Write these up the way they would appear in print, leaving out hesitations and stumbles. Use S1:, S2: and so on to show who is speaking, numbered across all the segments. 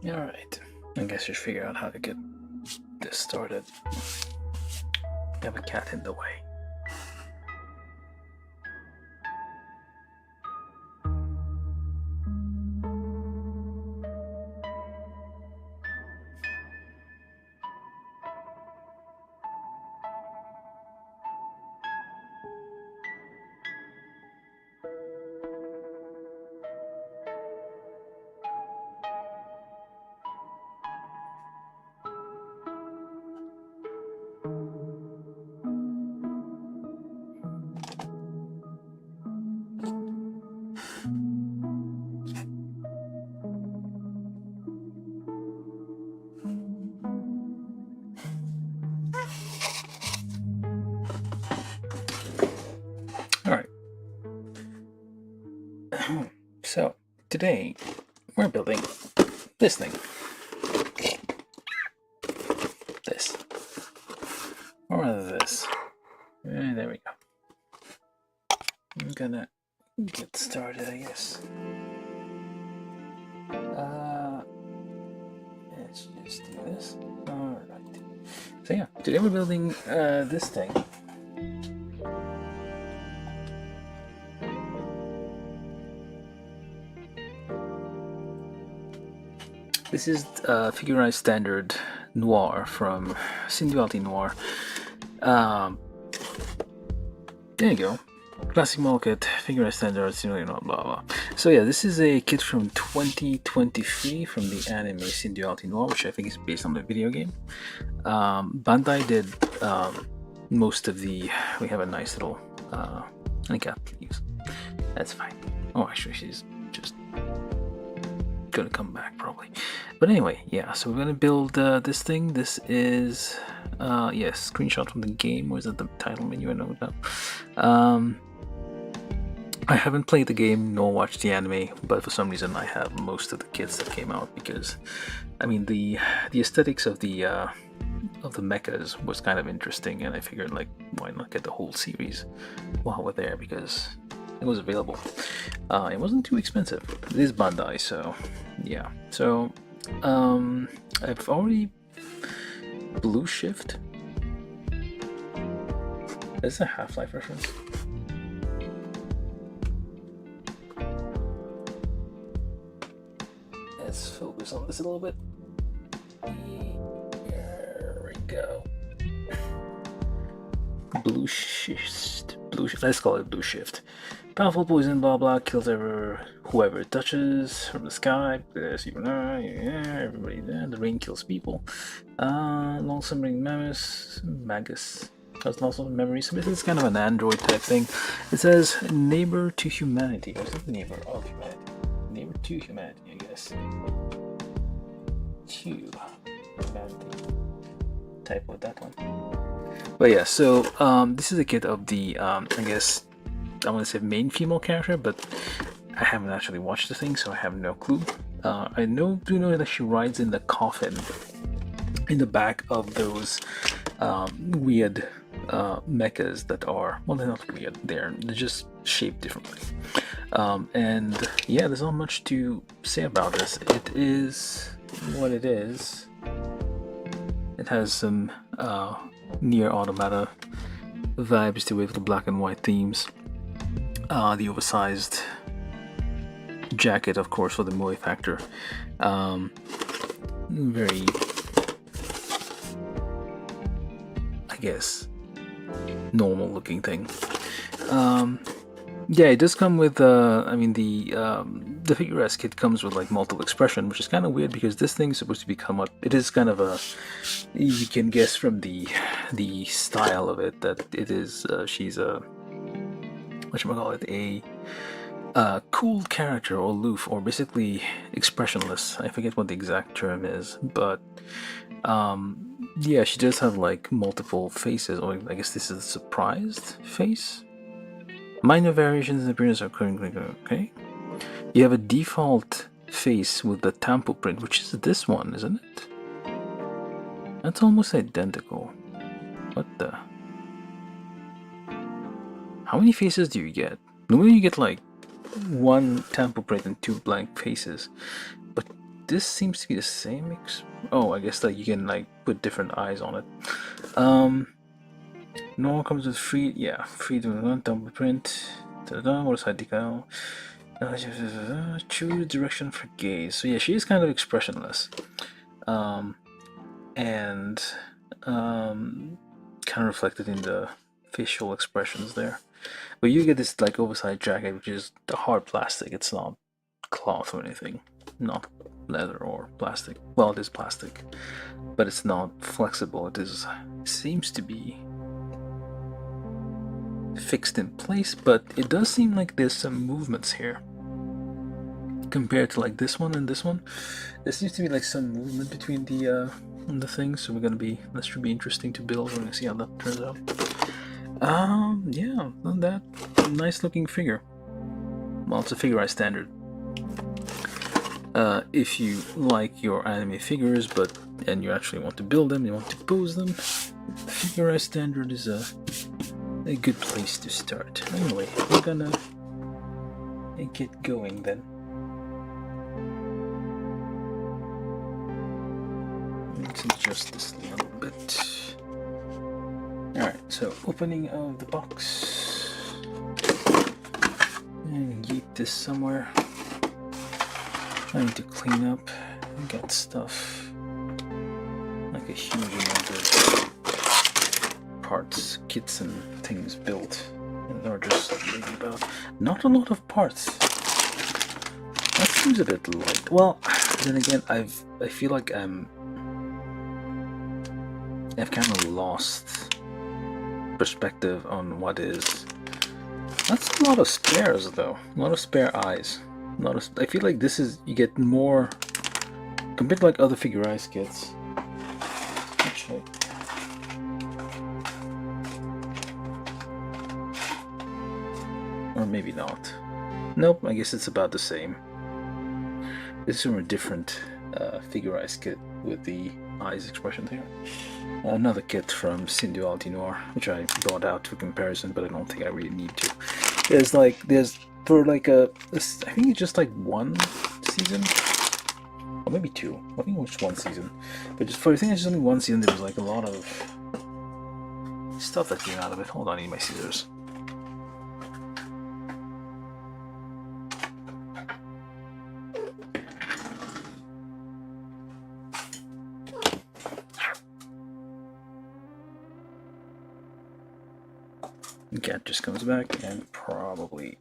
S1: Alright, I guess you should figure out how to get this started. I have a cat in the way. Alright. So, today we're building this thing. This. Or rather this. There we go. I'm gonna get started, I guess. Let's just do this. Alright. So yeah, today we're building this thing. This is figurized standard Noir from Synduality Noir. There you go. Classic model kit, figurized standard, blah blah. So yeah, this is a kit from 2023 from the anime Synduality Noir, which I think is based on the video game. Bandai did most of the. We have a nice little. I cat leaves. That's fine. Oh, actually, she's just gonna come back probably. But anyway, yeah. So we're gonna build this thing. This is yes, screenshot from the game. Or is it the title menu? I know that. I haven't played the game nor watched the anime, but for some reason I have most of the kits that came out because, I mean, the aesthetics of the mechas was kind of interesting, and I figured, like, why not get the whole series while we're there, because it was available. It wasn't too expensive. It is Bandai, so yeah. So I've already blue shift. Is this a Half-Life reference? Let's focus on this a little bit. There we go. Blue shift. Let's call it blue shift. Powerful poison, blah blah, kills whoever it touches from the sky. Everybody there. The rain kills people. Long summering magus. Has lots of memories. So it's kind of an android type thing. It says neighbor to humanity. Or is it neighbor of humanity? Neighbor to humanity, I guess. To humanity. Type with that one. But yeah, so this is a kit of the I guess I want to say main female character, but I haven't actually watched the thing, so I have no clue. I do know that she rides in the coffin in the back of those weird mechas that are, well, they're not weird, they're just shaped differently. And yeah, there's not much to say about this. It is what it is. It has some Nier Automata vibes to it with the black and white themes. The oversized jacket, of course, for the moe factor. Very, I guess, normal looking thing. Yeah, it does come with I mean, the figure S kit comes with like multiple expression, which is kind of weird because this thing is supposed to become it is kind of a, you can guess from the style of it that it is she's a, whatchamacallit, a cool character, or aloof, or basically expressionless. I forget what the exact term is, but yeah, she does have like multiple faces, or I guess this is a surprised face. Minor variations in appearance are currently okay. You have a default face with the tampo print, which is this one, isn't it? That's almost identical. What the? How many faces do you get? Normally you get like one temple print and two blank faces, but this seems to be the same. Oh, I guess that you can like put different eyes on it. Noir comes with free to temple print. What is decal? Choose direction for gaze. So yeah, she is kind of expressionless, and kind of reflected in the facial expressions there. But you get this like oversized jacket, which is the hard plastic. It's not cloth or anything, not leather or plastic. Well, it is plastic, but it's not flexible. It seems to be fixed in place, but it does seem like there's some movements here compared to like this one and this one. There seems to be like some movement between the things, so that should be interesting to build. We're gonna see how that turns out. Yeah, that nice looking figure. Well, it's a figurized standard. If you like your anime figures, and you actually want to build them, you want to pose them, the figurized standard is a good place to start. Anyway, we're gonna get going then. Let's adjust this a little bit. Alright, so opening of the box. And yeet this somewhere. I need to clean up and get stuff. Like a huge amount of parts, kits and things built. And there are just maybe about not a lot of parts. That seems a bit light. Well, then again, I feel like I've kind of lost perspective on what is. That's a lot of spares though. A lot of spare eyes. I feel like you get more compared to like other figurized kits. Actually, or maybe not. Nope, I guess it's about the same. This is from a different figurized kit with the eyes expression here. Another kit from Synduality Noir, which I brought out for comparison, but I don't think I really need to. For like I think it's just like one season, or maybe two. I think it was one season, but I think it's just only one season. There was like a lot of stuff that came out of it. Hold on, I need my scissors. Cat just comes back and probably.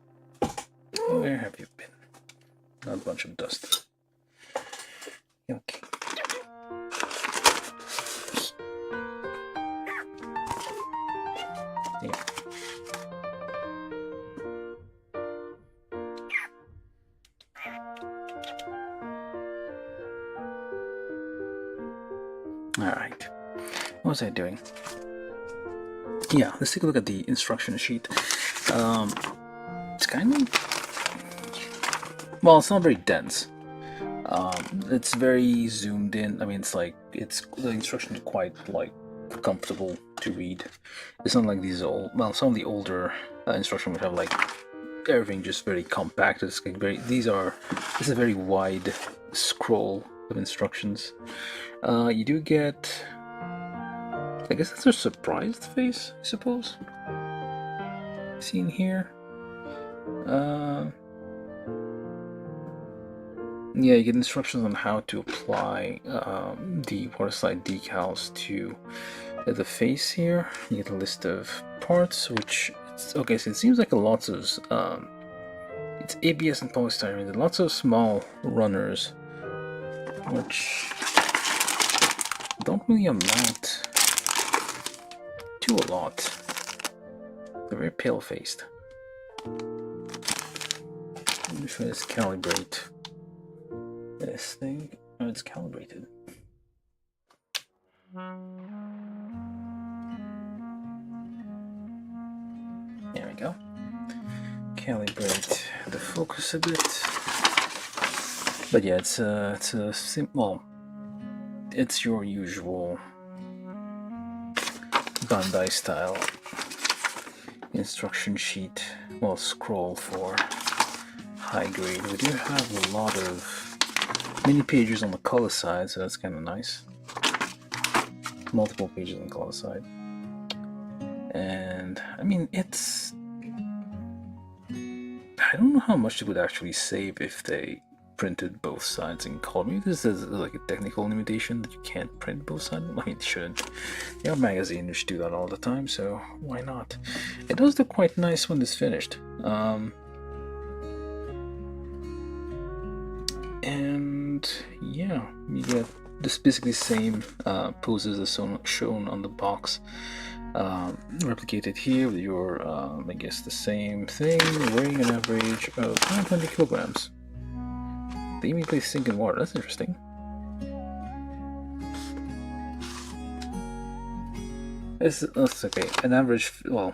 S1: Where have you been? A bunch of dust. Okay. Yeah. Alright. What was I doing? Yeah, let's take a look at the instruction sheet. It's kind of, well, it's not very dense. It's very zoomed in. I mean, the instructions are quite like comfortable to read. It's not like these some of the older instructions would have like everything just very compact. It's like this is a very wide scroll of instructions. You do get, I guess that's a surprised face, I suppose. Seen here. Yeah, you get instructions on how to apply the waterslide decals to the face here. You get a list of parts, okay, so it seems like lots of it's ABS and polystyrene. Lots of small runners, which don't really amount to a lot. They're very pale-faced. Let me try to calibrate this thing. Oh, it's calibrated. There we go. Calibrate the focus a bit. But yeah, it's your usual Bandai style instruction sheet, well, scroll for high grade. We do have a lot of mini pages on the color side, so that's kind of nice. Multiple pages on the color side. And I mean, it's, I don't know how much it would actually save if they printed both sides in color. Maybe this is like a technical limitation that you can't print both sides. I mean, it shouldn't. Your magazine should do that all the time, so why not? It does look quite nice when it's finished. And yeah, you get this basically same poses as shown on the box. Replicated here with your, I guess the same thing, weighing an average of 120 kilograms. They immediately sink in water. That's interesting. That's okay. An average, well,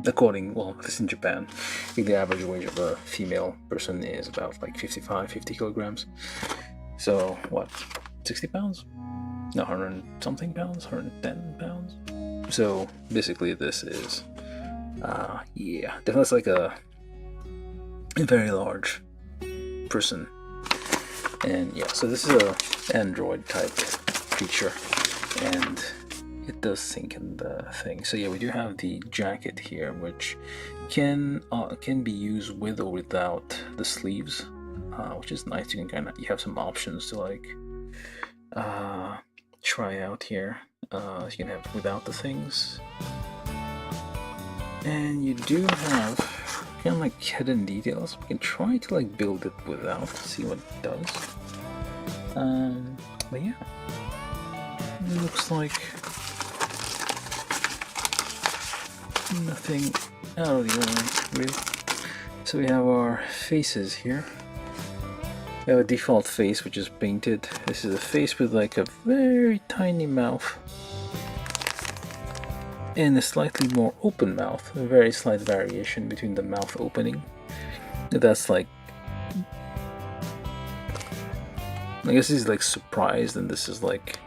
S1: according, well, this in Japan, I think the average weight of a female person is about like 50 kilograms. So what, 60 pounds? No, 100 something pounds, 110 pounds. So basically, this is, yeah, definitely like a very large person. And yeah, so this is a Android type feature, and it does sync in the thing. So yeah, we do have the jacket here, which can be used with or without the sleeves, which is nice. You can you have some options to like try out here. You can have without the things, and you do have kind of like hidden details. We can try to like build it without, see what it does. But yeah, it looks like nothing out of the ordinary, really. So we have our faces here. We have a default face which is painted. This is a face with like a very tiny mouth and a slightly more open mouth. A very slight variation between the mouth opening. That's like, I guess this is like surprised, and this is like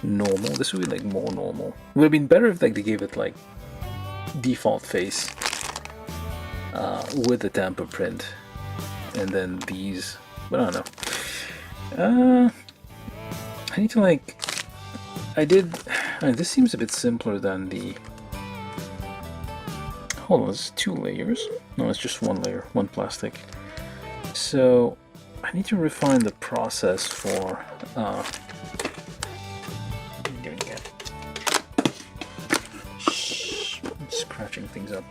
S1: normal. This would be like more normal. It would have been better if like they gave it like default face with the tamper print, and then these. But I don't know. I need to like. This seems a bit simpler than the. Hold on, it's 2 layers. No, it's just 1 layer, 1 plastic. So I need to refine the process for. Doing it. Shh, I'm scratching things up.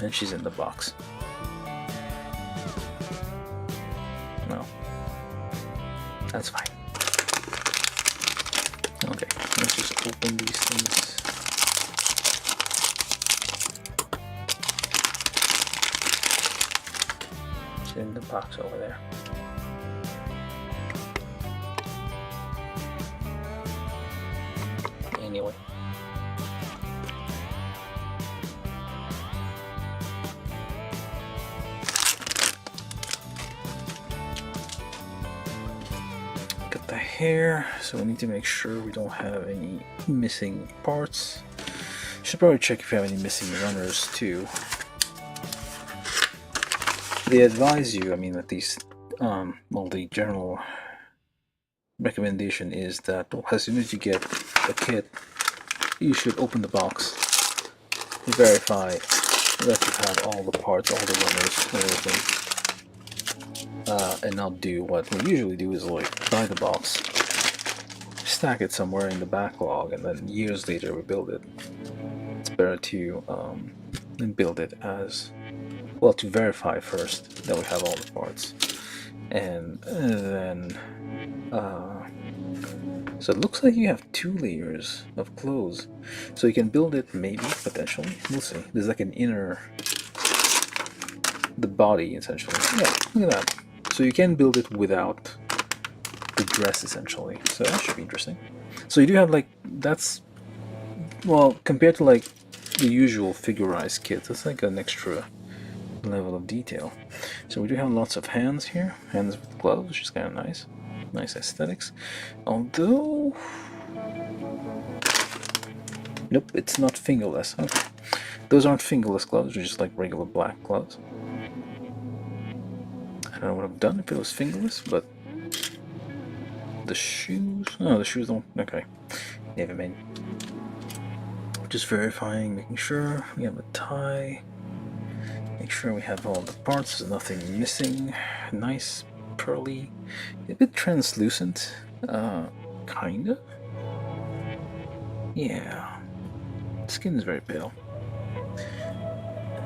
S1: And she's in the box. No. That's fine. Okay, let's just open these things. It's in the box over there. Anyway. Hair, so we need to make sure we don't have any missing parts. Should probably check if you have any missing runners too. They advise you, I mean, at least, well, the general recommendation is that as soon as you get the kit, you should open the box, verify that you have all the parts, all the runners, and everything. And not do what we usually do, is like buy the box, stack it somewhere in the backlog, and then years later we build it. It's better to build it as well, to verify first that we have all the parts, and then so it looks like you have 2 layers of clothes, so you can build it, maybe, potentially, we'll see. There's like an inner, the body essentially. Yeah, look at that. So you can build it without the dress essentially. So that should be interesting. So you do have like, that's, well, compared to like the usual figurized kit, that's like an extra level of detail. So we do have lots of hands here, hands with gloves, which is kind of nice. Nice aesthetics. Although... Nope, it's not fingerless. Okay. Those aren't fingerless gloves, they're just like regular black gloves. I don't know what I've done if it was fingerless, but... The shoes... Oh, the shoes don't... Okay. Never mind. Just verifying, making sure we have a tie. Make sure we have all the parts, there's nothing missing. Nice, pearly, a bit translucent, kinda. Yeah, skin is very pale.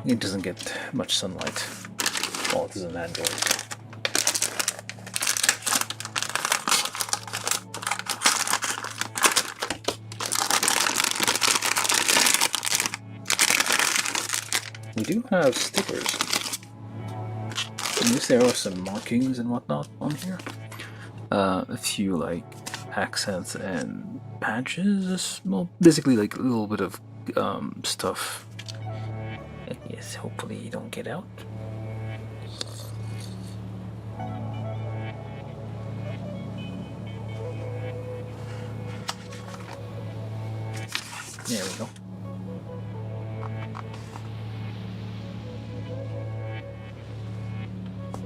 S1: It doesn't get much sunlight. Well, it is an Android. We do have stickers. At least there are some markings and whatnot on here. A few like accents and patches. Well, basically like a little bit of stuff. And yes, hopefully you don't get out. There we go.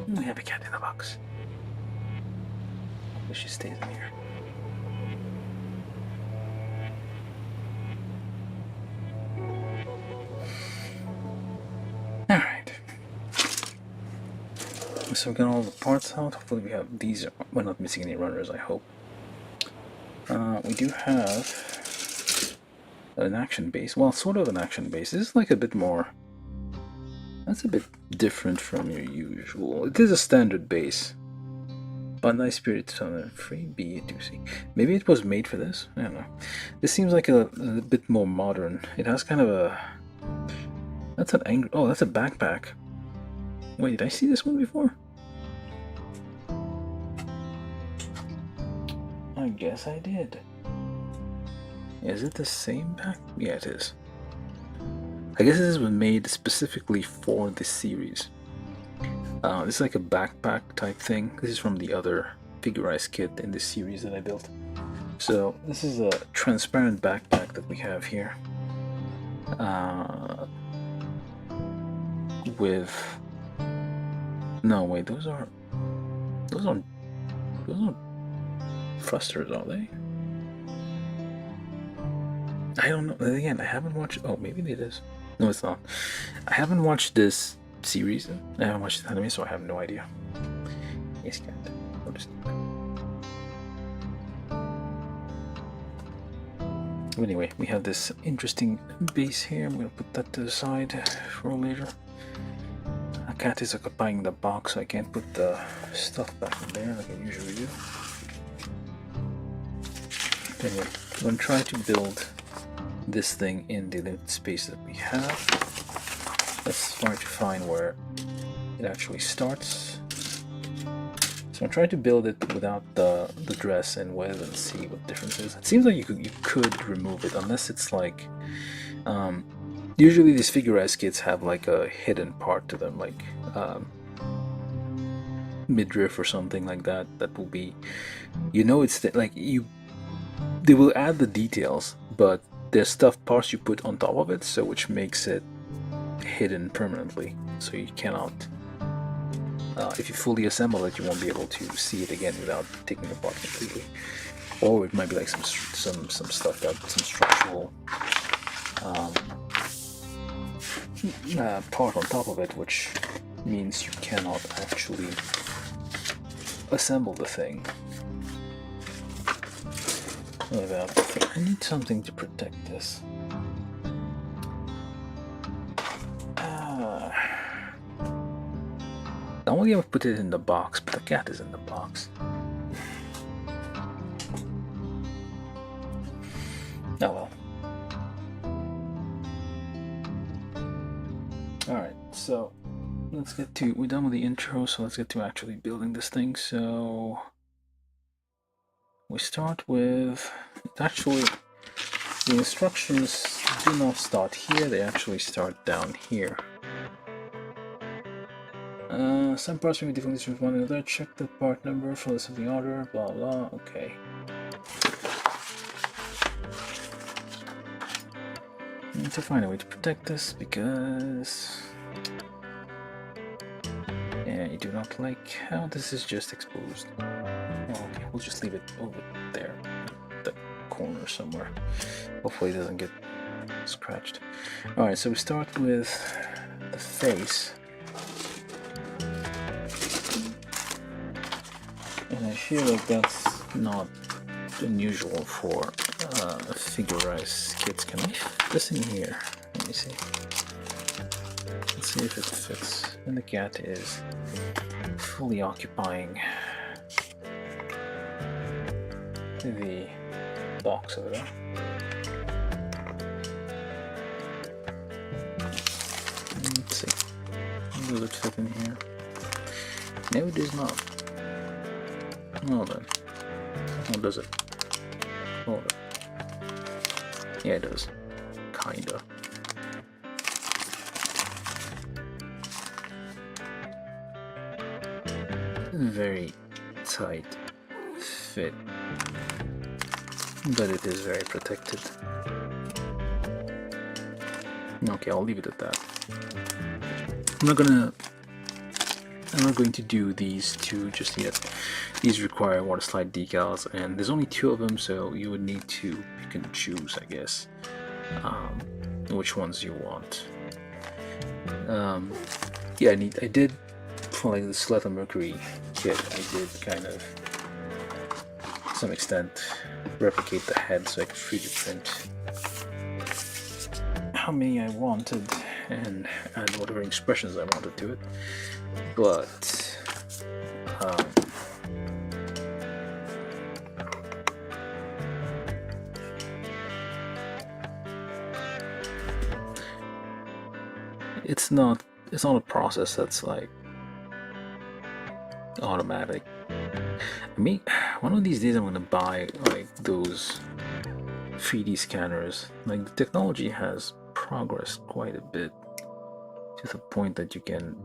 S1: We have a cat in the box. But she stays in here. Alright. So we got all the parts out. Hopefully we have these. We're not missing any runners, I hope. We do have an action base. Well, sort of an action base. This is like a bit more... That's a bit different from your usual. It is a standard base. Bandai Spirit free B2C. Maybe it was made for this? I don't know. This seems like a bit more modern. It has kind of a... That's an angry... Oh, that's a backpack. Wait, did I see this one before? I guess I did. Is it the same back? Yeah, it is. I guess this was made specifically for this series. This is like a backpack type thing. This is from the other figurized kit in this series that I built. So this is a transparent backpack that we have here. With... No, wait, those aren't thrusters, are they? I don't know. Again, I haven't watched... Oh, maybe it is. No, it's not. I haven't watched this series. I haven't watched the anime, so I have no idea. Yes, cat. Anyway, we have this interesting base here. I'm gonna put that to the side for later. A cat is occupying the box, so I can't put the stuff back in there like I usually do. Anyway, I'm gonna try to build this thing in the limited space that we have. Let's try to find where it actually starts. So I'm trying to build it without the dress and with and see what difference is. It seems like you could remove it unless it's like usually these figurized kits have like a hidden part to them, like midriff or something like that. That will be, you know, it's like they will add the details, but there's stuff parts you put on top of it, so which makes it hidden permanently, so you cannot if you fully assemble it, you won't be able to see it again without taking it apart completely. Or it might be like some stuff that some structural part on top of it, which means you cannot actually assemble the thing without... I need something to protect this. I only ever put it in the box, but the cat is in the box. Oh well. Alright, so let's get to... We're done with the intro, so let's get to actually building this thing. So we start with... Actually, the instructions do not start here, they actually start down here. Some parts may be different from one another. Check the part number for the something order. Blah blah. Okay. Need to find a way to protect this because yeah, you do not like how this is just exposed. Oh, okay, we'll just leave it over there, the corner somewhere. Hopefully, it doesn't get scratched. All right, so we start with the face. And I feel like that's not unusual for figurized kits. Can I fit this in here? Let me see. Let's see if it fits. And the cat is fully occupying the box over there. Let's see. Does it fit in here? No, it does not. Well then. Or does it? Hold it. Yeah, it does. Kinda. Very tight fit. But it is very protected. Okay, I'll leave it at that. I'm not going to do these two just yet. These require water slide decals, and there's only 2 of them, so you would need to pick and choose, I guess, which ones you want. Yeah, I did for like the Sled and Mercury kit. I did kind of, to some extent, replicate the head so I could 3D print how many I wanted and add whatever expressions I wanted to it. But it's not a process that's like automatic. I mean, one of these days I'm gonna buy like those 3D scanners. Like, the technology has progressed quite a bit to the point that you can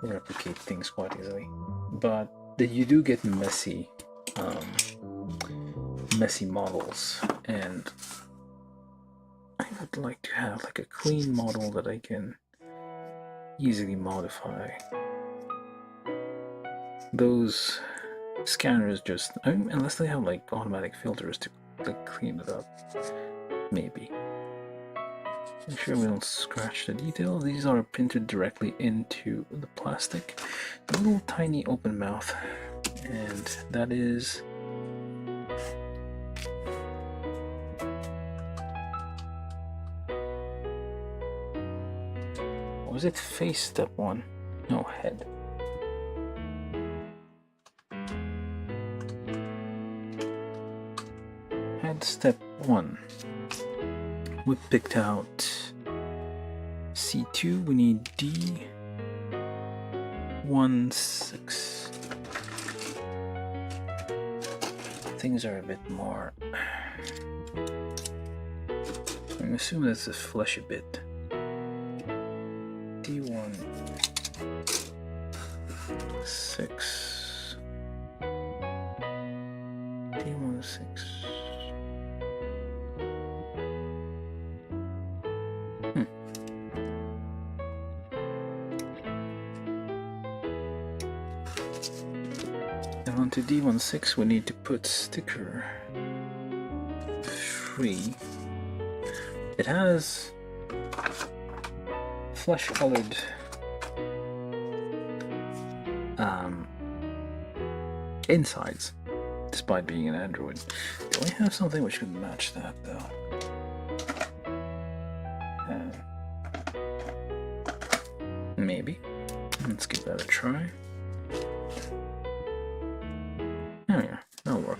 S1: replicate things quite easily, but that you do get messy models, and I would like to have like a clean model that I can easily modify. Those scanners just, unless they have like automatic filters to like clean it up, maybe. Make sure we don't scratch the detail. These are printed directly into the plastic. A little tiny open mouth, and that is was it face step 1? No, head. Head step 1. We picked out C2, we need D16. Things are a bit more, I'm assuming that's a fleshy bit. D16. D16. And onto D16 we need to put sticker 3. It has flesh colored insides, despite being an Android. Do I have something which could match that though? Maybe. Let's give that a try. Oh yeah, that'll work.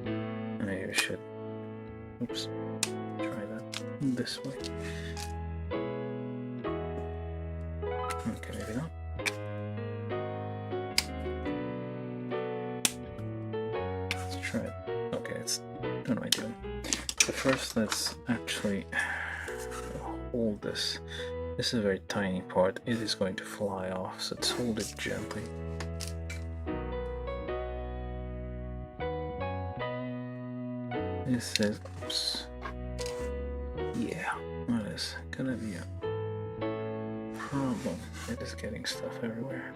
S1: Maybe I should, oops, try that this way. Okay, maybe not. Let's try it. Okay, what am I doing? But first, let's actually hold this. This is a very tiny part. It is going to fly off, so let's hold it gently. This is, oops. Yeah, that is gonna be a problem. It is getting stuff everywhere.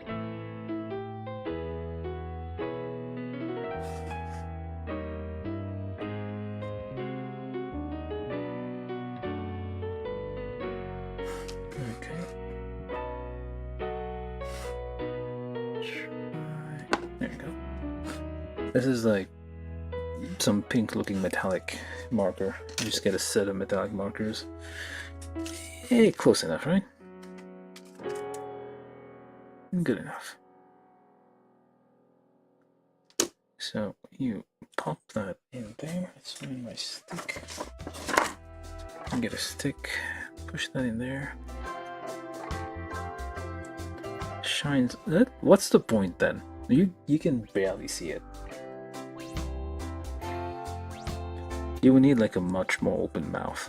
S1: Okay. There you go. This is like some pink looking metallic marker. You just get a set of metallic markers. Hey, close enough, right? Good enough. So you pop that in there. Let's find my stick. Get a stick, push that in there. Shines. What's the point then? You can barely see it. You would need like a much more open mouth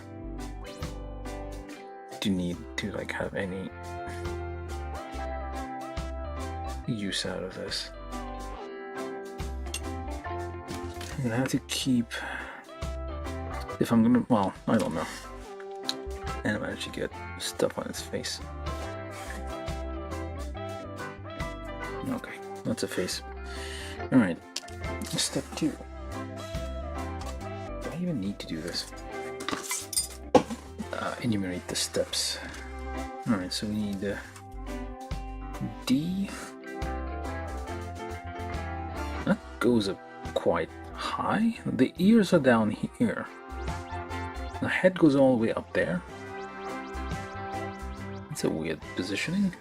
S1: to need to like have any use out of this. I'm gonna have to keep, if I'm gonna, well, I don't know. And I managed to get stuff on its face. Okay, that's a face. Alright, step 2. Do I even need to do this? Enumerate the steps. Alright, so we need D. That goes up quite high. The ears are down here. The head goes all the way up there. It's a weird positioning.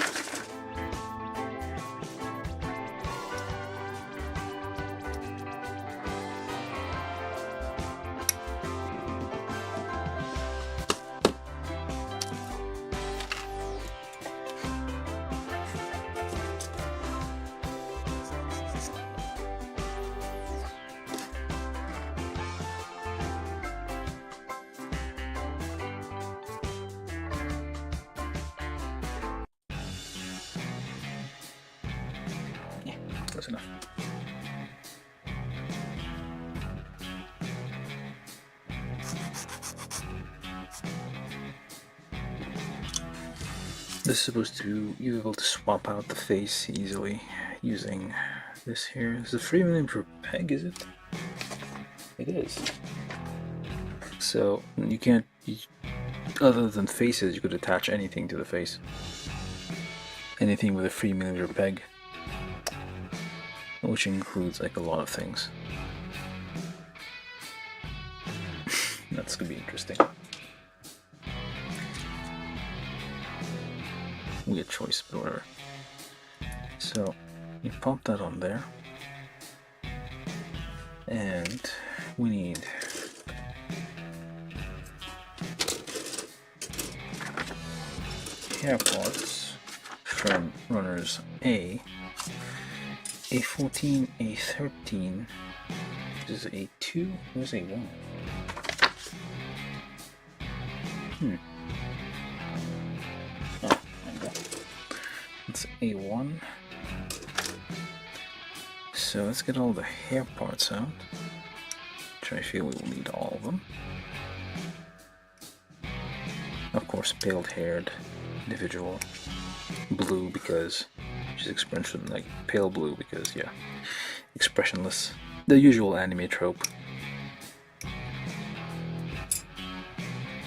S1: That's enough. This is supposed to, you're able to swap out the face easily using this here. Is it 3mm per peg, is it? It is. So you can't, other than faces, you could attach anything to the face. Anything with a 3mm peg. Which includes like a lot of things. That's gonna be interesting. Weird choice, but whatever. So you pop that on there, and we need hair parts from runners A14, A13, this is A2, where's A1? Oh, there we go. It's A1. So let's get all the hair parts out, which I feel we will need all of them. Of course, pale-haired individual. Blue because she's expression, like pale blue because, yeah, expressionless. The usual anime trope.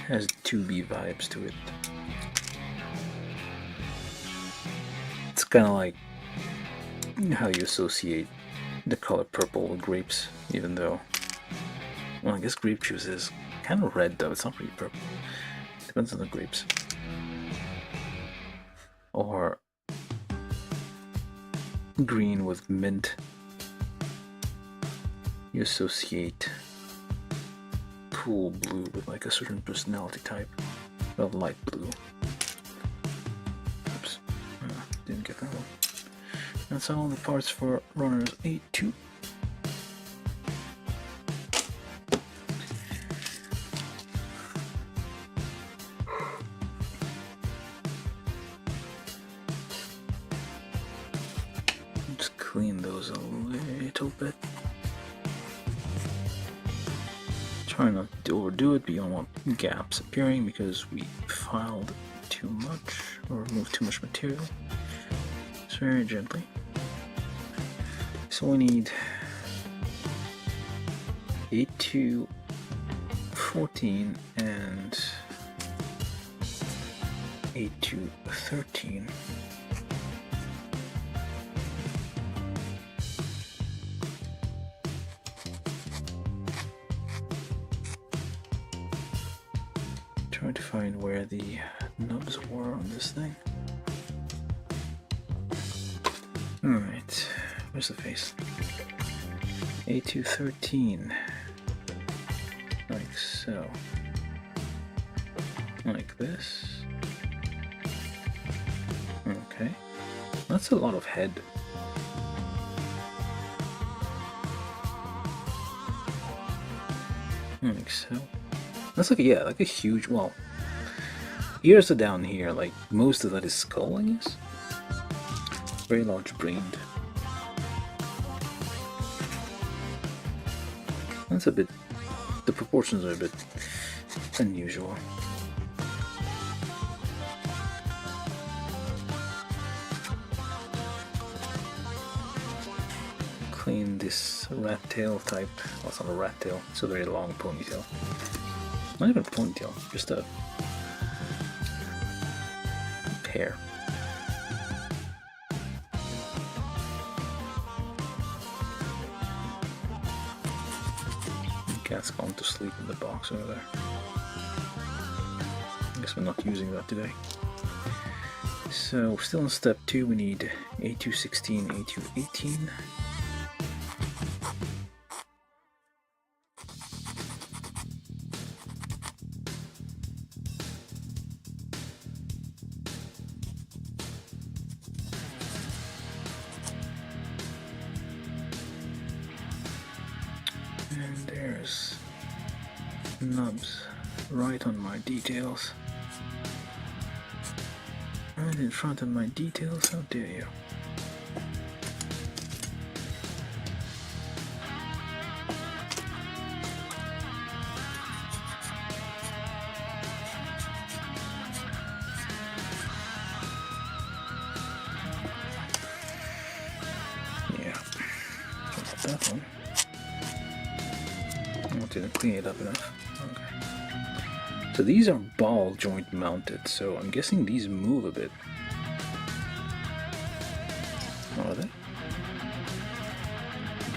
S1: Has 2B vibes to it. It's kind of like how you associate the color purple with grapes, even though, well, I guess grape juice is kind of red though, it's not really purple. Depends on the grapes. Or green with mint. You associate cool blue with like a certain personality type of light blue. Oops, didn't get that one. That's all the parts for runners A2. clean those a little bit. Try not to overdo it, but you don't want gaps appearing because we filed too much or removed too much material. Just very gently. So we need 8 to 14 and 8 to 13. Trying to find where the nubs were on this thing. Alright, where's the face? 8 to 13. Like so. Like this. Okay. That's a lot of head. Like so. That's like, yeah, like a huge, well, ears are down here, like most of that is skull, I guess. Very large brained. That's a bit, the proportions are a bit unusual. Clean this rat tail type, well, it's not a rat tail, it's a very long ponytail. Not even a ponytail, just a hair. Cat's gone to sleep in the box over there. I guess we're not using that today. So, still in step 2, we need A216, A218. And there's nubs right on my details. Right in front of my details, how dare you. Yeah, not that one. I didn't clean it up enough. Okay. So these are ball joint mounted, so I'm guessing these move a bit. Are they?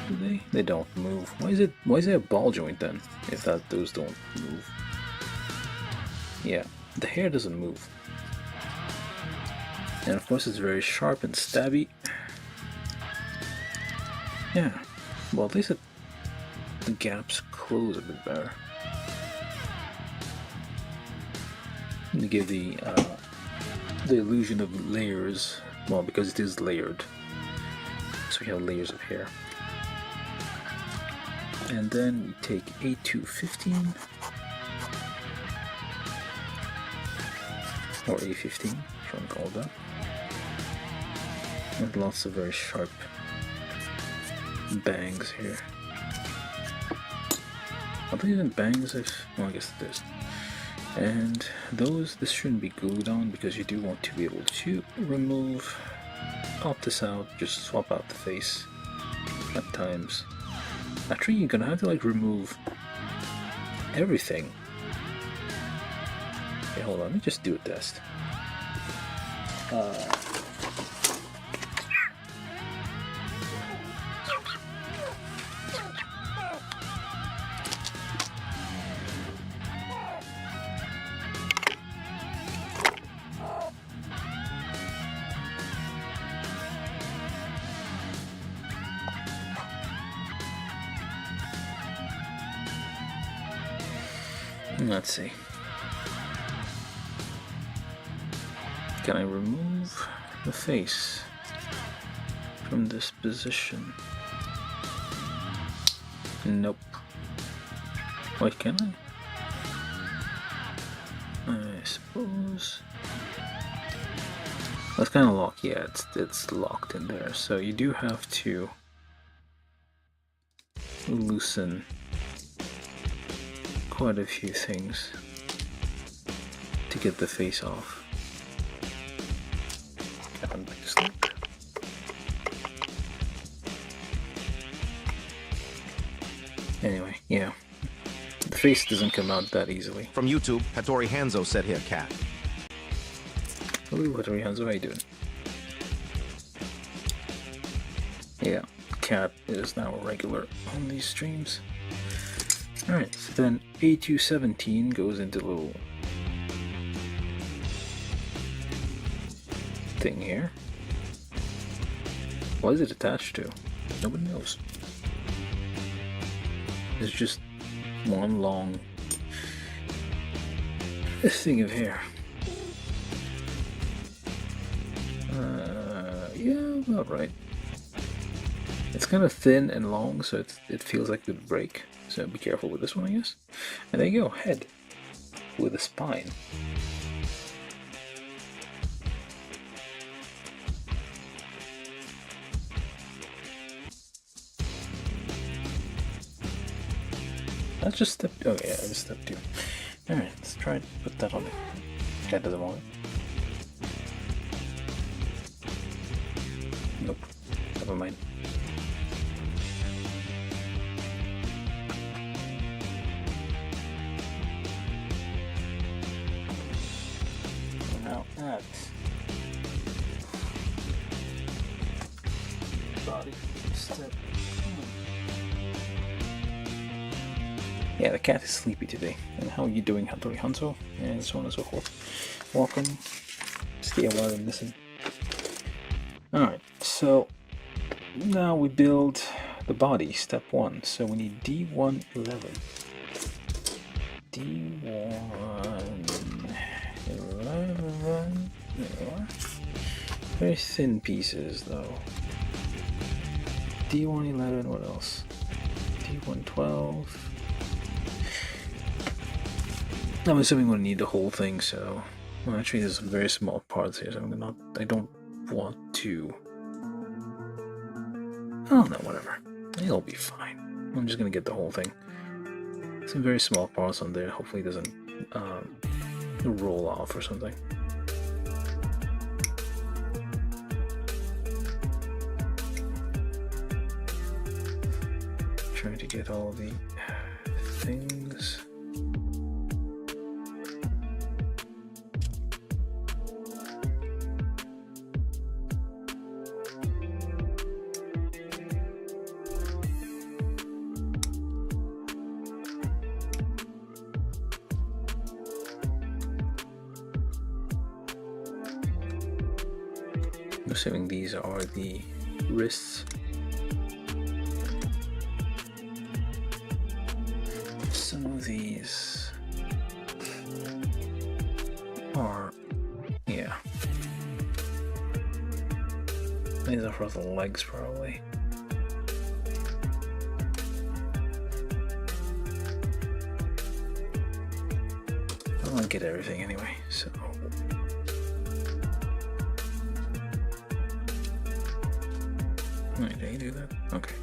S1: Do they? They don't move. Why is it a ball joint then? If those don't move. Yeah, the hair doesn't move. And of course it's very sharp and stabby. Yeah. Well, at least the gaps close a bit better. To give the illusion of layers, well, because it is layered, so we have layers of hair. And then we take A215 or A15, if you want to call it that, and lots of very sharp bangs here. Are they even bangs? Well, I guess it is. And this shouldn't be glued on because you do want to be able to pop this out, just swap out the face at times. Actually, you're gonna have to like remove everything. Okay, hold on, let me just do a test. Let's see. Can I remove the face from this position? Nope. Wait, can I? I suppose. It's kind of locked. Yeah, it's locked in there. So you do have to loosen quite a few things to get the face off. Come back to sleep. Anyway, yeah. The face doesn't come out that easily.
S2: From YouTube, Hattori Hanzo said here, Cat.
S1: Hello, Hattori Hanzo, how you doing? Yeah, Cat is now a regular on these streams. Alright, so then A217 goes into the little thing here. What is it attached to? Nobody knows. It's just one long thing of hair. Yeah, about right. It's kind of thin and long, so it feels like it would break. So be careful with this one, I guess. And there you go, head with a spine. That's just step. Oh yeah, that's step 2. All right, let's try and put that on it. That doesn't want it. Nope. Never mind. Now add body step. Yeah, the cat is sleepy today. And how are you doing, Hattori Hanzo? And so on and so forth. Welcome. Stay a while and listen. Alright, so now we build the body, step 1. So we need D111. D111. There we are. Very thin pieces though. D111, what else? D112. I'm assuming we'll need the whole thing, so well, actually there's some very small parts here, so I don't want to. Oh no, whatever. It'll be fine. I'm just gonna get the whole thing. Some very small parts on there. Hopefully it doesn't roll off or something. Trying to get all the things. I'm assuming these are the wrists. Some of these are, yeah. These are for the legs, probably. I won't get everything anyway, so. Wait, did you do that? Okay.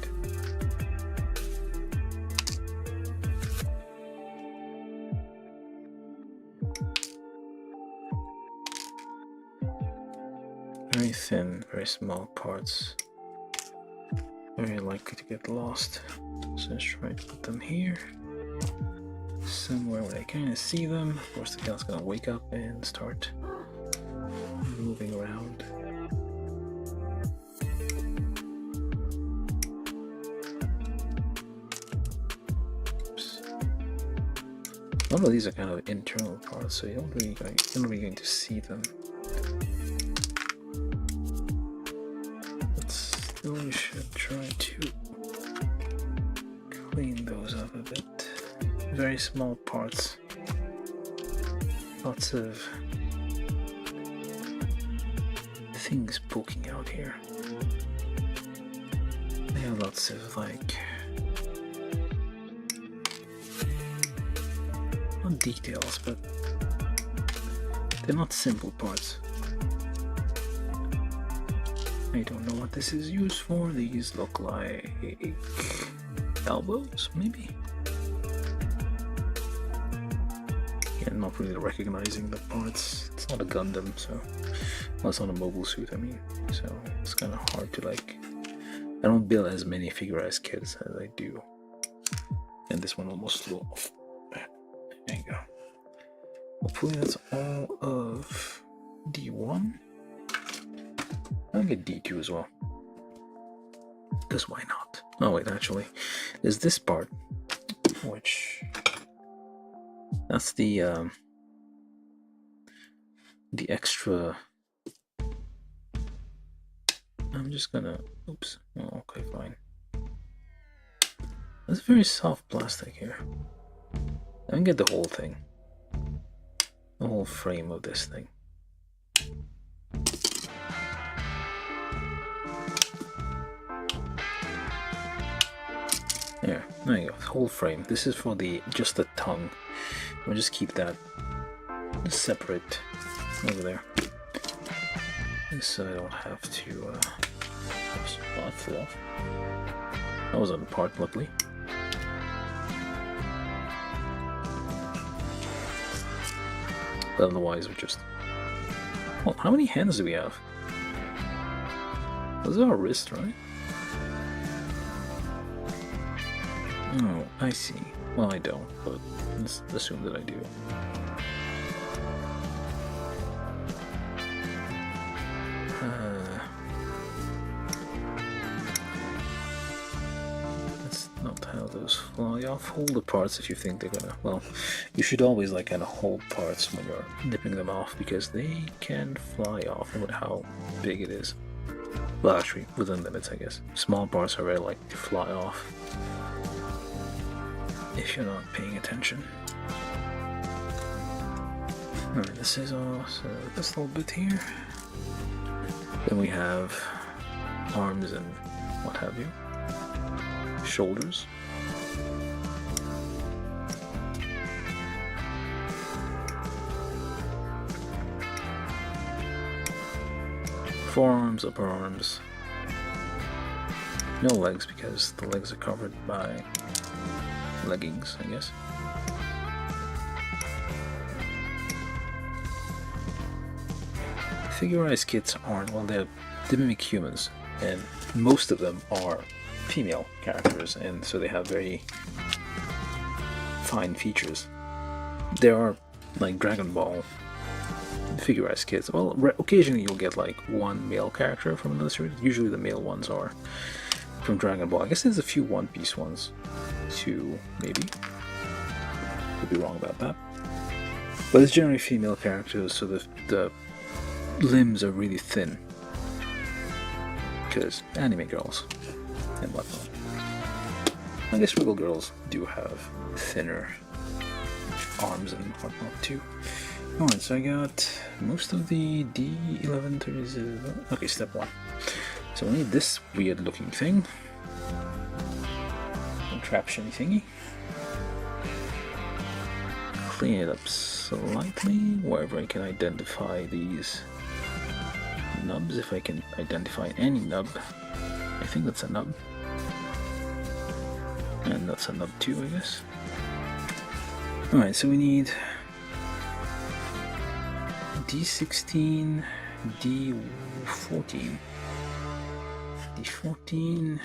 S1: Very thin, very small parts. Very likely to get lost. So let's try to put them here. Somewhere where I kind of see them. Of course the cat's gonna wake up and start moving around. A lot of these are kind of internal parts, so you're not really going to see them. But still, you should try to clean those up a bit. Very small parts. Lots of things poking out here. They have lots of like not details, but they're not simple parts. I don't know what this is used for. These look like elbows, maybe? Yeah, I'm not really recognizing the parts. It's not a Gundam, so... Well, it's not a mobile suit, I mean. So, it's kind of hard to, like... I don't build as many figurized kits as I do. And this one almost flew off. There you go. Hopefully that's all of D1. I'll get D2 as well. Because why not? Oh wait, actually, there's this part, which that's the extra. I'm just gonna. Oops. Oh, okay, fine. That's very soft plastic here. I can get the whole thing, the whole frame of this thing. There you go, whole frame. This is for just the tongue. We'll just keep that separate over there, so I don't have to. Oops, that flew off. That was on the part, luckily. But otherwise, we just. Well, how many hands do we have? Those are our wrist, right? Oh, I see. Well, I don't, but let's assume that I do. That's not how those fly off. Hold the parts if you think they're gonna... Well, you should always like kind of hold parts when you're nipping them off, because they can fly off no matter how big it is. Well, actually, within limits, I guess. Small parts are very like to fly off if you're not paying attention. Alright, this is also this little bit here. Then we have arms and what have you. Shoulders. Forearms, upper arms. No legs because the legs are covered by leggings, I guess. Figurized kits aren't, well, they mimic humans, and most of them are female characters, and so they have very fine features. There are like Dragon Ball figurized kits. Well, occasionally you'll get like one male character from another series. Usually the male ones are from Dragon Ball. I guess there's a few One Piece ones. 2 maybe. Could be wrong about that. But it's generally female characters, so the limbs are really thin. Because anime girls and whatnot. I guess real girls do have thinner arms and whatnot too. Alright, so I got most of the D1130s. Okay, step 1. So I need this weird looking thing. Contraption thingy. Clean it up slightly wherever I can identify these nubs, if I can identify any nub. I think that's a nub. And that's a nub too, I guess. Alright, so we need D16, D14, D14,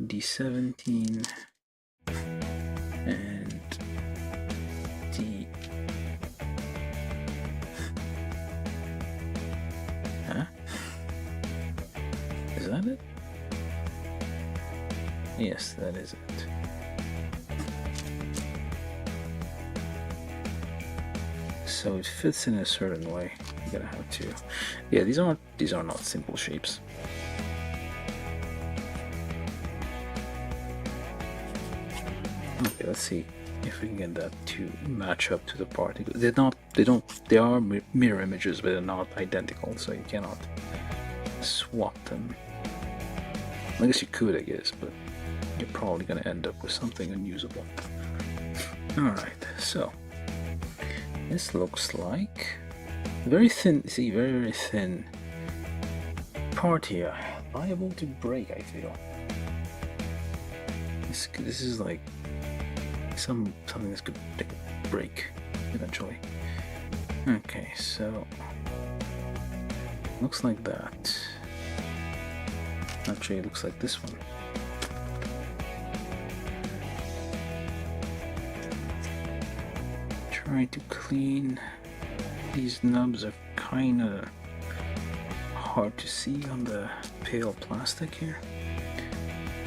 S1: D17, and D... Huh? Is that it? Yes, that is it. So it fits in a certain way. You're gonna have to... Yeah, these are not simple shapes. Okay, let's see if we can get that to match up to the part. They are mirror images, but they're not identical, so you cannot swap them. I guess you could, I guess, but you're probably gonna end up with something unusable. Alright, so this looks like very thin, see, very thin part here, liable to break, I feel. This is like something that's gonna break eventually. Okay, so looks like that. Actually, it looks like this one. Try to clean. These nubs are kind of hard to see on the pale plastic here.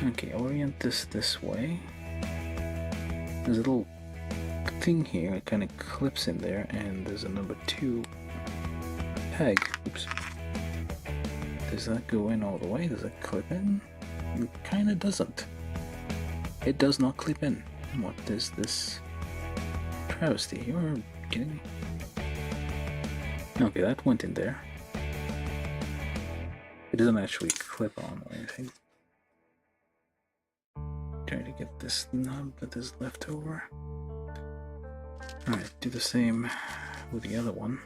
S1: Okay, orient this way. There's a little thing here, it kind of clips in there, and there's a number 2 peg. Oops. Does that go in all the way? Does it clip in? It kind of doesn't. It does not clip in. What is this travesty? You're kidding me? Okay, that went in there. It doesn't actually clip on or anything. Trying to get this nub that is left over. Alright, do the same with the other one.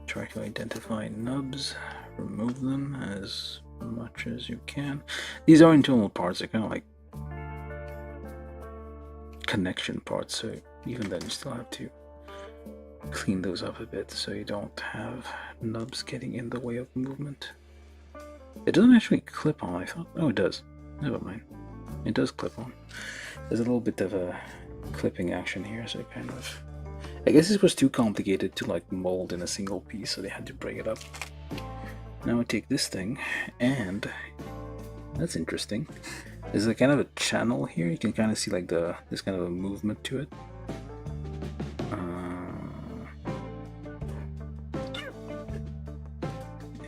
S1: Try to identify nubs, remove them as much as you can. These are internal parts, they're kind of like connection parts, so even then you still have to clean those up a bit so you don't have nubs getting in the way of movement. It doesn't actually clip on, I thought. Oh, it does. Never mind. It does clip on. There's a little bit of a clipping action here, so it kind of... I guess this was too complicated to like mold in a single piece, so they had to break it up. Now I take this thing, and that's interesting. There's a kind of a channel here. You can kind of see like there's kind of a movement to it.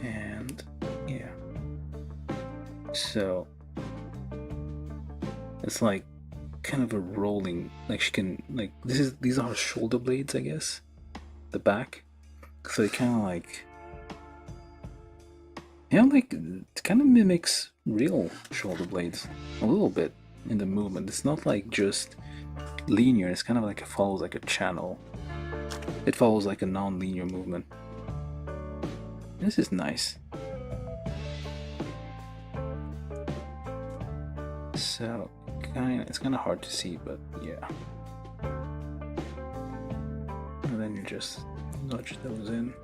S1: And yeah, so it's like kind of a rolling, like she can, like these are shoulder blades, I guess, the back, so it kind of like, yeah, like it kind of mimics real shoulder blades a little bit in the movement. It's not like just linear, it's kind of like it follows like a channel. It follows like a non-linear movement. This is nice. So it's kind of hard to see, but yeah. And then you just nudge those in.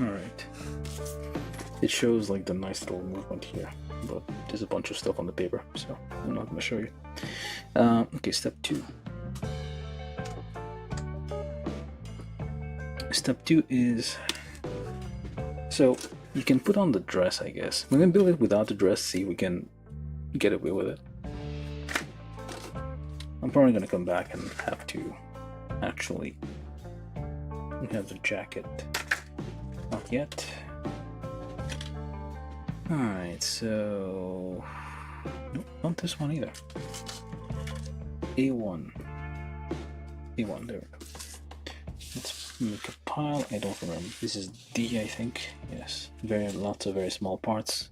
S1: Alright. It shows like the nice little movement here, but there's a bunch of stuff on the paper, so I'm not going to show you. Okay, step 2. Step 2 is, so you can put on the dress, I guess. We're going to build it without the dress, see if we can get away with it. I'm probably going to come back and have to actually have the jacket. Not yet. Alright, so... Nope, not this one either. A1. A1, there we go. Let's make a pile. I don't remember. This is D, I think. Yes. Lots of very small parts.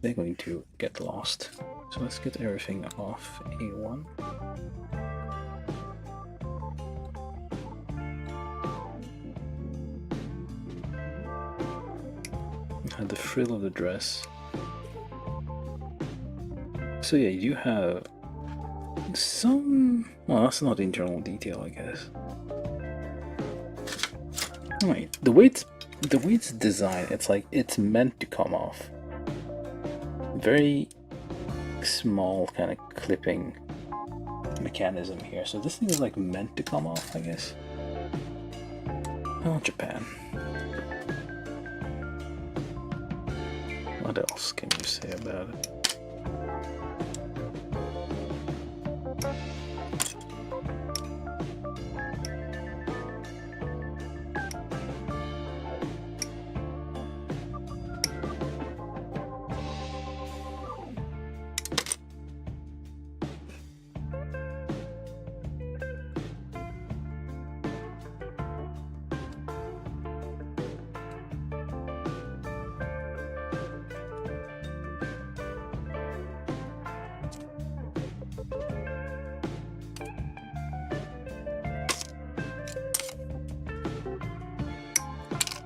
S1: They're going to get lost. So let's get everything off A1. And the frill of the dress. So yeah, you have some... Well, that's not internal detail, I guess. Alright, the way it's designed, it's like it's meant to come off. Very small kind of clipping mechanism here. So this thing is like meant to come off, I guess. Oh, Japan. What else can you say about it?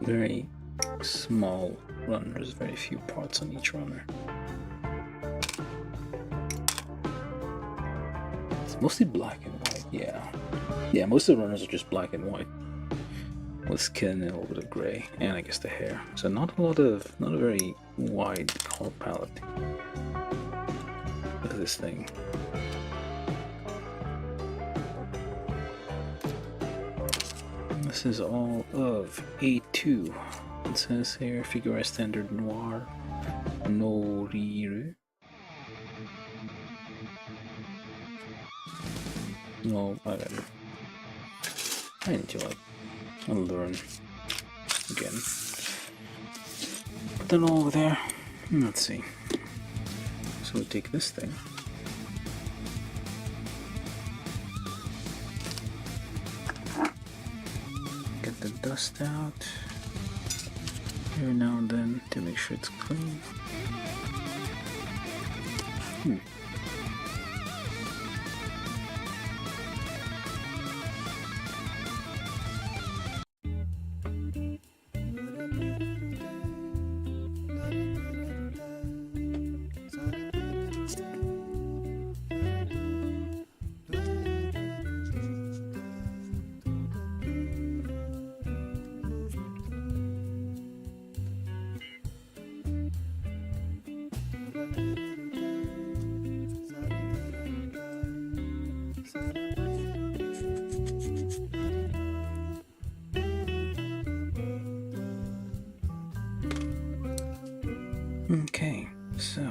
S1: very small runners, very few parts on each runner. It's mostly black and white, yeah. Yeah, most of the runners are just black and white, with skin and a little bit of gray, and I guess the hair. So not a very wide color palette. Look at this thing. This is all of A2. It says here, Figure Standard Noir, Noir. No, I need to like learn again. Put that all over there. Let's see. So we take this thing. Get the dust out every now and then to make sure it's clean. Okay, so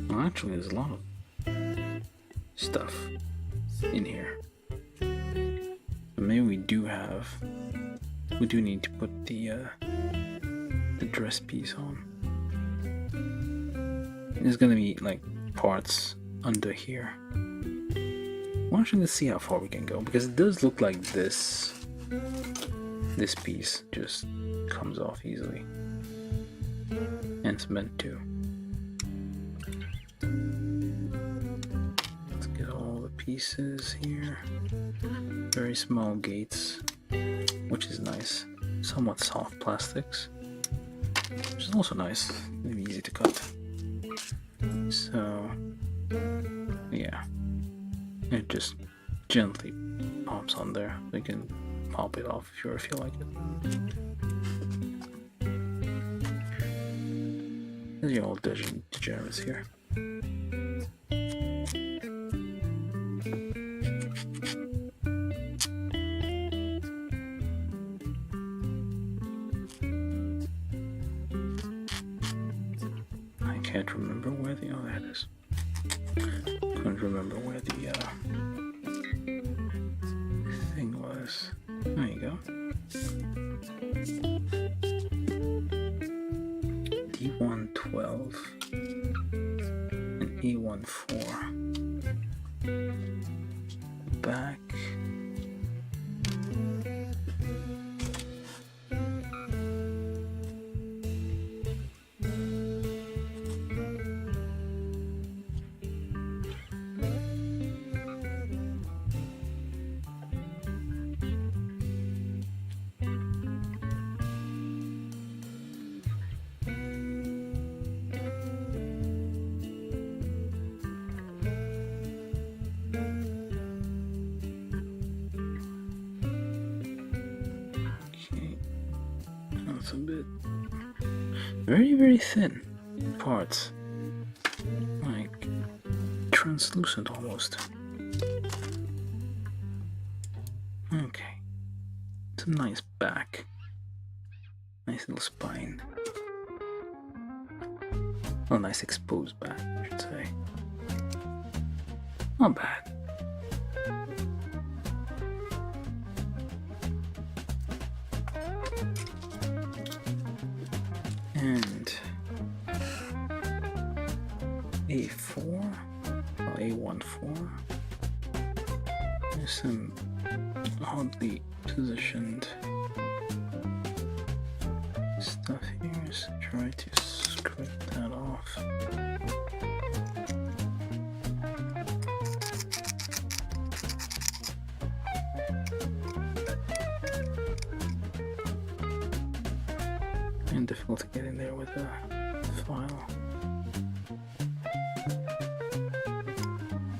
S1: well, actually there's a lot of stuff in here. But maybe we do need to put the dress piece on. There's gonna be like parts under here. Well, actually, let's see how far we can go, because it does look like this piece just comes off easily, and it's meant to. Let's get all the pieces here. Very small gates, which is nice. Somewhat soft plastics, which is also nice. Maybe easy to cut. So yeah, it just gently pops on there. You can pop it off if you feel like it. There's your old degenerates here. I can't remember where the, oh, there it is. Couldn't remember where the thing was. There you go. D112 and E14. Back. That's a bit very thin parts, like translucent almost. Okay, it's a nice back, nice little spine. Oh, nice exposed back, I should say. Not bad. And A4 or A14. There's some oddly positioned stuff here, so try to scrape that off. And difficult to get in there with the file.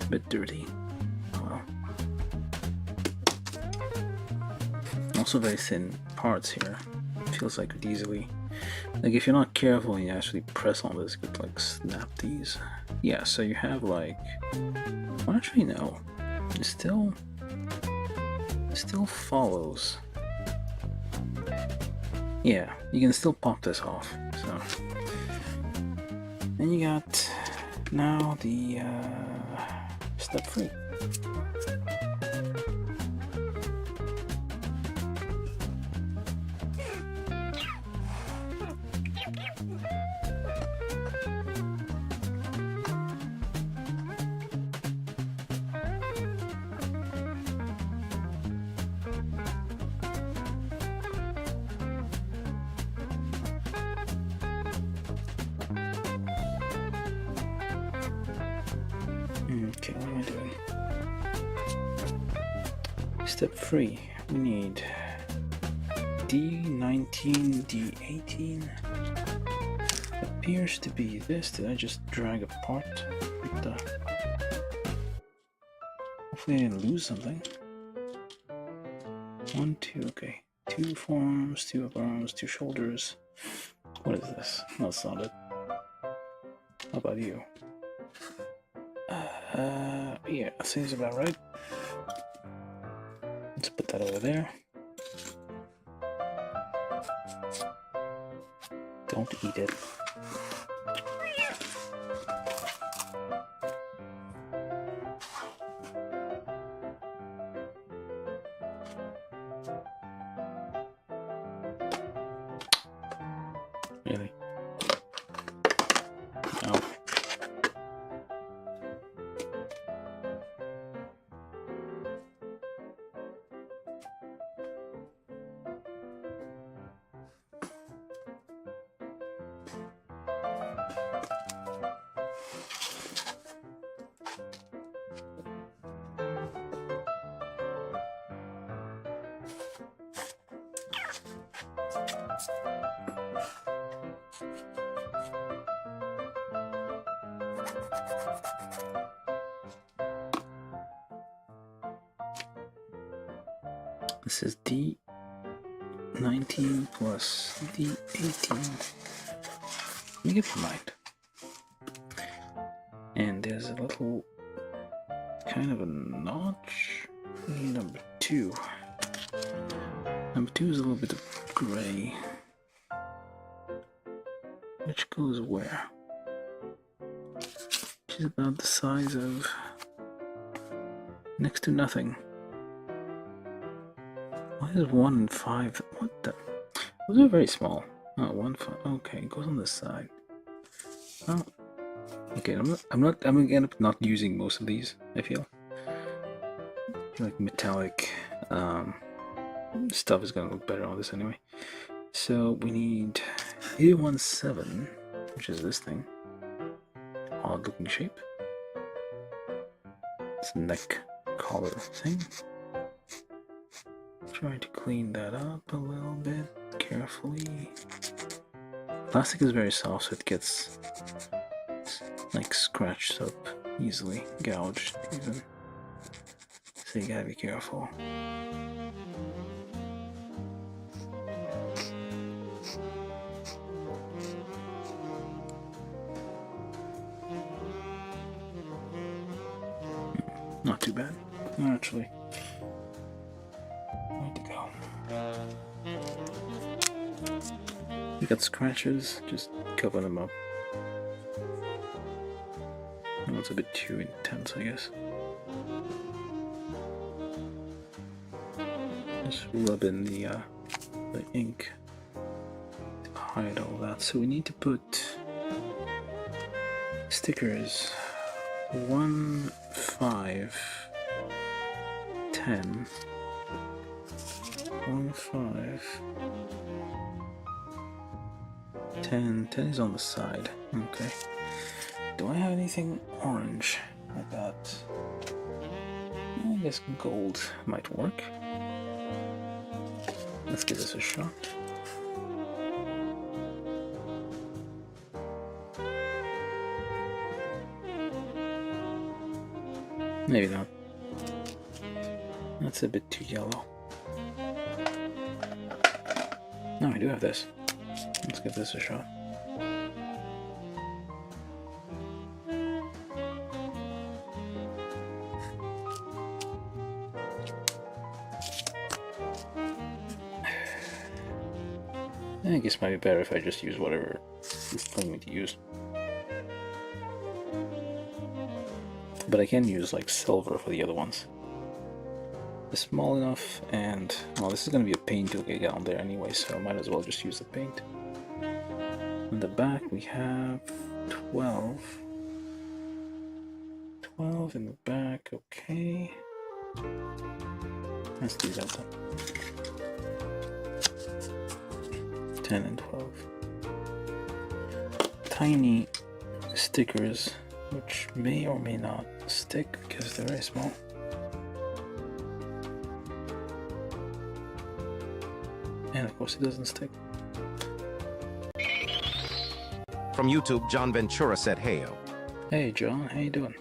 S1: A bit dirty. Oh well. Also very thin parts here. Feels like it easily, like if you're not careful and you actually press on this, you could like snap these. Yeah, so you have like, well, actually no, it still follows. Yeah, you can still pop this off. So then you got now the step 3. Okay, what am I doing? Step 3, we need D19, D18. Appears to be this. Did I just drag apart? Hopefully I didn't lose something. 1, 2, okay. 2 forearms, 2 upper arms, 2 shoulders. What is this? That's not it. How about you? Yeah, seems about right. Let's put that over there. Don't eat it. Really? No. This is D19 plus D18. Let me get the light. And there's a little kind of a notch. Number 2. Number 2 is a little bit of gray. Which goes where? Which is about the size of next to nothing. Why is 1 and 5? What the? Those are very small. Oh, 1, 5. Okay, it goes on this side. Oh. Okay, I'm gonna end up not using most of these, I feel. Like metallic stuff is gonna look better on this anyway. So we need A17, which is this thing. Odd looking shape. It's a neck collar thing. Try to clean that up a little bit carefully. Plastic is very soft, so it gets like scratched up easily, gouged even. So you gotta be careful. Not too bad, actually. Way to go. You got scratches, just cover them up. Oh, it's a bit too intense, I guess. Just rub in the ink to hide all that. So we need to put stickers 1, 5, 10. 1, 5, 10. 10 is on the side. Okay. Do I have anything orange? I got. I guess gold might work. Let's give this a shot. Maybe not. That's a bit too yellow. No, I do have this. Let's give this a shot. I guess it might be better if I just use whatever it's telling me to use. But I can use like silver for the other ones. It's small enough, and well, this is going to be a paint to get down there anyway, so I might as well just use the paint. On the back we have 12. 12 in the back, okay. Let's do that then. 10 and 12. Tiny stickers, which may or may not stick because they're very small. And of course it doesn't stick.
S2: From YouTube, John Ventura said, "Heyo."
S1: Hey John, how you doing?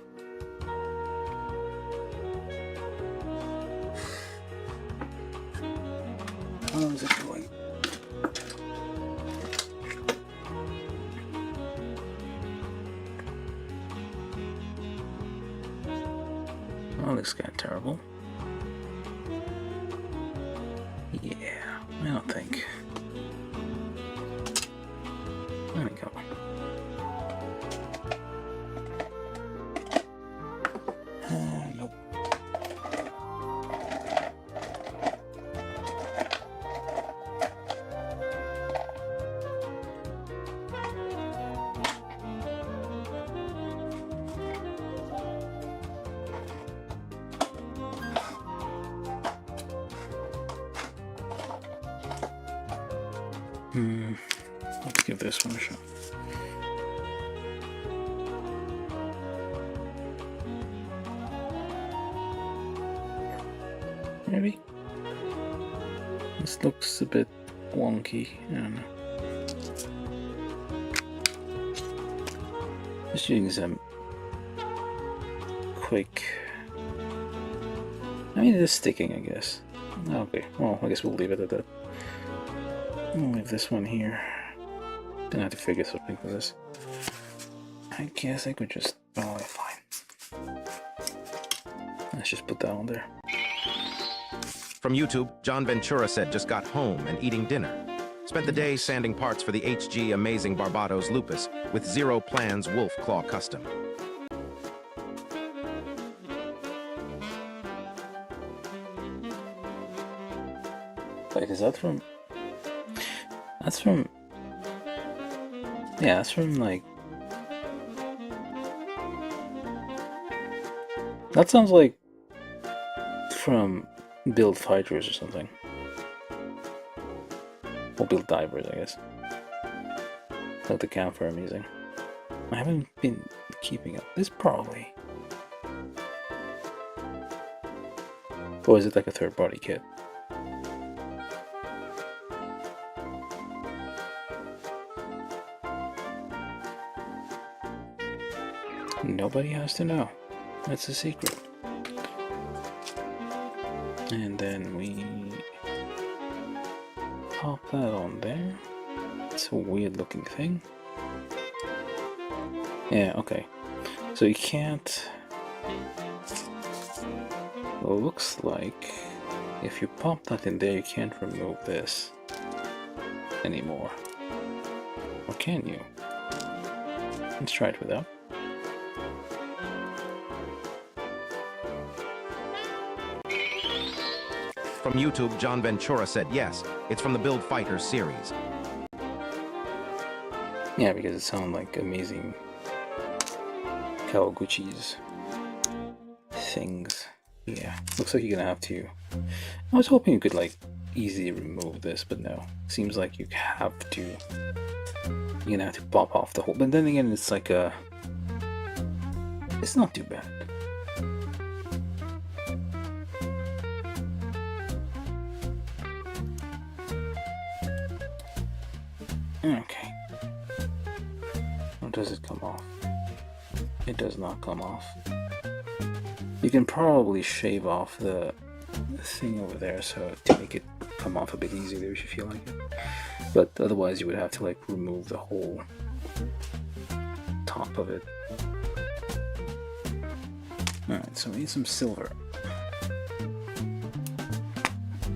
S1: How's it going? That looks kind of terrible. Yeah, I don't think. There we go. Nope. Let's give this one a shot. Maybe. This looks a bit wonky. I don't know. Just using some quick. I mean, it is sticking, I guess. Okay, well, I guess we'll leave it at that. I'll leave this one here. Gonna have to figure something for this. I guess I could just. Oh, fine. Let's just put that one there.
S2: From YouTube, John Ventura said, "Just got home and eating dinner. Spent the day sanding parts for the HG Amazing Barbados Lupus with Zero Plans Wolf Claw Custom."
S1: Wait, is that from? That's from. Yeah, that's from like. That sounds like from Build Fighters or something. Or Build Divers, I guess. Like the campfire music. I haven't been keeping up. This probably. Or is it like a third-party kit? Nobody has to know. That's a secret. And then we pop that on there. It's a weird looking thing. Yeah, okay. So you can't... Well, it looks like if you pop that in there, you can't remove this anymore. Or can you? Let's try it without.
S2: From YouTube, John Ventura said, "Yes, it's from the Build Fighters series."
S1: Yeah, because it sounded like amazing Kawaguchi's things. Yeah, looks like you're gonna have to. I was hoping you could like easily remove this, but no. Seems like you have to. You're gonna have to pop off the whole. But then again, it's like a. It's not too bad. Okay. Or does it come off? It does not come off. You can probably shave off the thing over there so to make it come off a bit easier if you feel like it. But otherwise you would have to like remove the whole top of it. Alright, so we need some silver.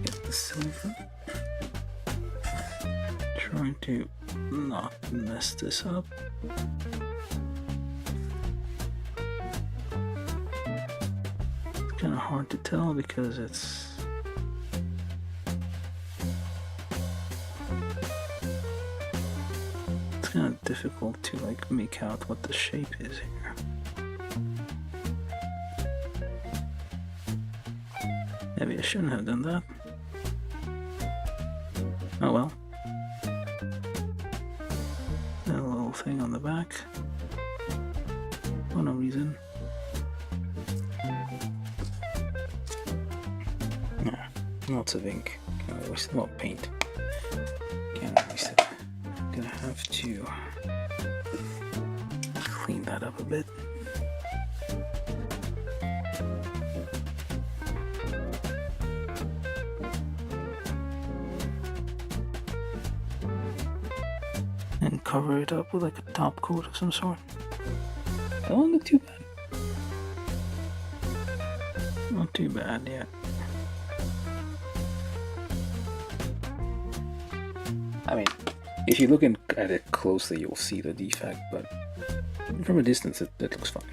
S1: Get the silver. Trying to not mess this up. It's kind of hard to tell because it's kind of difficult to like make out what the shape is here. Maybe I shouldn't have done that. Oh well. A little thing on the back. For no reason. Nah, lots of ink. Can't waste a lot of paint. Can't waste it. Gonna have to clean that up a bit. And cover it up with like a top coat of some sort. That won't look too bad. Not too bad yet. I mean, if you look at it closely, you'll see the defect, but from a distance, it looks fine.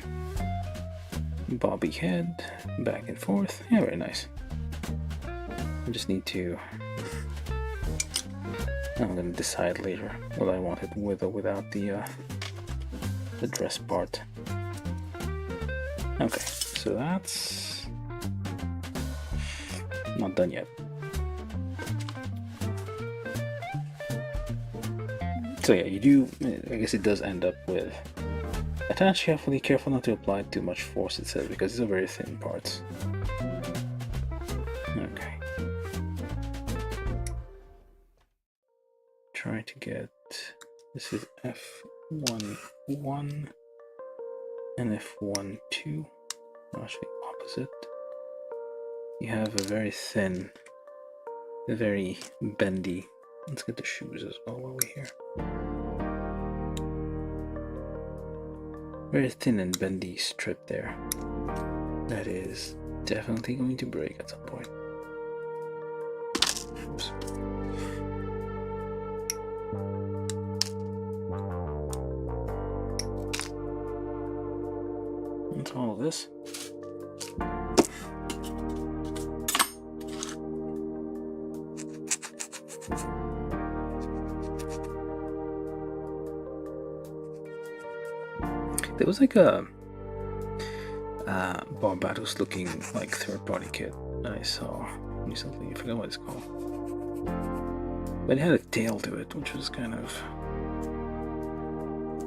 S1: Bobby head, back and forth. Yeah, very nice. I just need to... I'm gonna decide later what I want it with or without the dress part. Okay, so that's not done yet. So yeah, you do, I guess it does end up with attach carefully, careful not to apply too much force, it says, because these are very thin parts. Okay. Try to get, this is F1-1 and F1-2, actually opposite. You have a very thin, very bendy. Let's get the shoes as well while we're here. Very thin and bendy strip there. That is definitely going to break at some point. Oops. That's all of this. There was like a Barbados looking like third-party kit I saw recently. I forgot what it's called, but it had a tail to it, which was kind of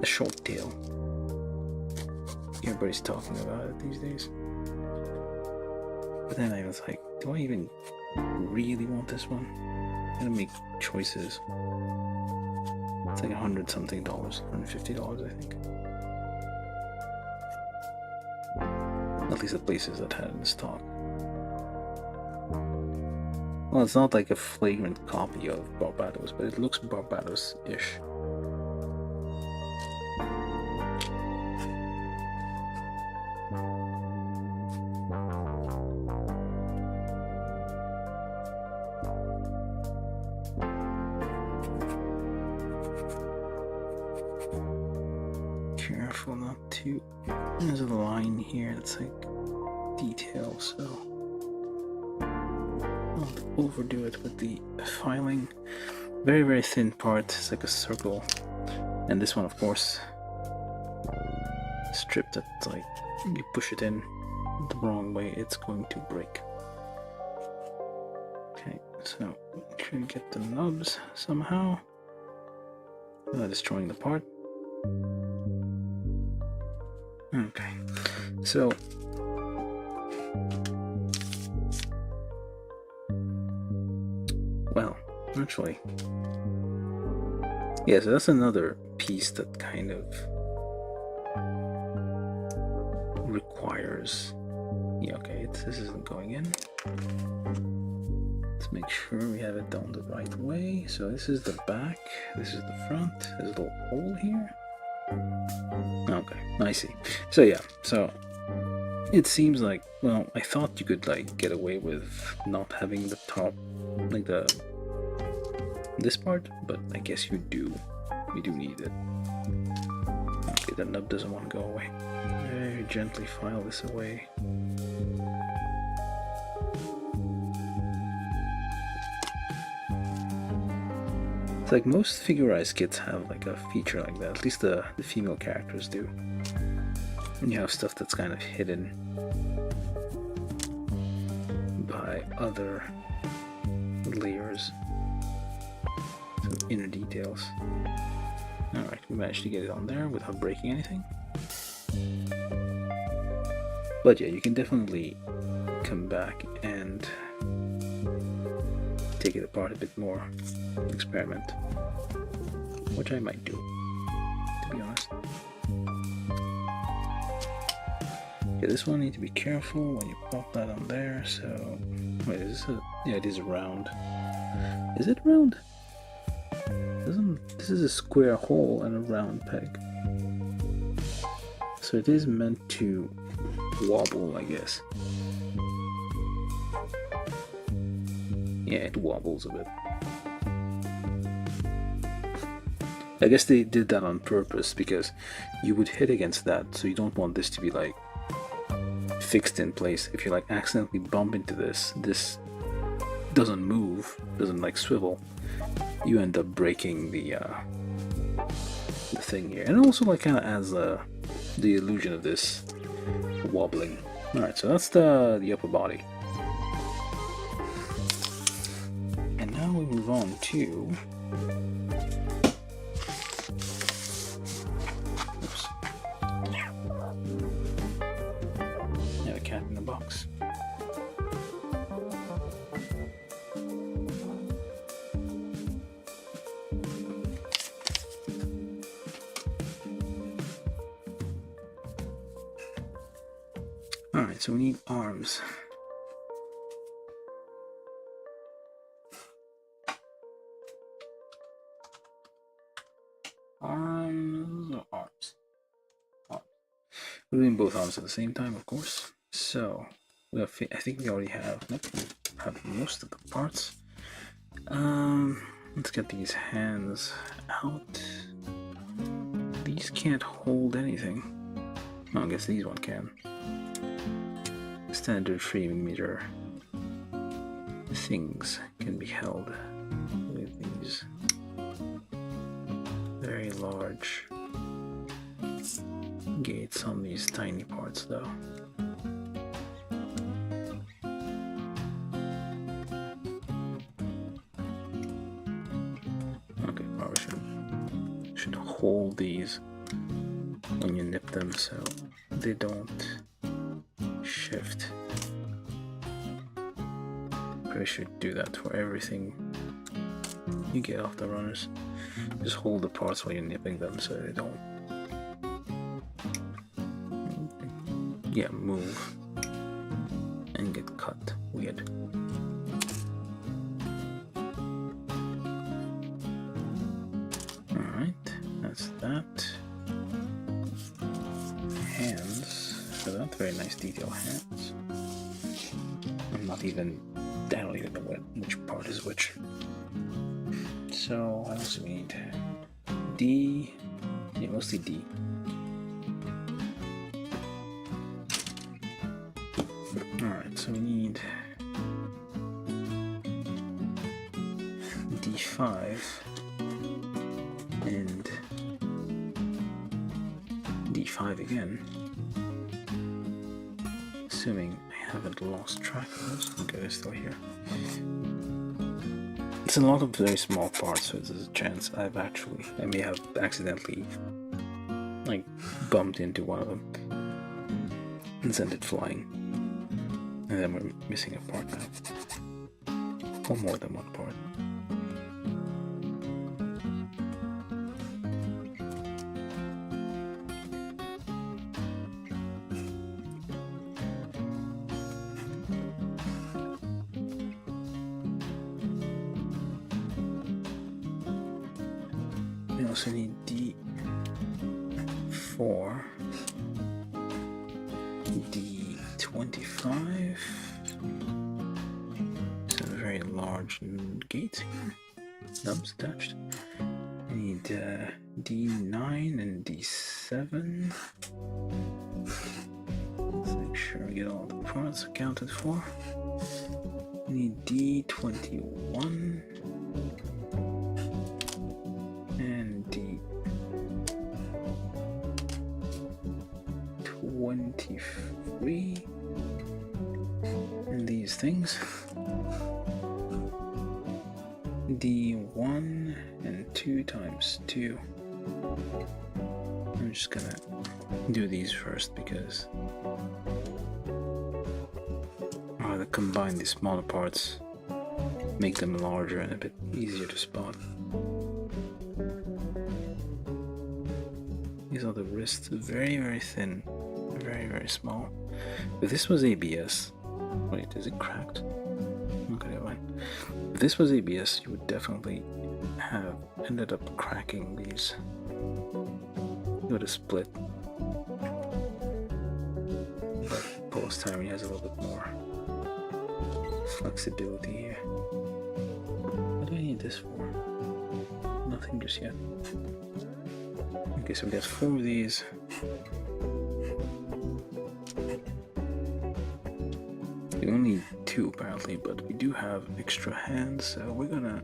S1: a short tail. Everybody's talking about it these days. But then I was like, do I even really want this one? I'm gonna make choices. It's like $100-something, $150, I think. At least the places that had it in stock. Well, it's not like a flagrant copy of Barbados, but it looks Barbados-ish. Careful not to... There's a line here that's like detail, so don't overdo it with the filing. Very, very thin part. It's like a circle. And this one, of course, strip that's like, you push it in the wrong way, it's going to break. Okay, so try to get the nubs somehow without destroying the part. Okay, so well, actually, yeah, so that's another piece that kind of requires Yeah, okay, this isn't going in. Let's make sure we have it done the right way. So this is the back, this is the front, there's a little hole here. Okay, I see. So yeah, so it seems like, well, I thought you could like get away with not having the top, like this part, but I guess you do. We do need it. Okay, the nub doesn't want to go away. Very gently file this away. It's like most figurized kits have like a feature like that, at least the female characters do. And you have stuff that's kind of hidden by other layers, some inner details. Alright, we managed to get it on there without breaking anything. But yeah, you can definitely come back and take it apart a bit more, experiment, which I might do, to be honest. Okay, this one, need to be careful when you pop that on there. So, wait, is this yeah, it is round. Is it round? This is a square hole and a round peg. So it is meant to wobble, I guess. Yeah, it wobbles a bit. I guess they did that on purpose because you would hit against that, so you don't want this to be like fixed in place. If you like accidentally bump into this doesn't move, doesn't like swivel, you end up breaking the thing here. And it also like kind of adds the illusion of this wobbling. Alright, so that's the upper body. And now we move on to a cat in a box. Alright, so we need arms. Arms. We're doing both arms at the same time, of course. So, I think we already have most of the parts. Let's get these hands out. These can't hold anything. Oh, I guess these one can. Standard 3mm things can be held with these very large gates on these tiny parts, though. Okay, probably should hold these when you nip them so they don't shift. Probably should do that for everything you get off the runners. Just hold the parts while you're nipping them so they don't move and get cut weird. Alright, that's that. Hands, so that's very nice detail hands. I don't even know which part is which. So what else do we need? D, yeah, mostly D. Alright, so we need D5 and D5 again. Assuming I haven't lost track of those. Okay, they're still here. It's a lot of very small parts, so there's a chance I may have accidentally like bumped into one of them and sent it flying. And then we're missing a part now. Or more than one part. We also need D4, D25. It's a very large gate. Nubs attached. We need D9 and D7. Let's make sure we get all the parts accounted for. We need D21 and D23 and these things. D1 and 2 times 2. I'm just gonna do these first because I'll either combine the smaller parts, make them larger and a bit easier to spot. These are the wrists, very thin, very small. If this was ABS, wait, is it cracked? Okay, never mind. If this was ABS, you would definitely have ended up cracking these. You would have split. But polystyrene has a little bit more flexibility here. What do I need this for? Nothing just yet. Okay, so we got 4 of these. We only need 2 apparently, but we do have extra hands, so we're gonna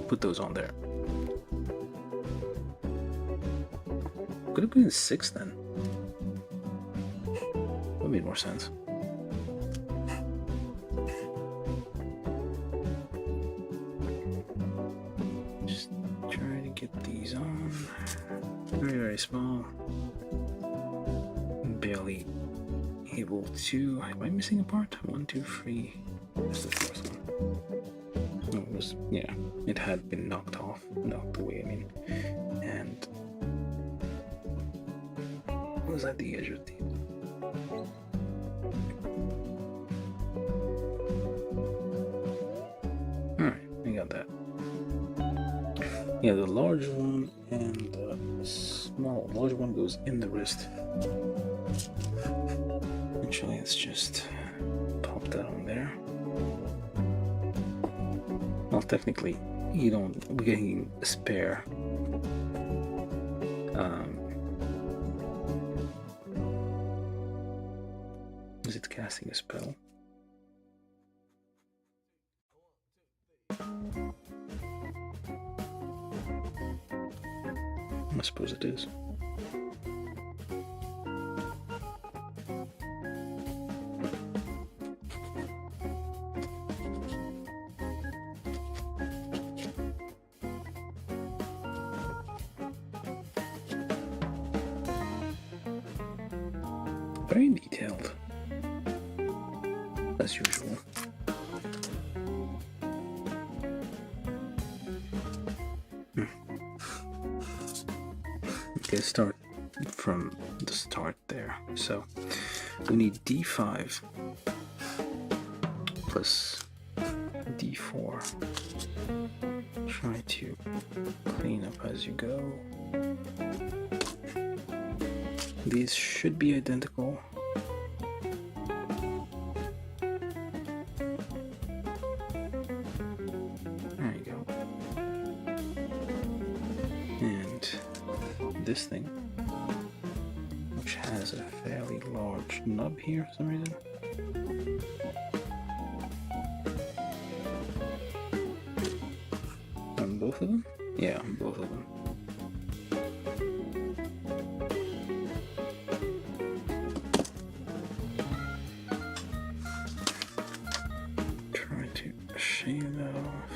S1: put those on there. Could have been 6 then. That made more sense. Just try to get these on. Very small. Barely able to. Am I missing a part? 1, 2, 3. Where's the 4th one? Oh, it was, yeah, it had been knocked away, I mean. And it was at the edge of the table. Alright, I got that. Yeah, the large one and the large one goes in the wrist. Actually, let's just pop that on there. Well, technically, we're getting a spare. Is it casting a spell? I suppose it is. Very detailed, as usual. Okay, start from the start there. So we need D5 plus D4. Try to clean up as you go. These should be identical. There you go. And this thing, which has a fairly large nub here for some reason. On both of them? Yeah, on both of them. Shave that off.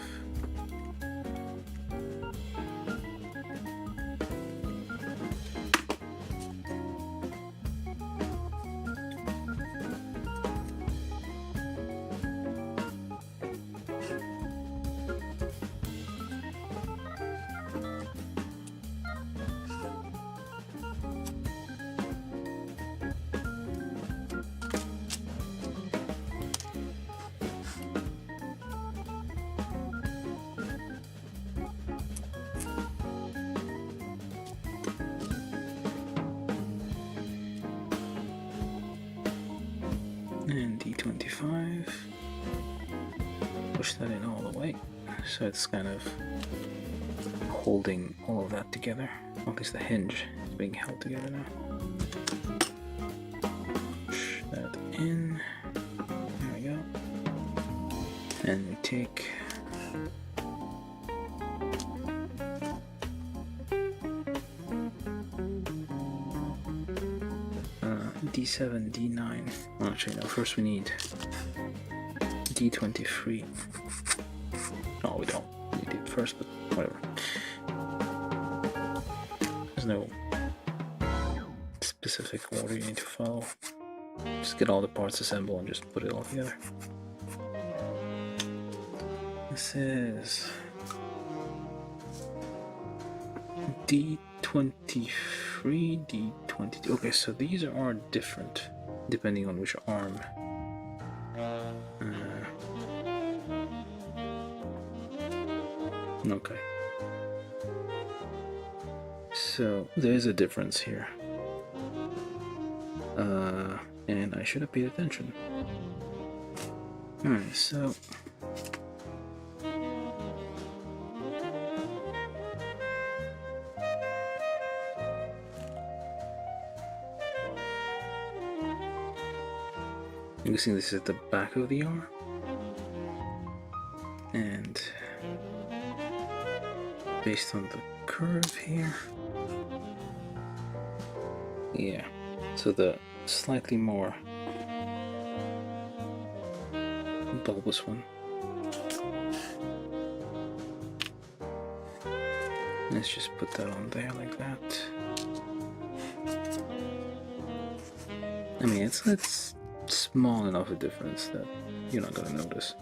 S1: D25. Push that in all the way. So it's kind of holding all of that together. Or at least the hinge is being held together now. Push that in. There we go. And we take D7, D9. Oh, actually, no. First we need D23. No, we don't. We did it first, but whatever. There's no specific order you need to follow. Just get all the parts assembled and just put it all together. This is D23, D22. Okay, so these are different depending on which arm. Okay. So there is a difference here. And I should have paid attention. Alright, so I'm guessing this is at the back of the arm. And based on the curve here. Yeah, so the slightly more bulbous one. Let's just put that on there like that. I mean, it's small enough a difference that you're not gonna notice.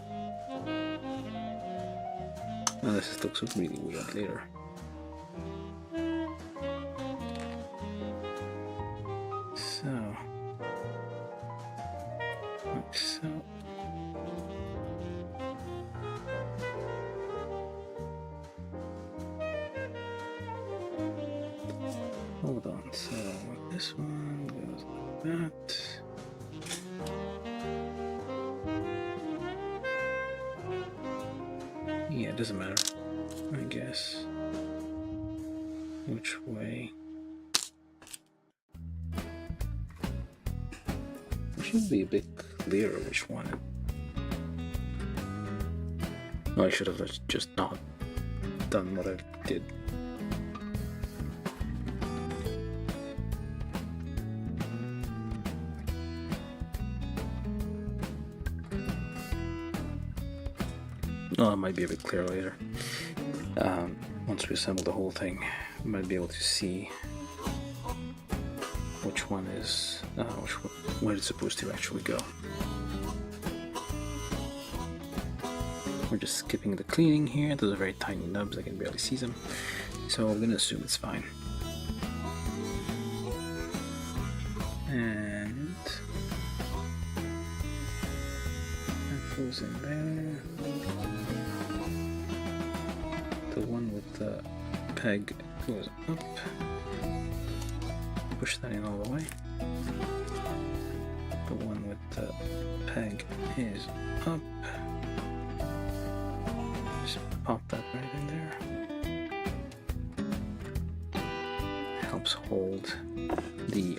S1: Unless it looks really weird later. So, like so. Hold on, so this one goes like that. Yeah, it doesn't matter, I guess, which way. It should be a bit clearer which one. No, I should have just not done what I did. Oh, it might be a bit clearer later. Once we assemble the whole thing, we might be able to see which one is, where it's supposed to actually go. We're just skipping the cleaning here. Those are very tiny nubs, I can barely see them. So I'm gonna assume it's fine. And that goes in there. The one with the peg goes up. Push that in all the way. The one with the peg is up. Just pop that right in there. Helps hold the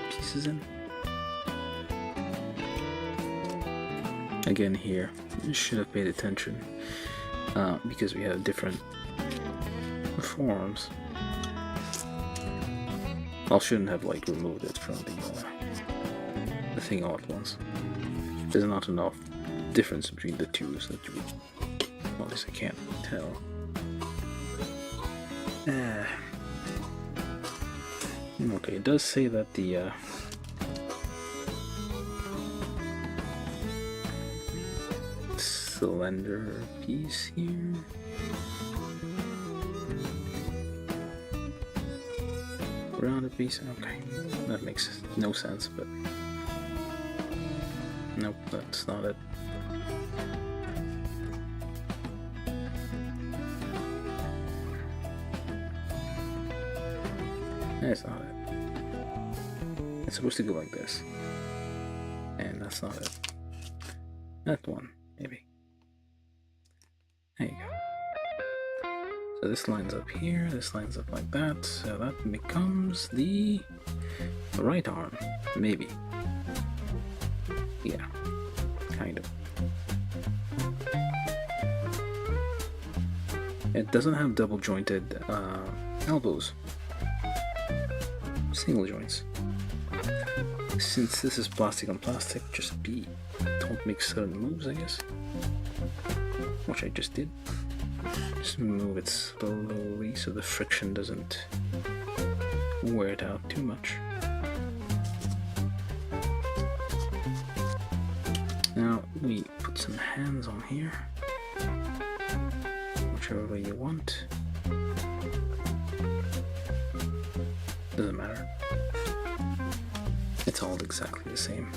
S1: pieces in. Again here, you should have paid attention. Because we have different forms. I shouldn't have like removed it from the thing all at once. There's not enough difference between the two so that you would, well, at least I can't tell. Okay, it does say that the cylinder piece here rounded piece. Okay, that makes no sense, but nope, that's not it. That's not it. It's supposed to go like this, and that's not it. That one, maybe. There you go. So this lines up here, this lines up like that, so that becomes the right arm, maybe. Yeah, kind of. It doesn't have double jointed elbows, single joints. Since this is plastic on plastic, just don't make sudden moves, I guess. Which I just did. Just move it slowly so the friction doesn't wear it out too much. Now we put some hands on here, whichever way you want. Doesn't matter. It's all exactly the same.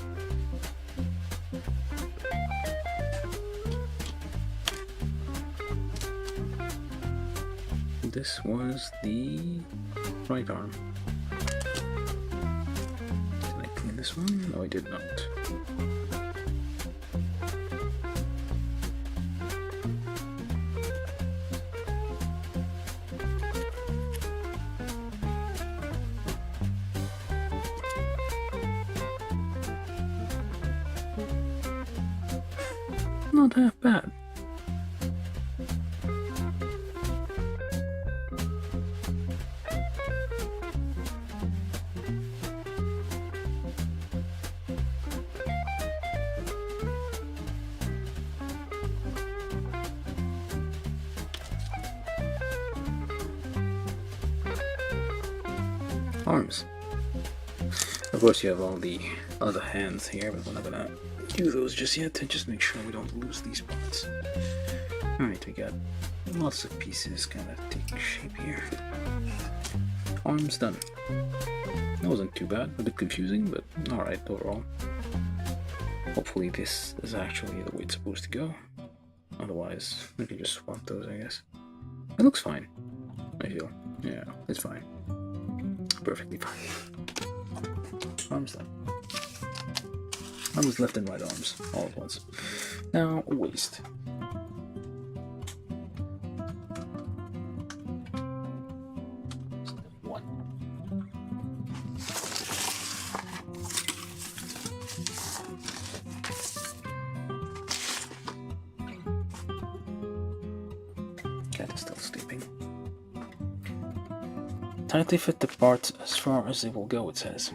S1: This was the right arm. Did I clean this one? No, I did not. Not half bad. Arms. Of course you have all the other hands here, but we're not gonna do those just yet to just make sure we don't lose these parts. Alright, we got lots of pieces kind of taking shape here. Arms done. That wasn't too bad, a bit confusing, but alright overall. Hopefully this is actually the way it's supposed to go. Otherwise, we can just swap those, I guess. It looks fine, I feel. Yeah, it's fine. Perfectly fine. Arms done. Arms, left and right arms, all at once. Now, waist. One. Cat is still sleeping. Tightly fit the parts as far as they will go, it says.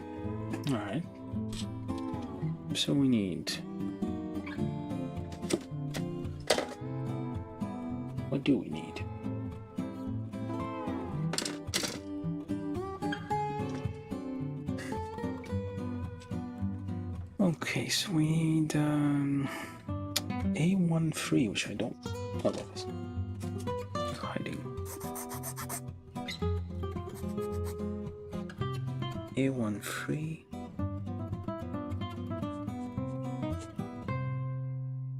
S1: Alright. So we need... What do we need? Okay, so we need A1 free, which I don't... Oh, that is hiding. A1 free.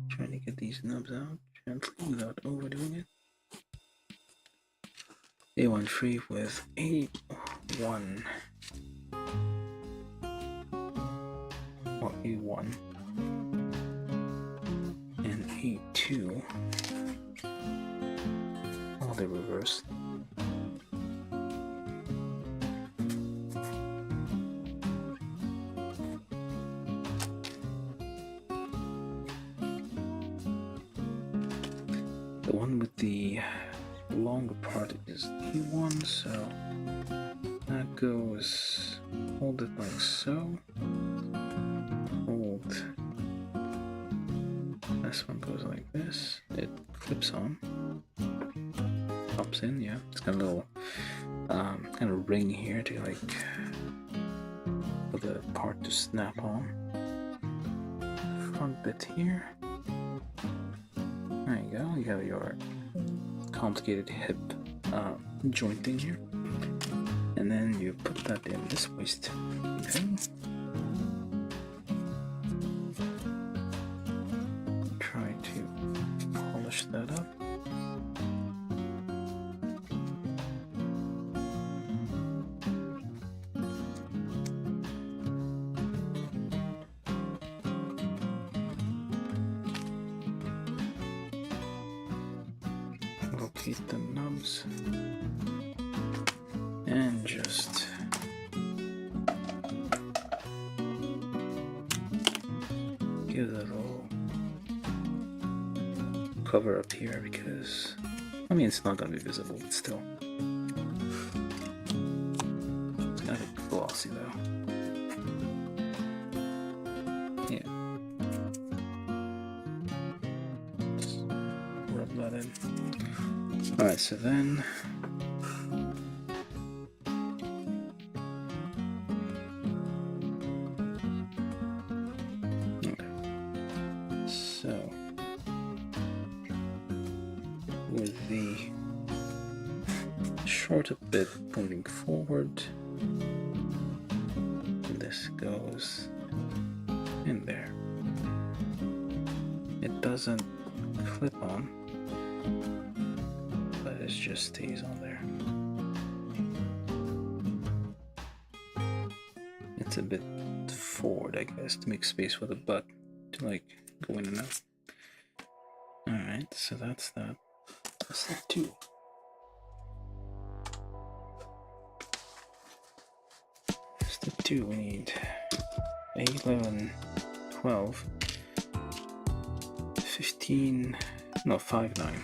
S1: Trying to get these nubs out gently without overdoing it. A1 free with A1 or A1 and A2. Oh, they're reversed. The one with the longer part is E1, so that goes, hold it like so, hold, this one goes like this, it clips on, pops in, yeah, it's got a little kind of ring here to like, for the part to snap on, front bit here. There you go, you have your complicated hip jointing here, and then you put that in this waist. Okay. Try to polish that up. locate the nubs and just give it a little cover up here because, I mean, it's not going to be visible, but still. It's kind of glossy though. Yeah. Just rub that in. Alright, so then with the shorter bit pointing forward, this goes in there. It doesn't clip on, but it just stays on there. It's a bit forward, I guess, to make space for the butt to like go in and out. Alright, so that's that. Step 2. Step 2, we need A11, 12, 15, no, 5, 9.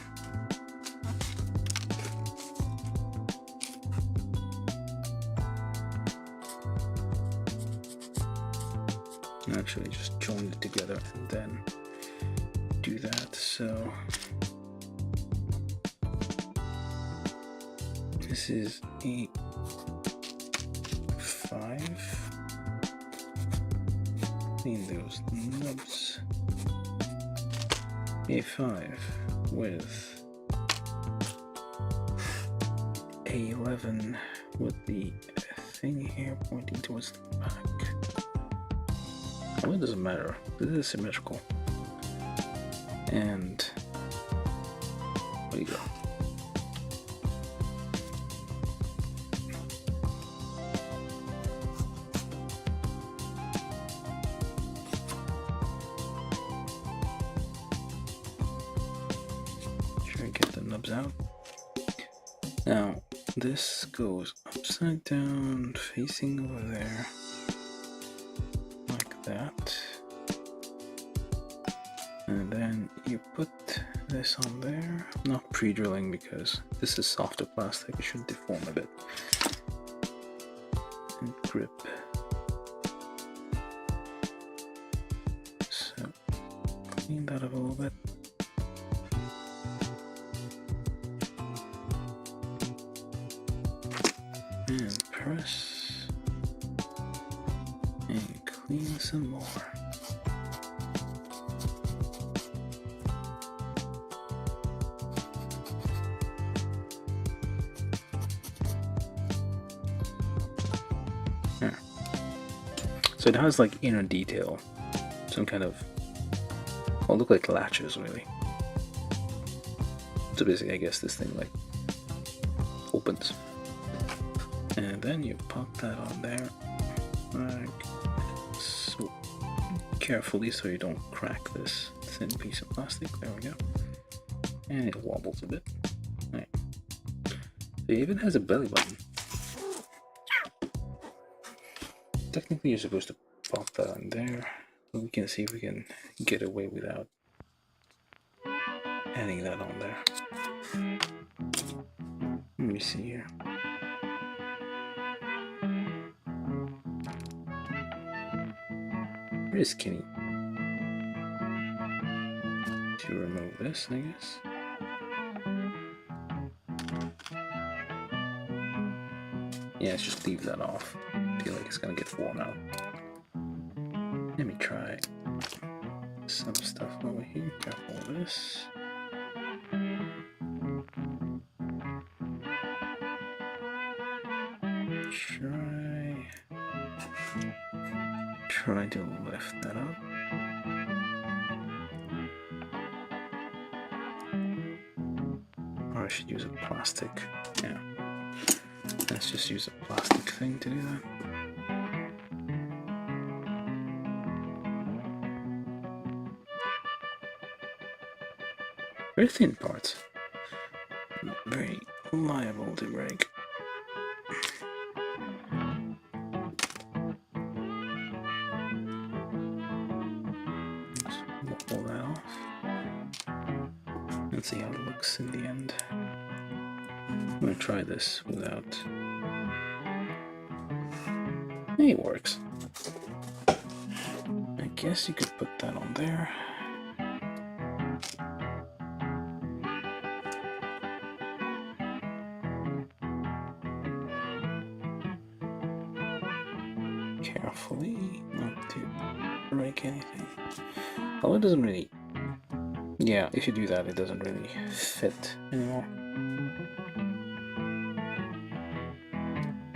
S1: Actually, just join it together and then do that. So this is A5, clean those nubs. A5 with A11 with the thing here pointing towards the back. Well, it doesn't matter. This is symmetrical. And there you go. Get the nubs out. Now this goes upside down, facing over there, like that. And then you put this on there. Not pre-drilling because this is softer plastic, it should deform a bit. And grip. So clean that up a little bit. And press and clean some more. There. So it has like inner detail, some kind of, well, look like latches really. So basically, I guess this thing like opens. And then you pop that on there, like so, carefully so you don't crack this thin piece of plastic. There we go. And it wobbles a bit. Right. It even has a belly button. Technically, you're supposed to pop that on there, but we can see if we can get away without adding that on there. Let me see here. Pretty skinny. To remove this, I guess. Yeah, let's just leave that off. I feel like it's gonna get worn out. Let me try some stuff over here. Careful with this. Try to lift that up. Or I should use a plastic. Yeah. Let's just use a plastic thing to do that. Very thin parts. very liable to break. Let's pull that off. Let's see how it looks in the end. I'm gonna try this without. Hey, it works. I guess you could put that on there. Carefully, not to break anything. Although it doesn't really. Yeah, if you do that, it doesn't really fit anymore.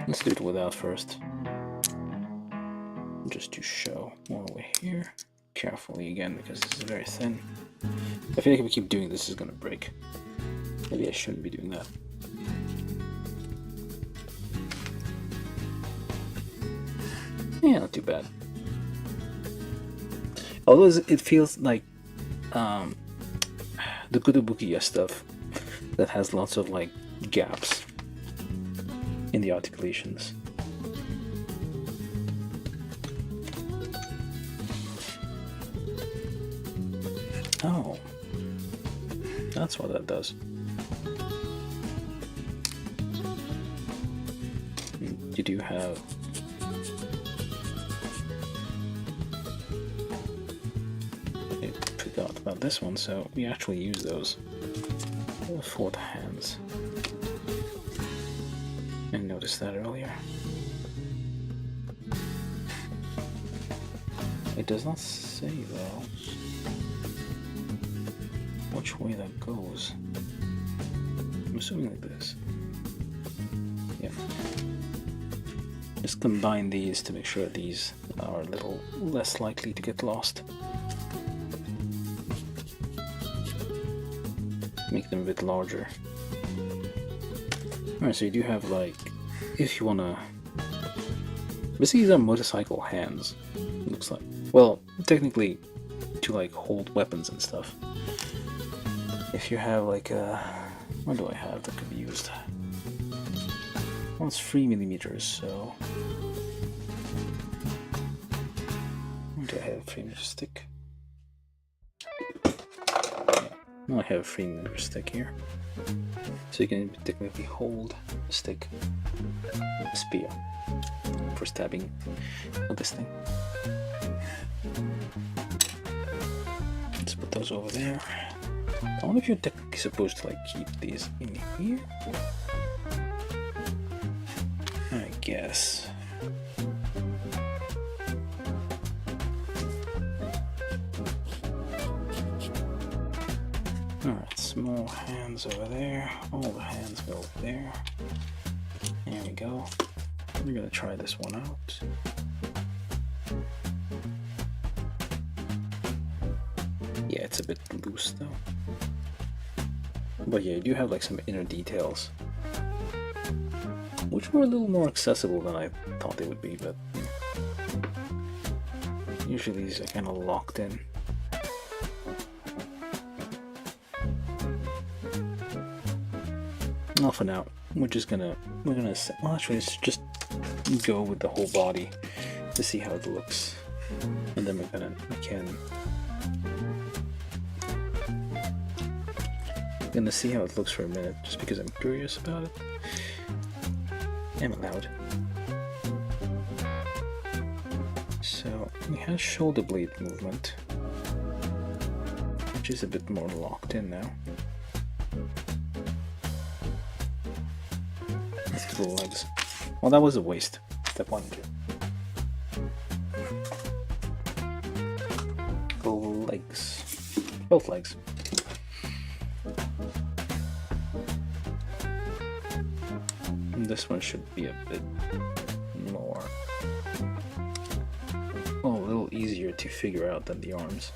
S1: Let's do it without first. Just to show all the way here. Carefully again, because this is very thin. I feel like if we keep doing this, it's gonna break. Maybe I shouldn't be doing that. Yeah, not too bad. Although it feels like the Kudobukiya stuff that has lots of like gaps in the articulations. Oh, that's what that does. You do have about this one, so we actually use those for the hands. I noticed that earlier. It does not say though which way that goes. I'm assuming like this. Yep. Just combine these to make sure these are a little less likely to get lost. Make them a bit larger. Alright, so you do have like, if you wanna, basically these are motorcycle hands, it looks like. Well, technically to like hold weapons and stuff. If you have like a, what do I have that could be used? Well, it's 3mm, so what do I have? 3mm stick. I have a 3mm stick here, so you can technically hold a stick, a spear, for stabbing with this thing. Let's put those over there. I wonder if you're technically supposed to like keep these in here. I guess. Alright, small hands over there, all the hands go over there. There we go. We're gonna try this one out. Yeah, it's a bit loose though. But yeah, you do have like some inner details, which were a little more accessible than I thought they would be, but usually these are kind of locked in. Well, for now, we're gonna well, actually, let's just go with the whole body to see how it looks, and then we can gonna see how it looks for a minute, just because I'm curious about it. I'm allowed. So we have shoulder blade movement, which is a bit more locked in now. Let's do the legs. Well, that was a waste. Step 1 and 2. Legs. Both legs. And this one should be a bit more, well, a little easier to figure out than the arms.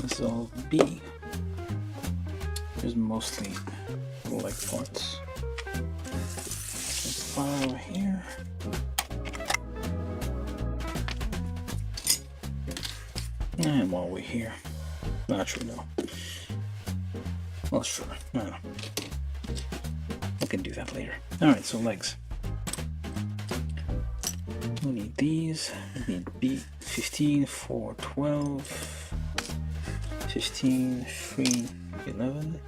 S1: This is all B. There's mostly leg parts. File over here. And while we're here, actually no. Well, sure, I don't know. I can do that later. Alright, so legs. We need these. We need B 15, 4, 12, 15, 3, 11.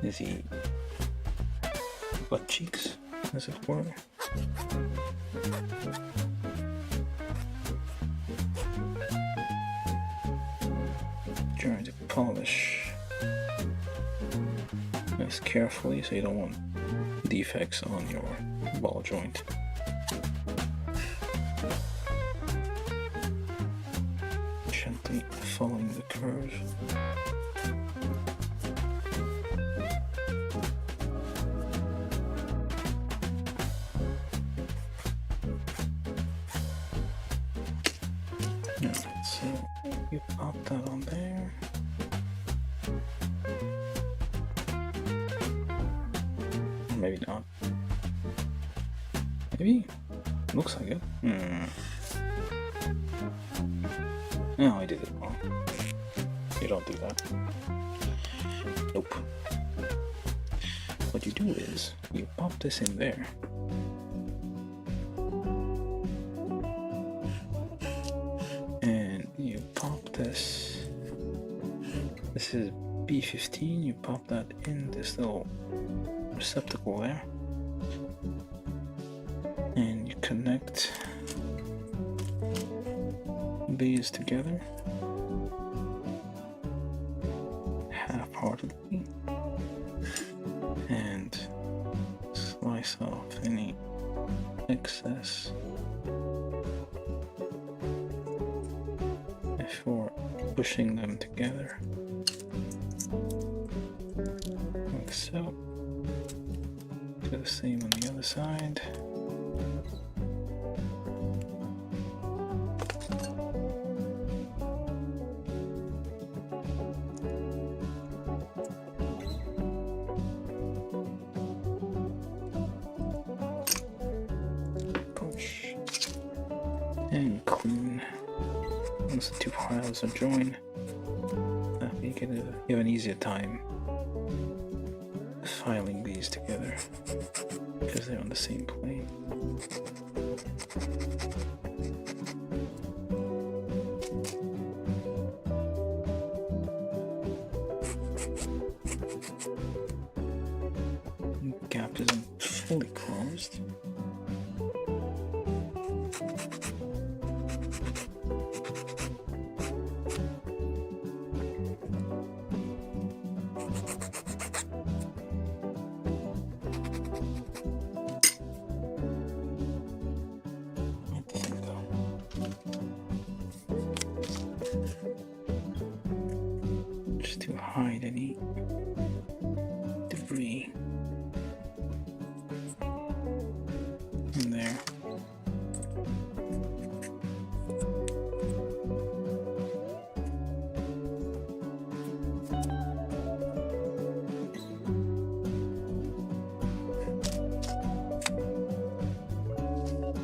S1: Is he butt cheeks, as it were? Trying to polish this carefully so you don't want defects on your ball joint. Gently following the curve. Alright, so you pop that on there. Maybe not. Maybe? Looks like it. No, I did it wrong. You don't do that. Nope. What you do is, you pop this in there. And you pop this. This is B15, you pop that in this little receptacle there, and you connect these together half-heartedly and slice off any excess before pushing them together like so. Do the same on the other side. Push and clean. Once the two piles are joined, you have an easier time filing these together because they're on the same plane. The gap isn't fully closed. Just to hide any debris in there.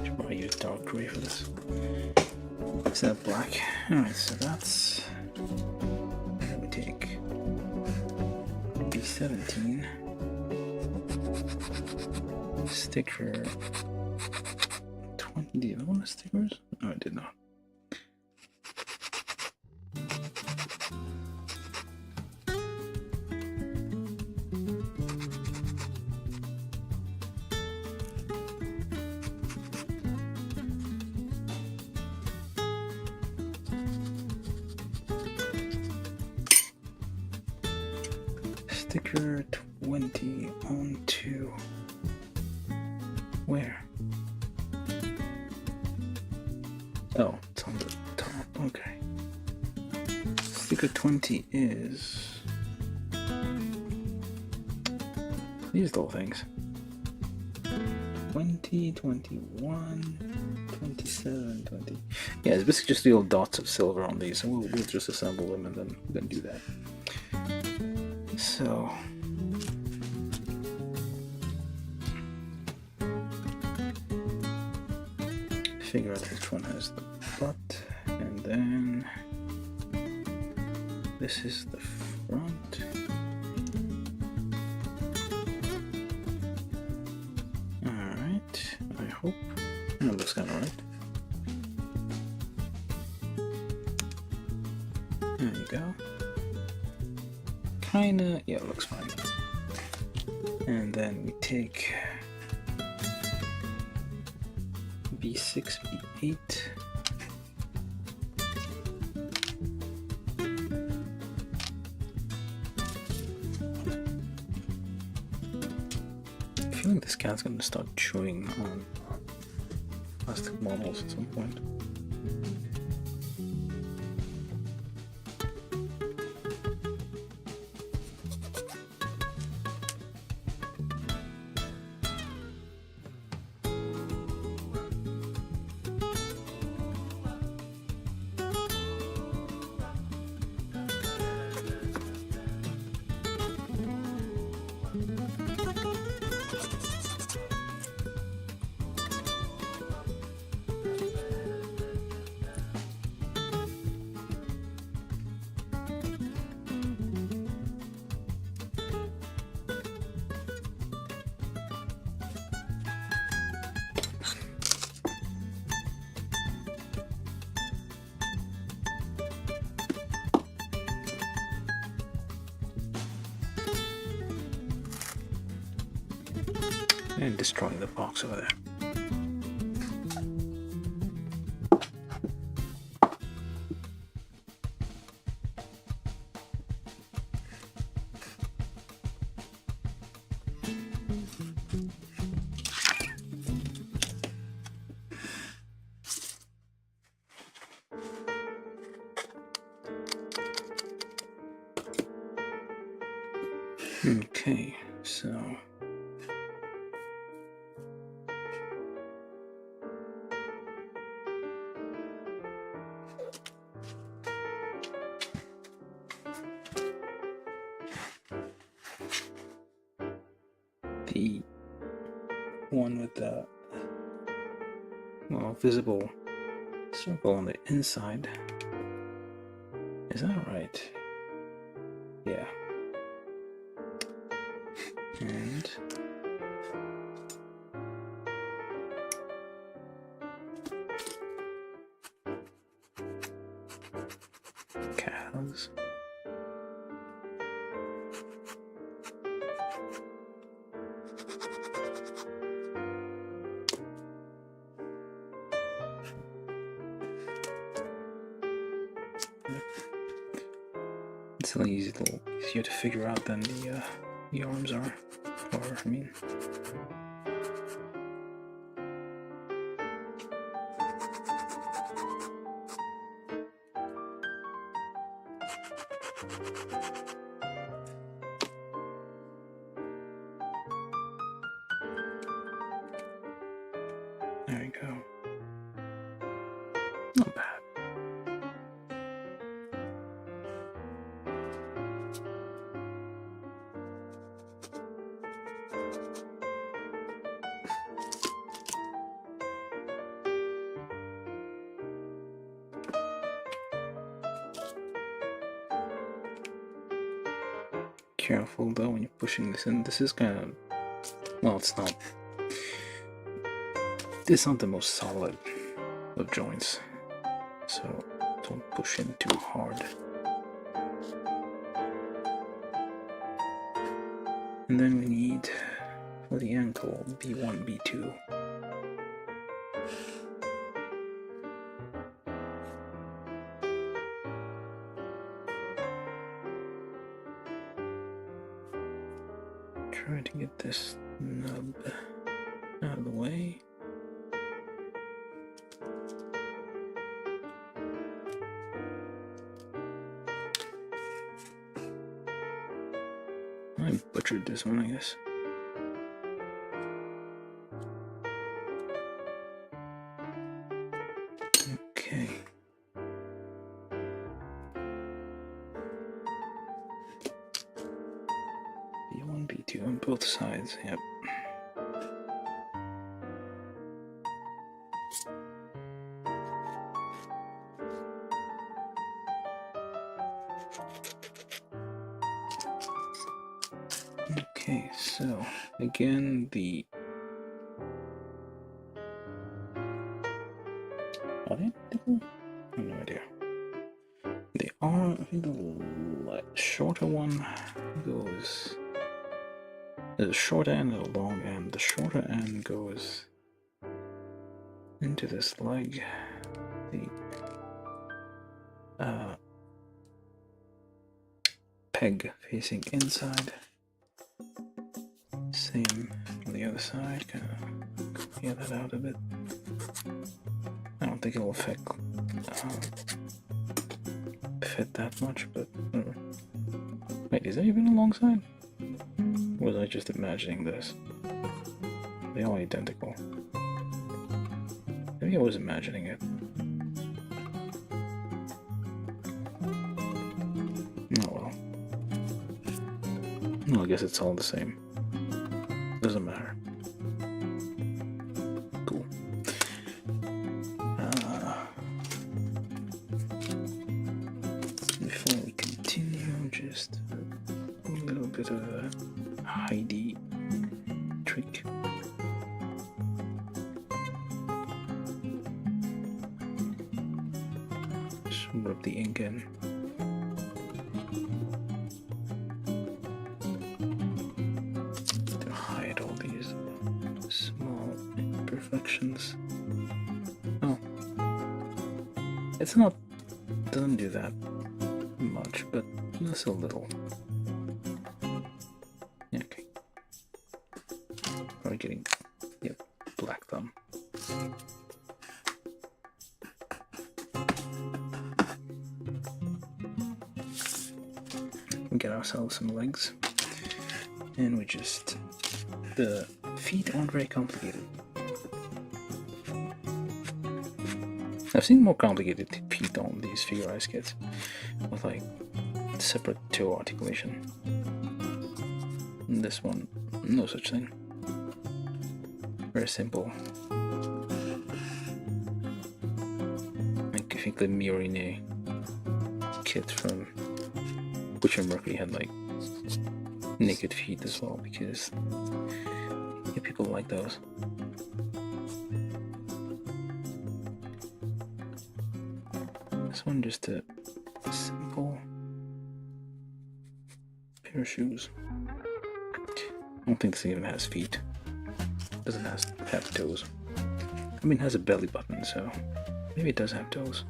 S1: Should probably use dark gray for this. Instead of black. Alright, so that's. We take B17 sticker 20. Do you know the stickers? No, I did not. Sticker 20 onto where? Oh, it's on the top. Okay. Figure 20 is these little things. 20, 21, 27, 20. Yeah, it's basically just little dots of silver on these, and we'll just assemble them and then do that. So figure out which one has the butt, and then this is the front. Alright, I hope that looks kind of right. There you go. Kinda, yeah, it looks fine. And then we take B6, B8. I feel like this cat's gonna start chewing on plastic models at some point. And destroying the box over there. Okay, so the one with the visible circle on the inside, is that right? Yeah. And cows. It's a little easier to figure out than the arms are, or I mean. There we go. Not bad. Careful though when you're pushing this in. This is kind of, well, it's not the most solid of joints, so don't push in too hard. And then we need, for the ankle, B1, B2. Try to get this nub out of the way. I butchered this one, I guess. Okay. B1, B2 on both sides, yep. Okay, so again, are they identical? I have no idea. They are. I think the shorter one goes. There's a short end and a long end. The shorter end goes into this leg. The peg facing inside. Same on the other side. Kind of clear that out a bit. I don't think it'll affect fit that much, but wait, is there even a long side? Or was I just imagining this? They are identical. Maybe I was imagining it. Oh well. No, I guess it's all the same. Doesn't matter. Cool. Before we continue, just a little bit of a Heidi trick. Just rub the ink in. Oh, it's not, doesn't do that much, but just a little. Okay. Probably getting, yep, black thumb. We get ourselves some legs, and we just, the feet aren't very complicated. I've seen more complicated feet on these figurized kits with like separate toe articulation. And this one, no such thing. Very simple. Like I think the Miorine kit from Butcher Mercury had like naked feet as well, because yeah, people like those. This one just a simple pair of shoes. I don't think this even has feet. Doesn't have toes. I mean, it has a belly button, so maybe it does have toes.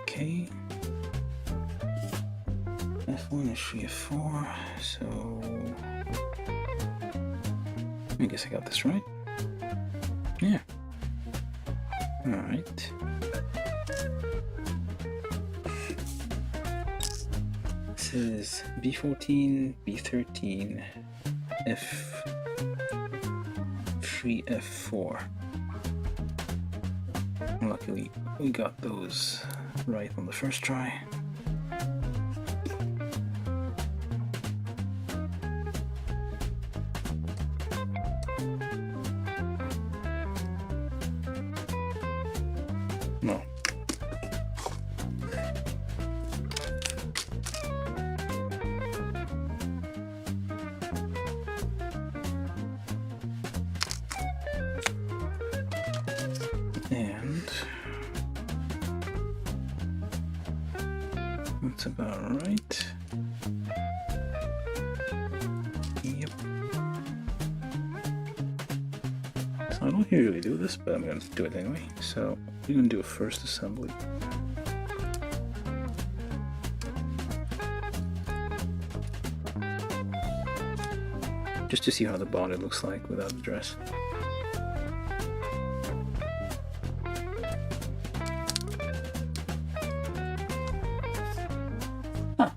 S1: Okay. F1 is F4, so I guess I got this right. Yeah. Alright. This is B14, B13, F3, F4. Luckily, we got those right on the first try. No. And that's about right. Yep. So I don't usually do this, but I'm going to do it anyway. So we're going to do a first assembly. just to see how the body looks like without the dress. Huh.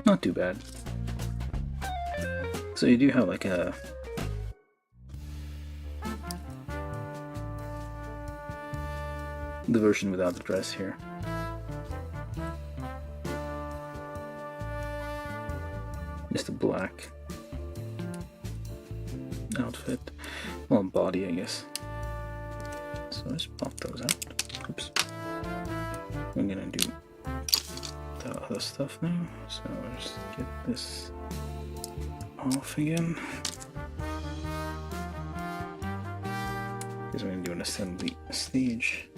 S1: Not too bad. So you do have like a the version without the dress here. Just a black outfit. Well, body, I guess. So let's pop those out. Oops. I'm gonna do the other stuff now. So let's get this off again. Because we're gonna do an assembly stage.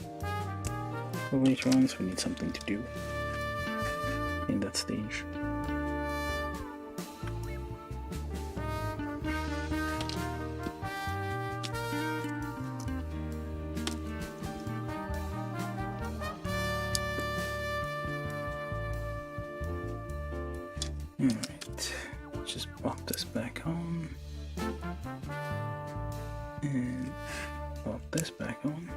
S1: For later on, so we need something to do in that stage. Alright, just pop this back on. And pop this back on.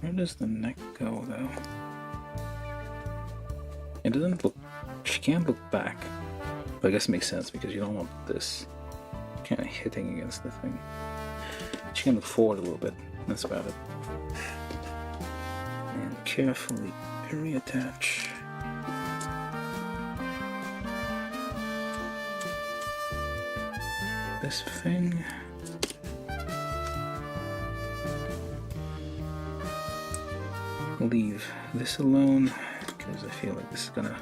S1: Where does the neck go though? It doesn't look, she can't look back. But I guess it makes sense because you don't want this kind of hitting against the thing. She can look forward a little bit, that's about it. And carefully reattach. This thing. Leave this alone because I feel like this is gonna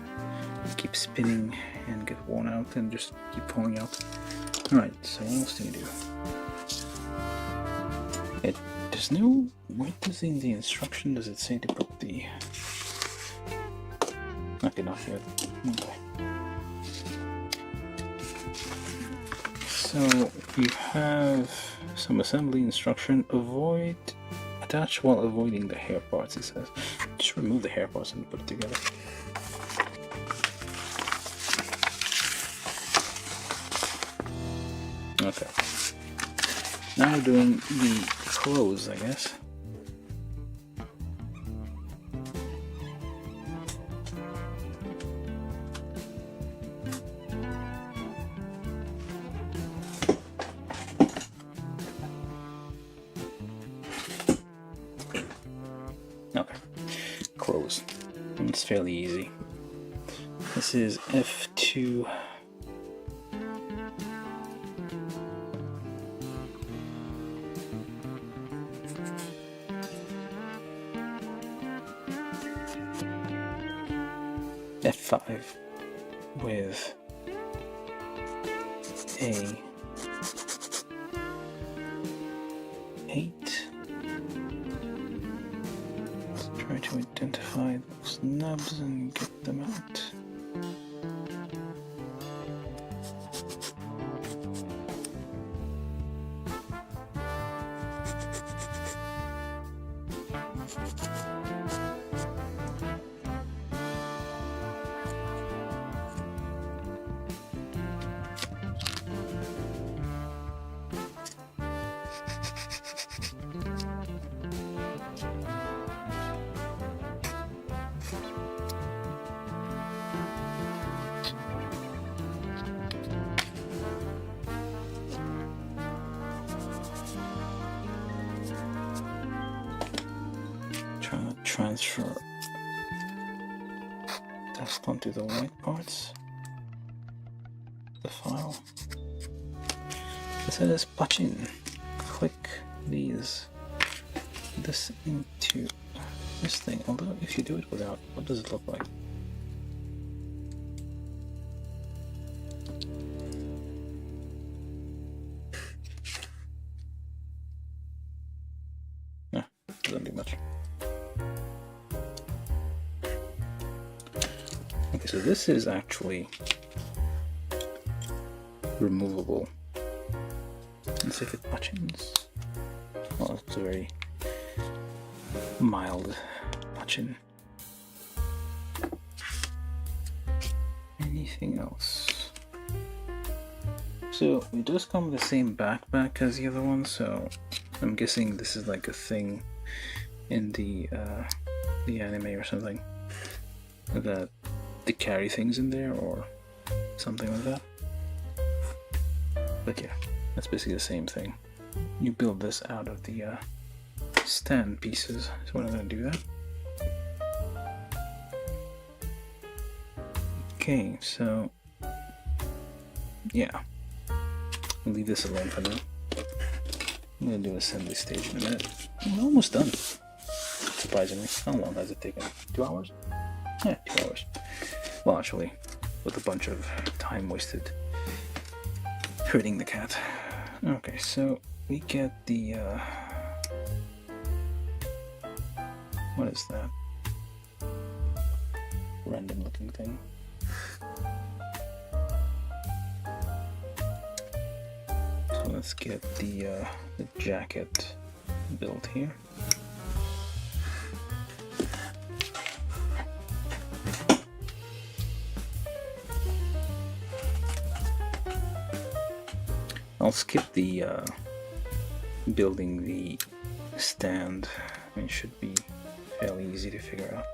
S1: keep spinning and get worn out and just keep falling out. Alright, so what else do we do? There's no, where does in the instruction does it say to put the, okay, not yet. Okay. So you have some assembly instruction, attach while avoiding the hair parts, it says. Just remove the hair parts and put it together. Okay. Now we're doing the clothes, I guess. Okay, clothes. It's fairly easy. This is F2. F5 with a 8. Let's try to identify those nubs and get them out. Trying to transfer dust onto the white parts. The file. It says patch in. Click this into this thing. Although if you do it without, what does it look like? No, doesn't do much. Okay, so this is actually removable. Let's see if it patches. Well, it's very mild touching. Anything else? So it does come with the same backpack as the other one, so I'm guessing this is like a thing in the anime or something, that they carry things in there or something like that. But yeah, that's basically the same thing. You build this out of the stand pieces, so we're not going to do that. Okay, so yeah, we'll leave this alone for now. I'm going to do an assembly stage in a minute. We're almost done, surprisingly. How long has it taken? 2 hours? Yeah, 2 hours. Well, actually, with a bunch of time wasted hurting the cat. Okay, so we get the what is that? Random looking thing. So let's get the jacket built here. I'll skip the building the stand. I mean, it should be fairly easy to figure out.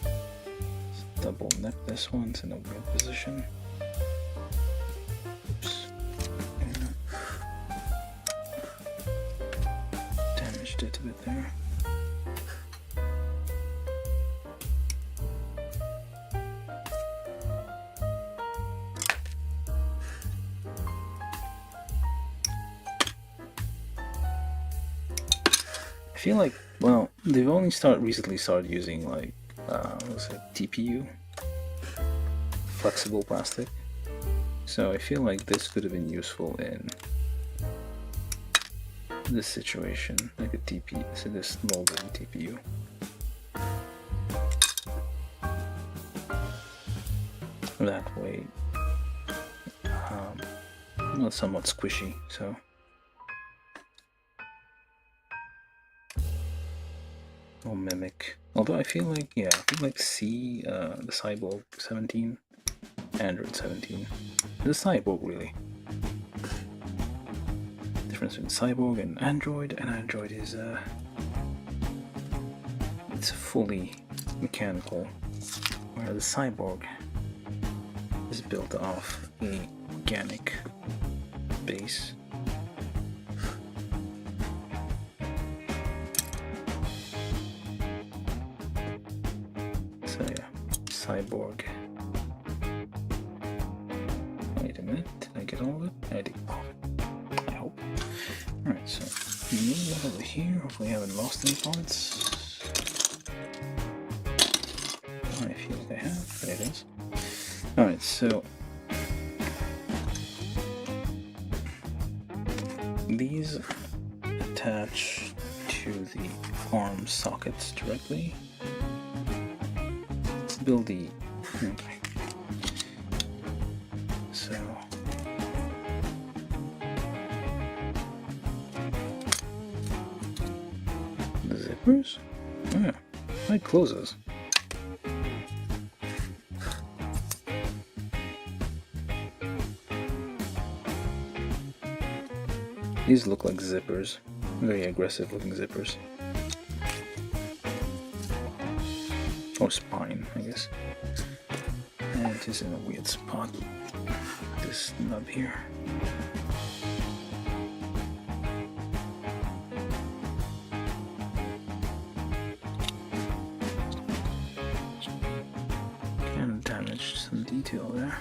S1: Let's double neck this one, it's in a weird position. Oops. Damaged it a bit there. I feel like, well, they've only recently started using like, what's it, TPU? Flexible plastic. So I feel like this could have been useful in this situation, like a TPU, so this molded TPU. That way, well, it's somewhat squishy, so. Or mimic. Although I feel like, yeah, I feel like C, the Cyborg 17, Android 17. The Cyborg, really. Difference between Cyborg and Android is, it's fully mechanical, where the Cyborg is built off a organic base. Cyborg. Wait a minute, did I get all of it? I did. I hope. Alright, so move over here. Hopefully I haven't lost any parts. I feel like I have. There it is. Alright, so these attach to the arm sockets directly. Build the, okay, so the zippers, oh yeah, it closes. These look like zippers, very aggressive looking zippers. Or spine, I guess. And it is in a weird spot. This nub here. Kind of damaged some detail there.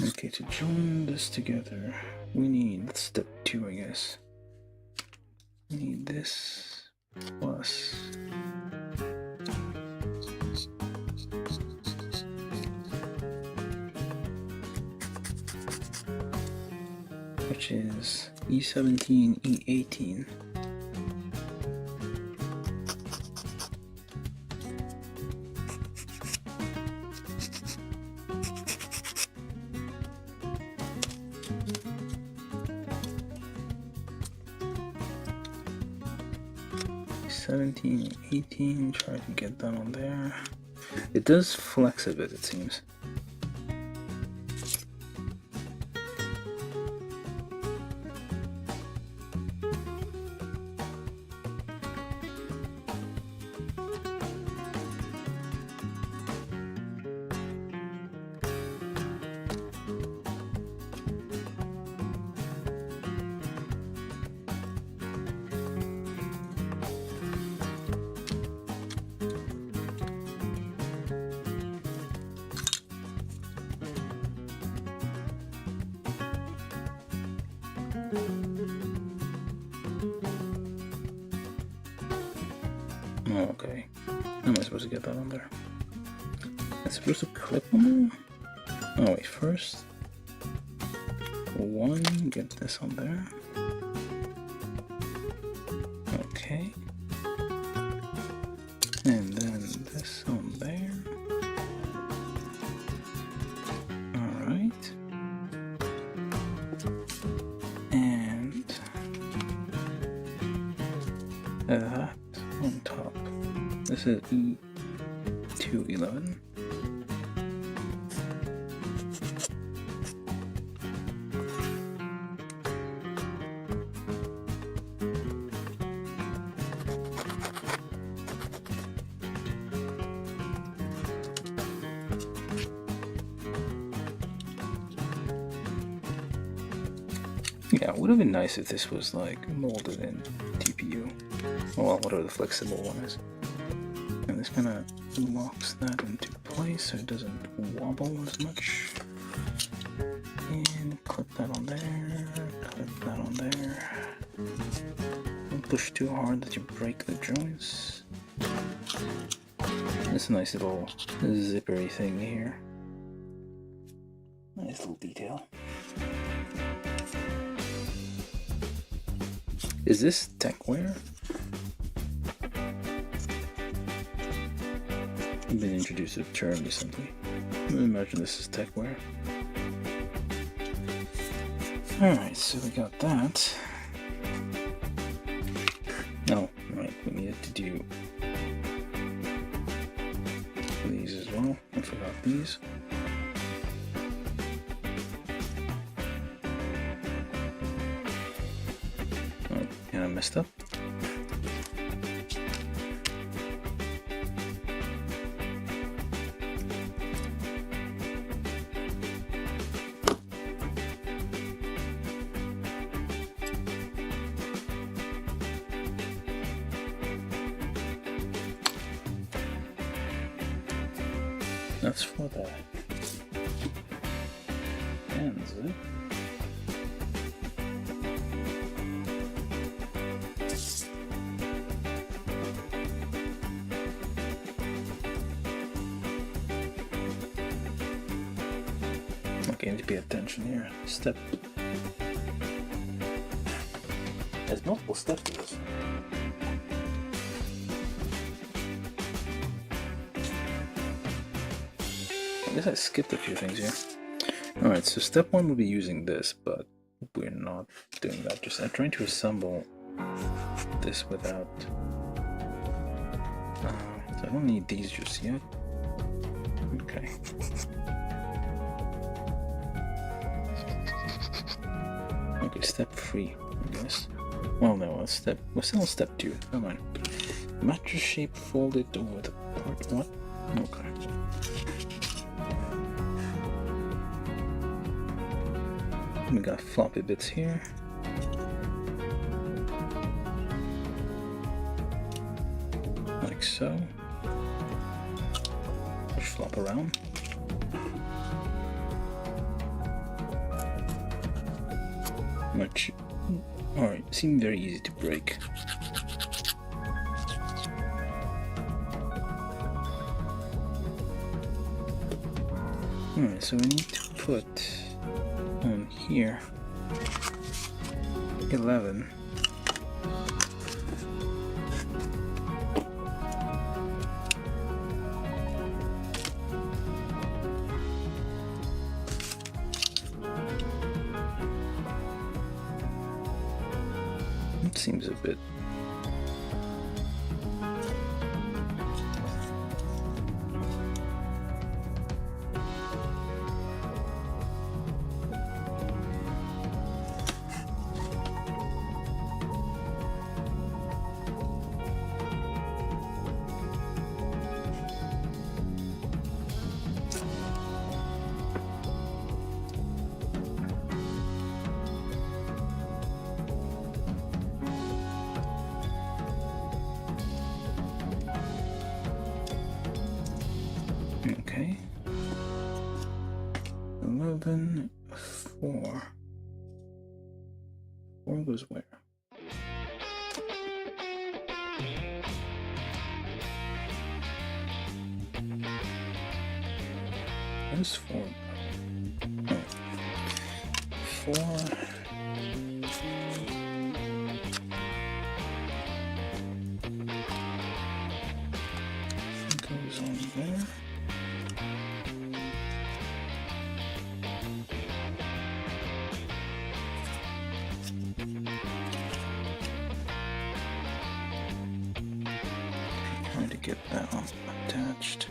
S1: Okay, to join this together, we need step 2, I guess. We need this plus which is E17, E18. 17, 18, try to get that on there. It does flex a bit, it seems. Okay, how am I supposed to get that on there? It's supposed to clip on there? Oh wait, first one, get this on there. Okay. And then this on there. Alright. And that on top. This is E211. Yeah, it would have been nice if this was like molded in TPU. Well, whatever the flexible one is. And this kind of locks that into place so it doesn't wobble as much. And clip that on there, clip that on there. Don't push too hard that you break the joints. This nice little zippery thing here. Nice little detail. Is this techwear? I've been introduced to the term recently. I imagine this is techwear. Alright, so we got that. Oh, right, we needed to do these as well. I forgot these. Oh, and I messed up. That's for the ends, eh? Okay, need to pay attention here. Step. There's multiple steps to this. I guess I skipped a few things here. Alright, so step one will be using this, but we're not doing that. Just I'm trying to assemble this without... so I don't need these just yet. Okay. Okay, step 3, I guess. Well, no, we're still on step 2. Come on. Mattress shape folded over the part. What? Okay. We got floppy bits here. Like so. Push flop around. Much. Alright, seemed very easy to break. Alright, so we need to put on here 11. It seems a bit 11, 4. 4 goes where? Where's 4? Oh. 4. Goes on there. Trying to get that one attached.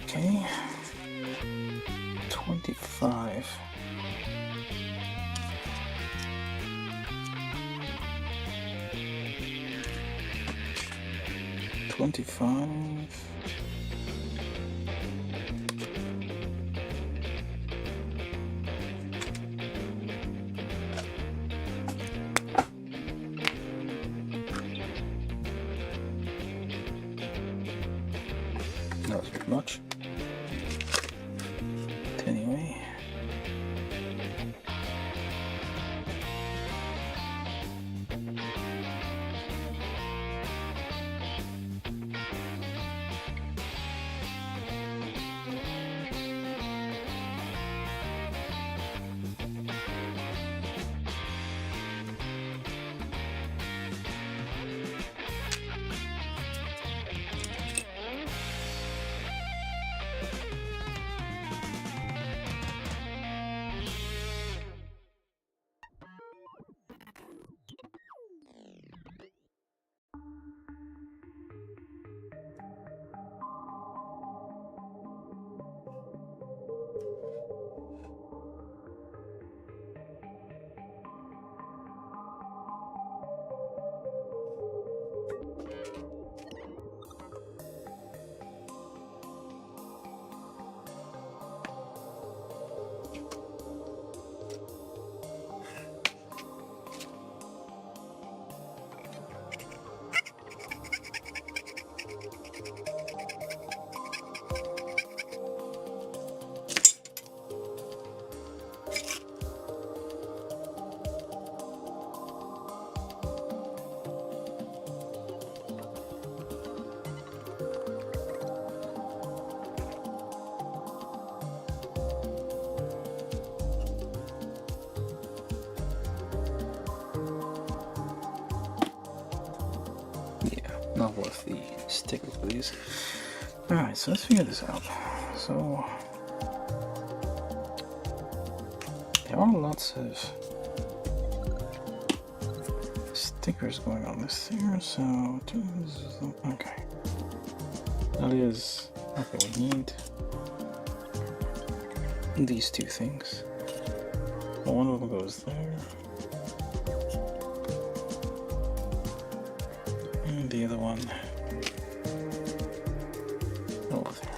S1: Okay, 25. That was very much. Anyway. Not worth the sticker for these. Alright, so let's figure this out. So there are lots of stickers going on this here, so okay. That is okay, we need these two things. Well, one of them goes there. And the other one over there.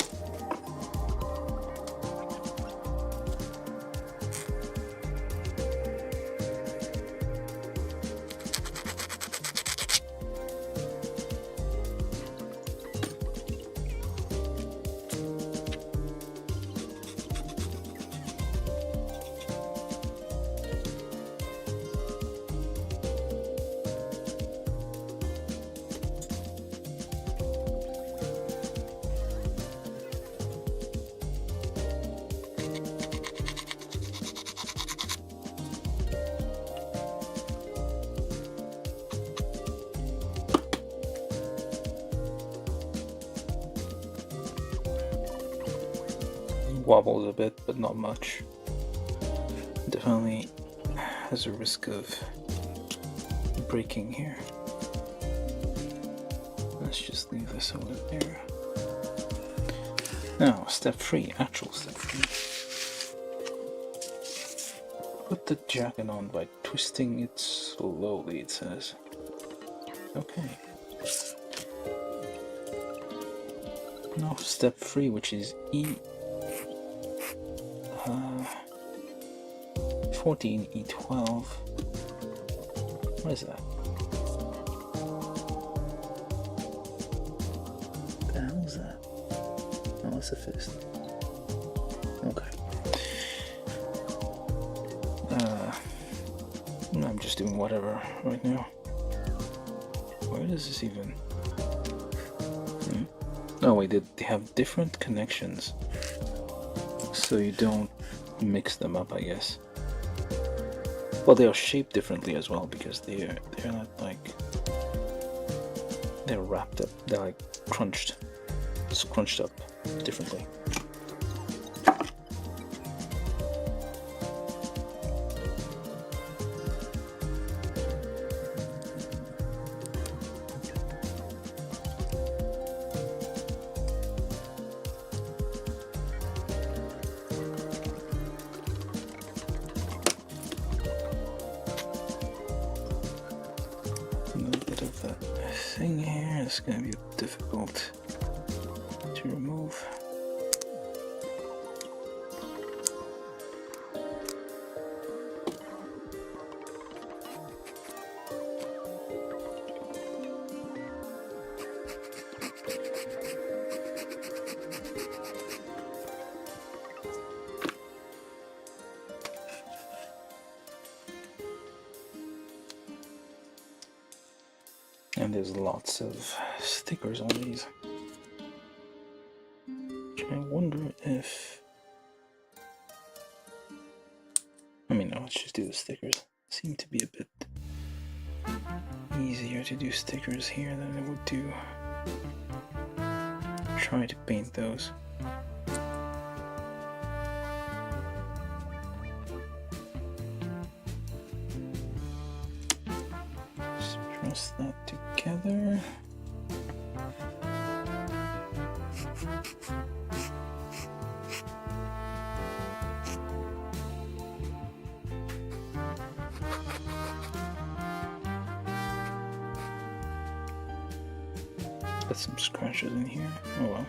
S1: wobbles a bit, but not much. Definitely has a risk of breaking here. Let's just leave this over there. Now, step 3, actual step 3. Put the jacket on by twisting it slowly, it says. Okay. Now step 3, which is E14, E12. What is that? What the hell is that? Oh, it's a fist. Okay. I'm just doing whatever right now. Where does this even... Oh wait, they have different connections, so you don't mix them up, I guess. Well, they are shaped differently as well, because they're not like... They're wrapped up, they're like scrunched up differently. Thing here is going to be difficult to remove. And there's lots of stickers on these. I wonder if... I mean, no, let's just do the stickers. Seem to be a bit easier to do stickers here than it would do. Try to paint those. Just press that together. Got some scratches in here. Oh well.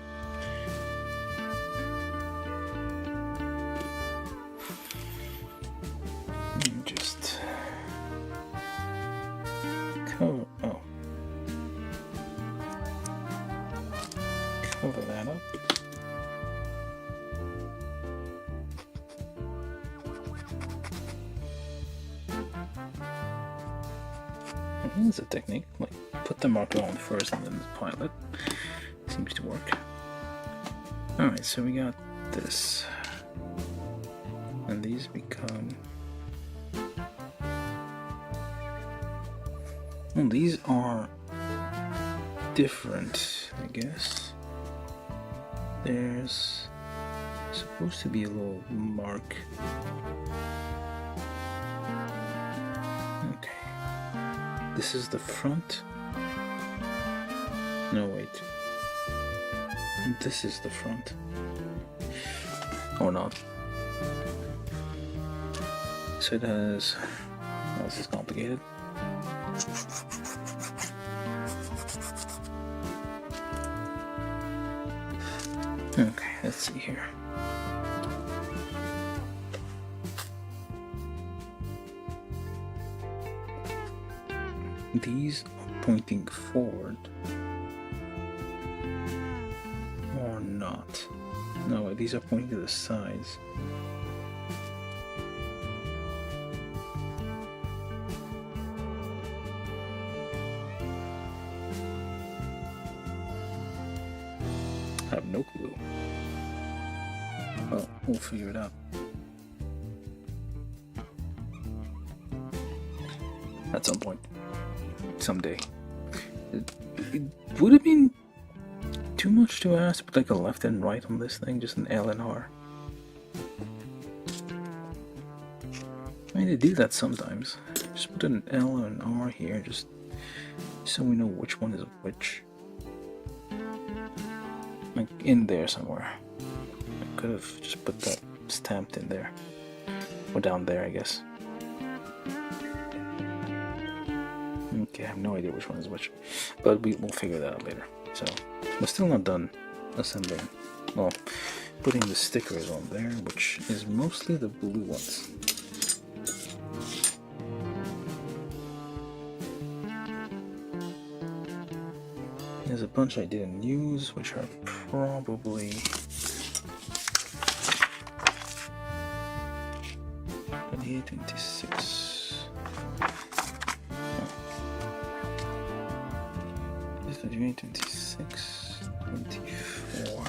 S1: Just cover. Oh, cover that up. Here's a technique, like put the marker on first and then the pilot. Seems to work. Alright, so we got this. And these become... Well, these are different, I guess. There's supposed to be a little mark. Okay. This is the front. No, wait. This is the front. Or not. So it has... Oh, this is complicated. Okay, let's see here. These are pointing forward. Or not. No, these are pointing to the sides. I have no clue. Well, we'll figure it out. At some point. Someday. It would have been too much to ask, but like a left and right on this thing, just an L and R. I need to do that sometimes. Just put an L and an R here, just so we know which one is which. Like in there somewhere. I could have just put that stamped in there. Or down there, I guess. Okay, I have no idea which one is which. But we'll figure that out later. So, we're still not done assembling. Well, putting the stickers on there, which is mostly the blue ones. There's a bunch I didn't use, which are probably 26. This is 26, 24.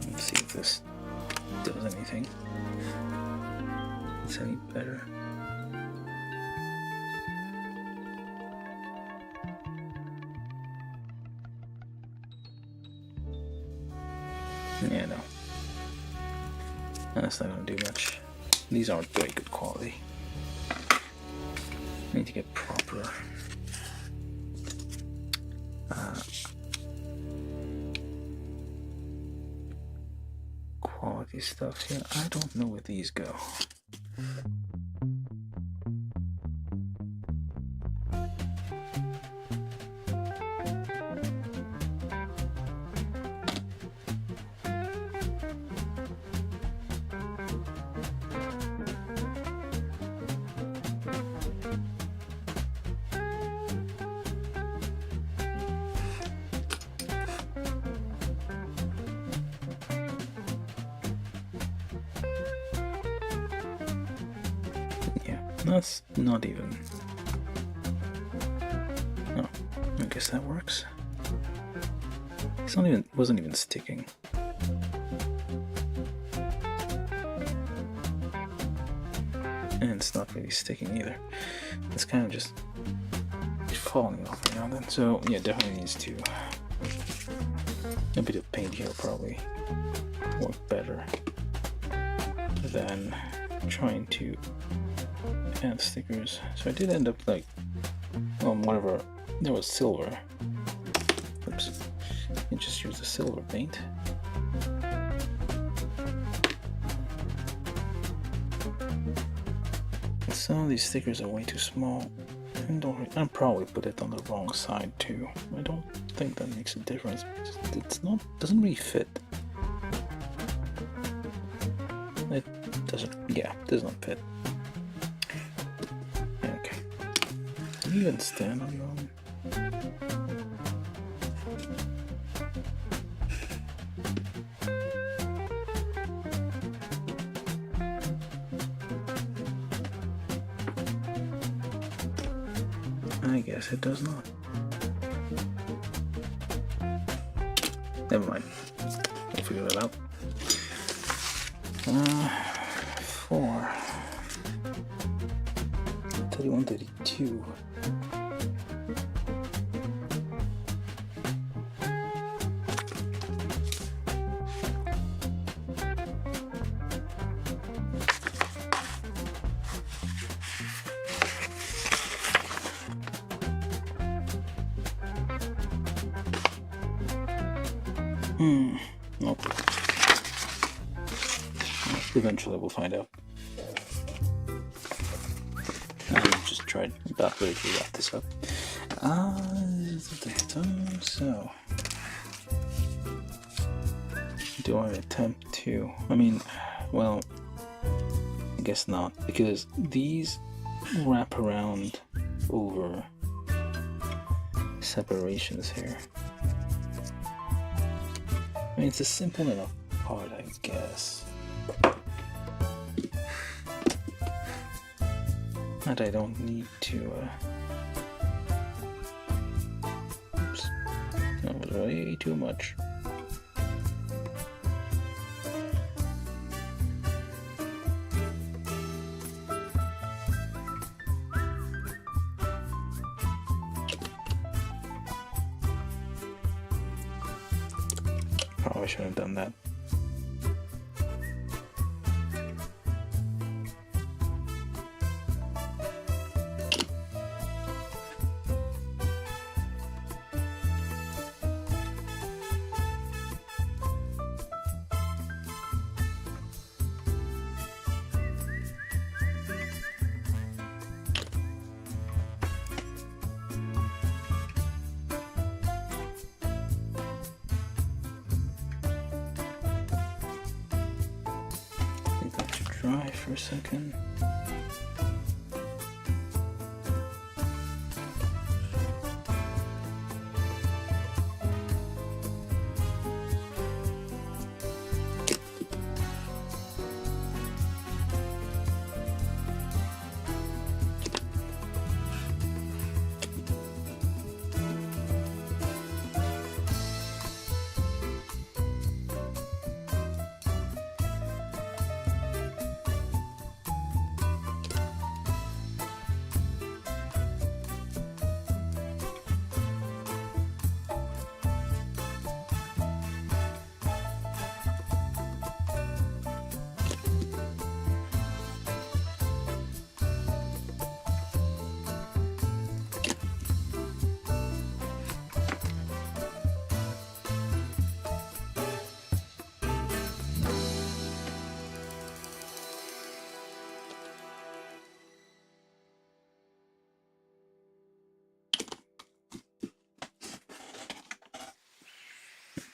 S1: Let's see if this does anything. It's any better. Yeah, no. That's not gonna do much. These aren't very good quality. I need to get proper quality stuff here. I don't know where these go. That's not even. Oh, I guess that works. It's not even. Wasn't even sticking. And it's not really sticking either. It's kind of just falling off now and then. So yeah, definitely needs to. A bit of paint here will probably work better than trying to add stickers. So I did end up like, whatever, there was silver. Oops. You just use the silver paint. And some of these stickers are way too small. I'll probably put it on the wrong side too. I don't think that makes a difference. It's not, doesn't really fit. It doesn't, yeah, does not fit. Okay. Can you even stand on your own? I guess it does not. Never mind. We'll figure that out. 4. 31, 32. Nope. Eventually we'll find out. I just tried about ready to wrap this up. So do I attempt to? I mean, well, I guess not, because these wrap around over separations here. I mean, it's a simple enough part, I guess. That I don't need to, oops, that was way too much. Probably should have done that. Dry for a second.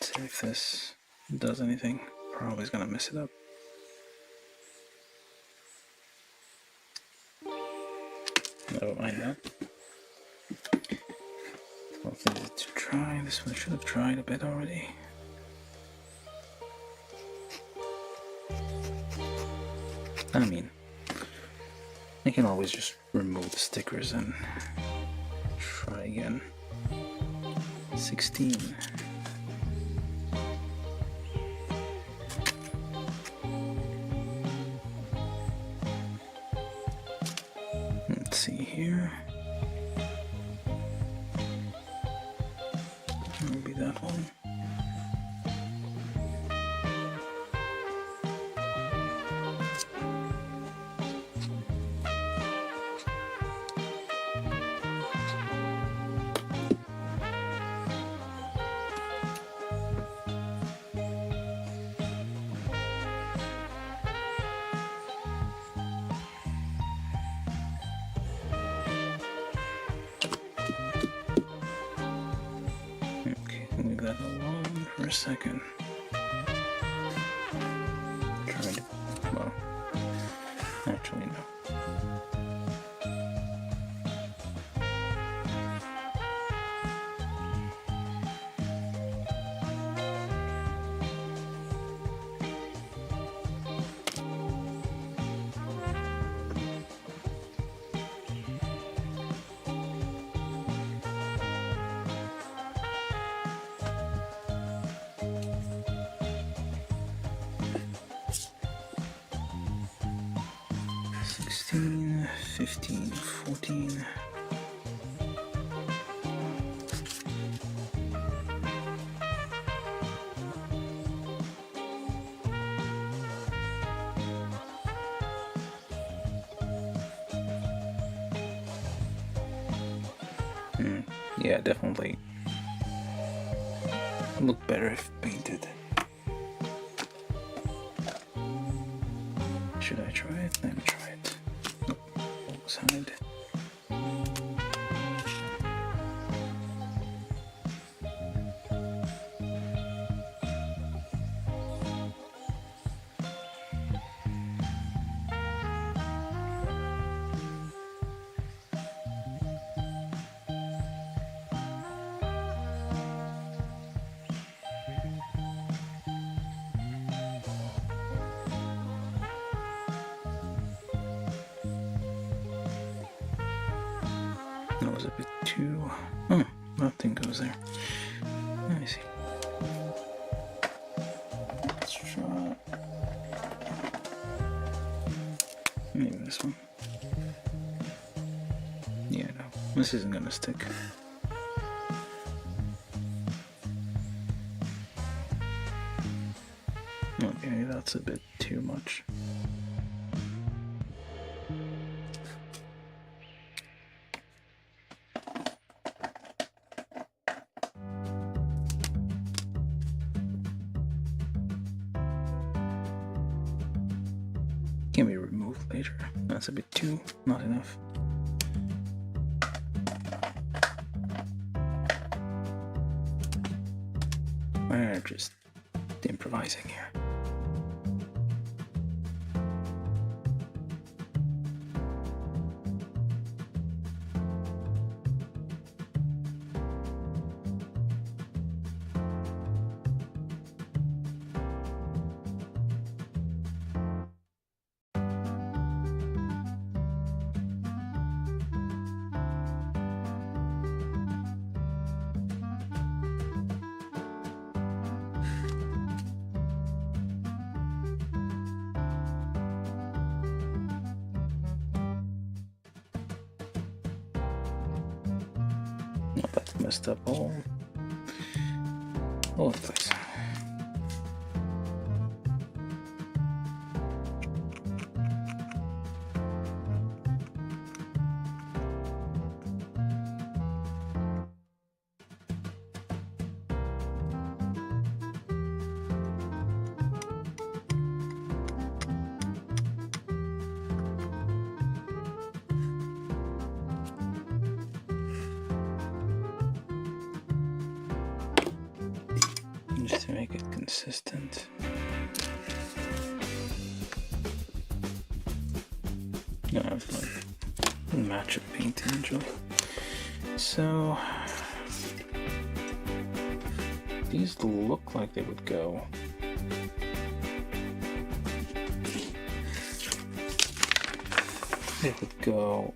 S1: See if this does anything. Probably is gonna mess it up. Never mind that. Hopefully to try. This one should have dried a bit already. I mean, I can always just remove the stickers and try again. 16. Let's see here. Maybe that one. Leave that alone for a second. Try to, well, actually no. $16, $15, $14. Yeah, definitely look better if painted. Should I try it? Let me try it. Nope. Wrong side. That was a bit too... Oh, nothing goes there. Let me see. Let's try... maybe this one. Yeah, no. This isn't gonna stick. Okay, that's a bit too much. Can be removed later. That's a bit too, not enough. We're just improvising here. Oh, that's messed up all over the place. Just to make it consistent. I have like match of paint usually. So these look like they would go. They would go.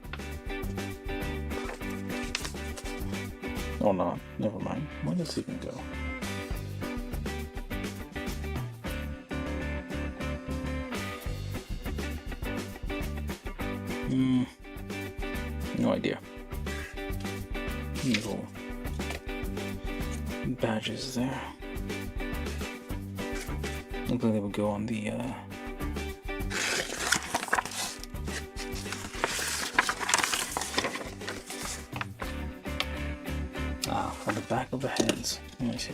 S1: Oh no, never mind. Where does it even go? No idea. Little badges there. Looks like they would go on the on the back of the heads. Let me see.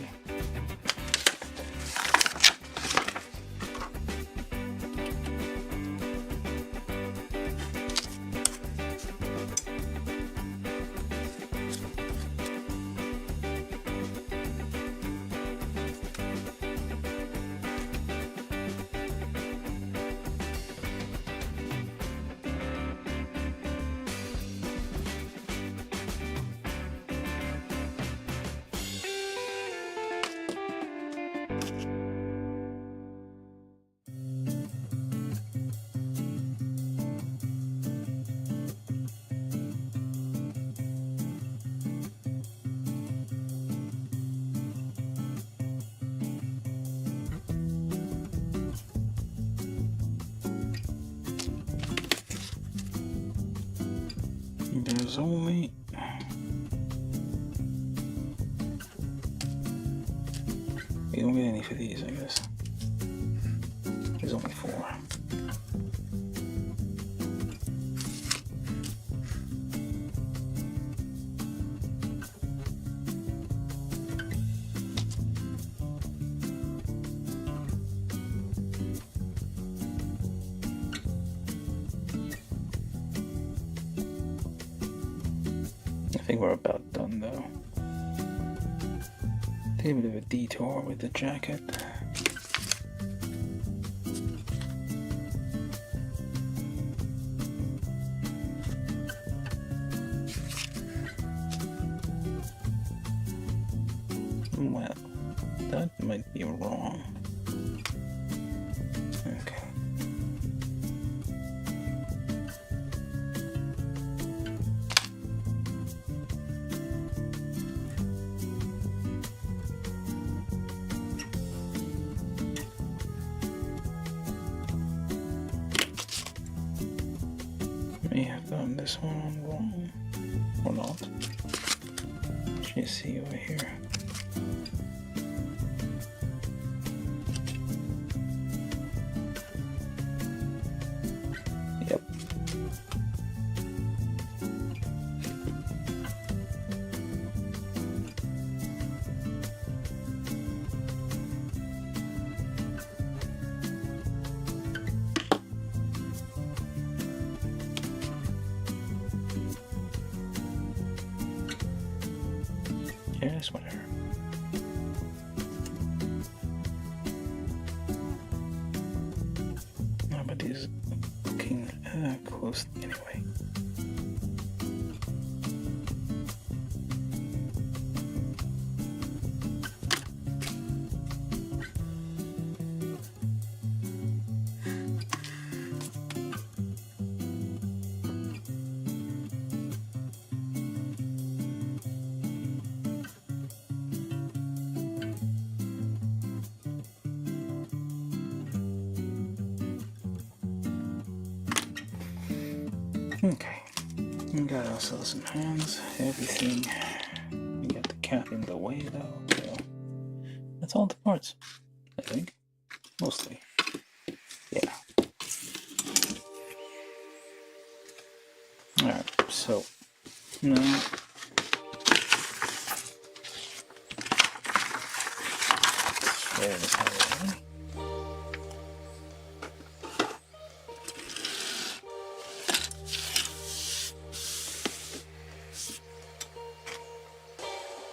S1: There's only we don't get any for these, I guess. There's only 4. I think we're about done though. Take a bit of a detour with the jacket. Well, that might be wrong. Okay. May have done this one wrong, or not. You see over here. cares? Whatever. No, but he's looking close anyway. Okay, we got ourselves some hands, everything. We got the cat in the way though, so that's all the parts, I think, mostly. Yeah. Alright, so now spray this out already.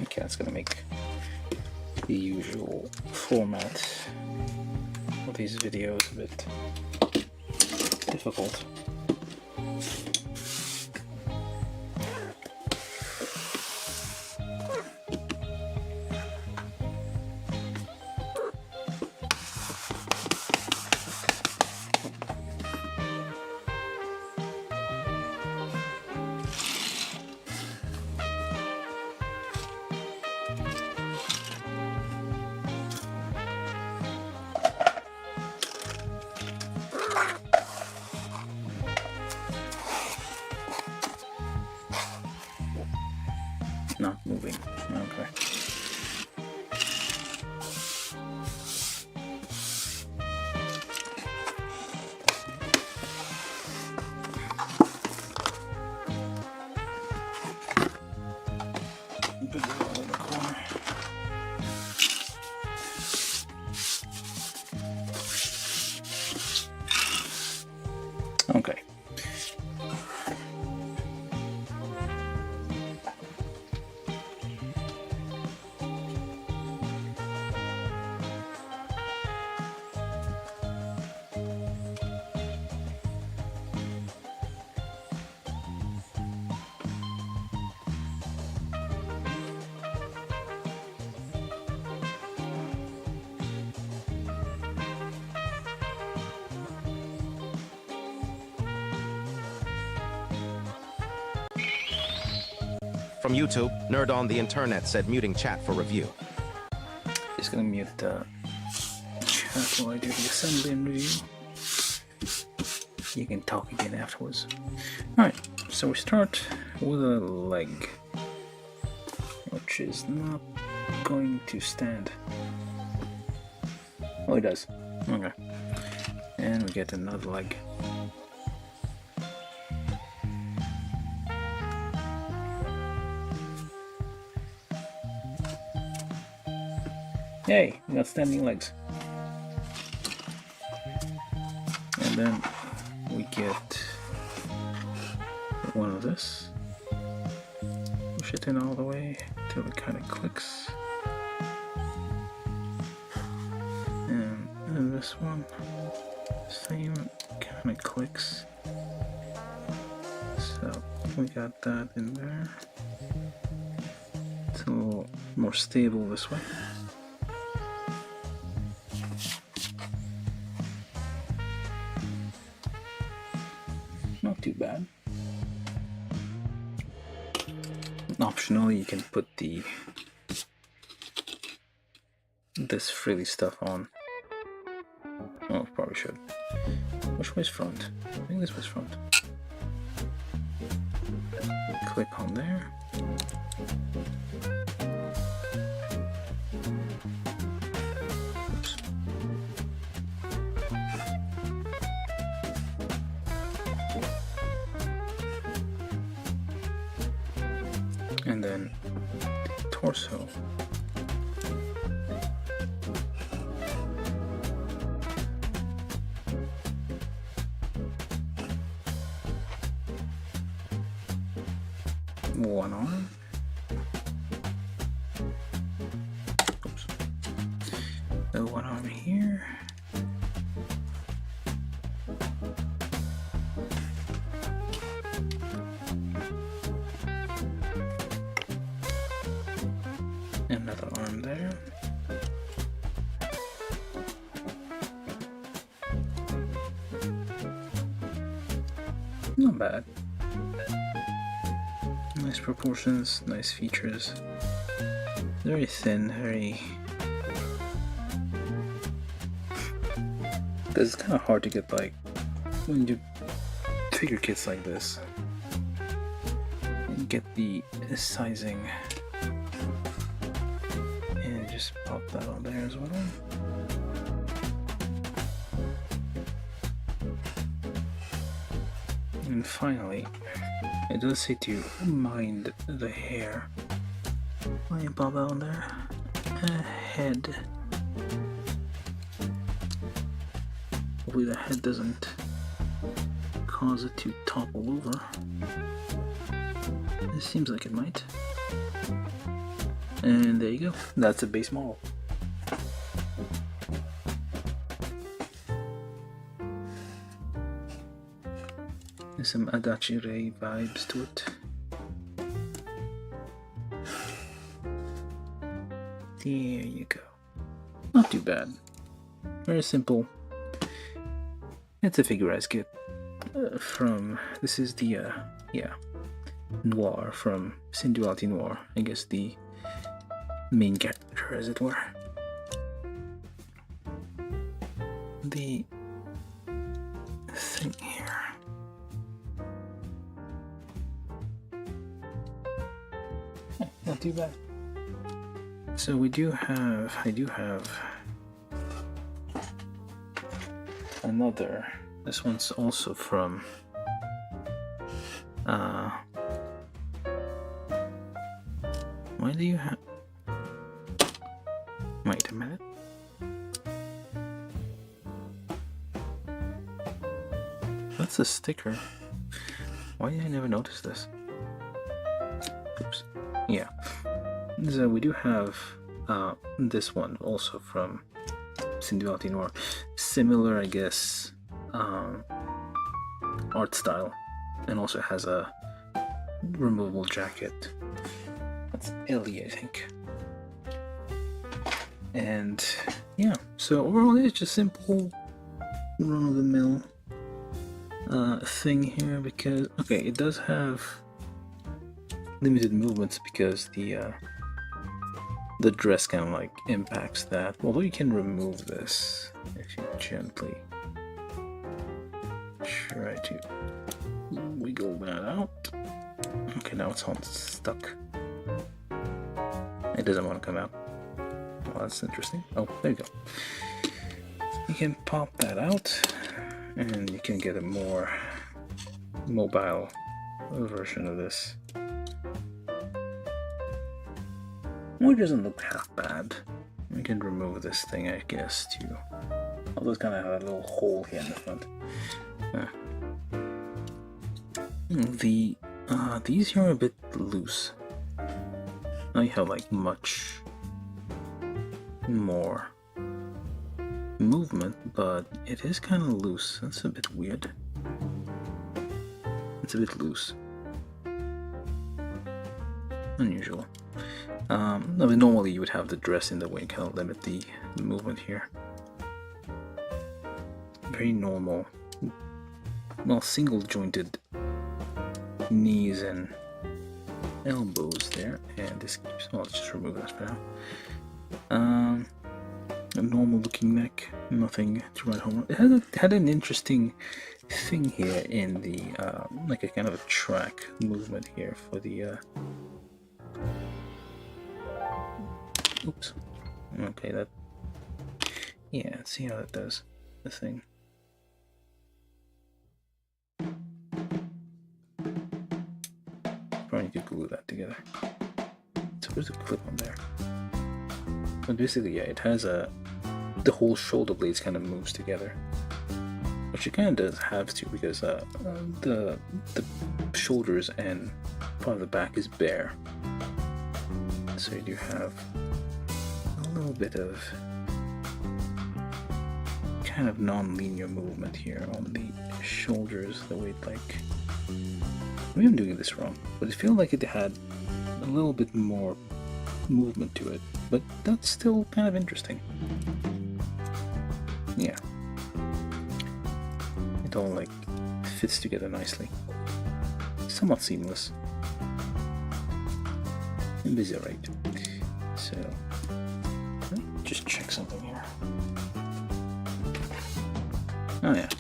S1: Okay, that's gonna make the usual format of these videos a bit difficult. Not moving. Okay. Put it all in the corner. Okay.
S2: From YouTube, Nerd on the Internet said muting chat for review.
S1: Just gonna mute the chat while I do the assembly and review. You can talk again afterwards. Alright, so we start with a leg, which is not going to stand. Oh, it does. Okay. And we get another leg. Yay, we got standing legs. And then we get one of this. Push it in all the way till it kind of clicks. And this one, same kind of clicks. So we got that in there. It's a little more stable this way. Not too bad. Optionally, you can put this frilly stuff on. Oh, probably should. Which way's front? I think this was front. Click on there. Oops. And then torso. One arm. The one arm here. Another arm there. Not bad. Nice proportions, nice features. Very thin, very... Because it's kind of hard to get, like, when you figure kits like this, you get the sizing. And just pop that on there as well. And finally, it does say to mind the hair. Let me pop that on there. A head. Hopefully the head doesn't cause it to topple over. It seems like it might. And there you go. That's a base model. There's some Adachi Rei vibes to it. There you go. Not too bad. Very simple. It's a figurized kit from, this is the, yeah, Noir from Synduality Noir. I guess the main character, as it were. The thing here. Not too bad. So we do have, I do have another. This one's also from why do you have, wait a minute. That's a sticker. Why did I never notice this? Oops. Yeah. So we do have this one also from Synduality Noir. Similar, I guess, art style, and also has a removable jacket. That's Ellie, I think. And yeah, so overall it's just simple, run-of-the-mill thing here, because okay, it does have limited movements because the dress kind of like impacts that. Although you can remove this if you gently try to wiggle that out. Okay, now it's all stuck. It doesn't want to come out. Well, that's interesting. Oh, there you go. You can pop that out and you can get a more mobile version of this, which doesn't look half bad. We can remove this thing, I guess, too. Although it's kind of have a little hole here in the front. These here are a bit loose. Now you have like much more movement, but it is kind of loose. That's a bit weird. It's a bit loose. Unusual. I mean, normally you would have the dress in the way and kind of limit the movement here. Very normal. Well, single jointed knees and elbows there, and this keeps, well, let's just remove that for now. A normal looking neck, nothing to write home. It had an interesting thing here in the like a kind of a track movement here for the oops. Okay, that, yeah, let's see how that does the thing. Probably need to glue that together. So there's a clip on there. But basically, yeah, it has a, the whole shoulder blades kind of moves together, which it kind of does have to, because the shoulders and part of the back is bare, so you do have a little bit of kind of non-linear movement here on the shoulders, the way it like... Maybe I'm doing this wrong, but it feels like it had a little bit more movement to it, but that's still kind of interesting. Yeah. It all like fits together nicely. Somewhat seamless. Busy, right? So, let me just check something here. Oh yeah.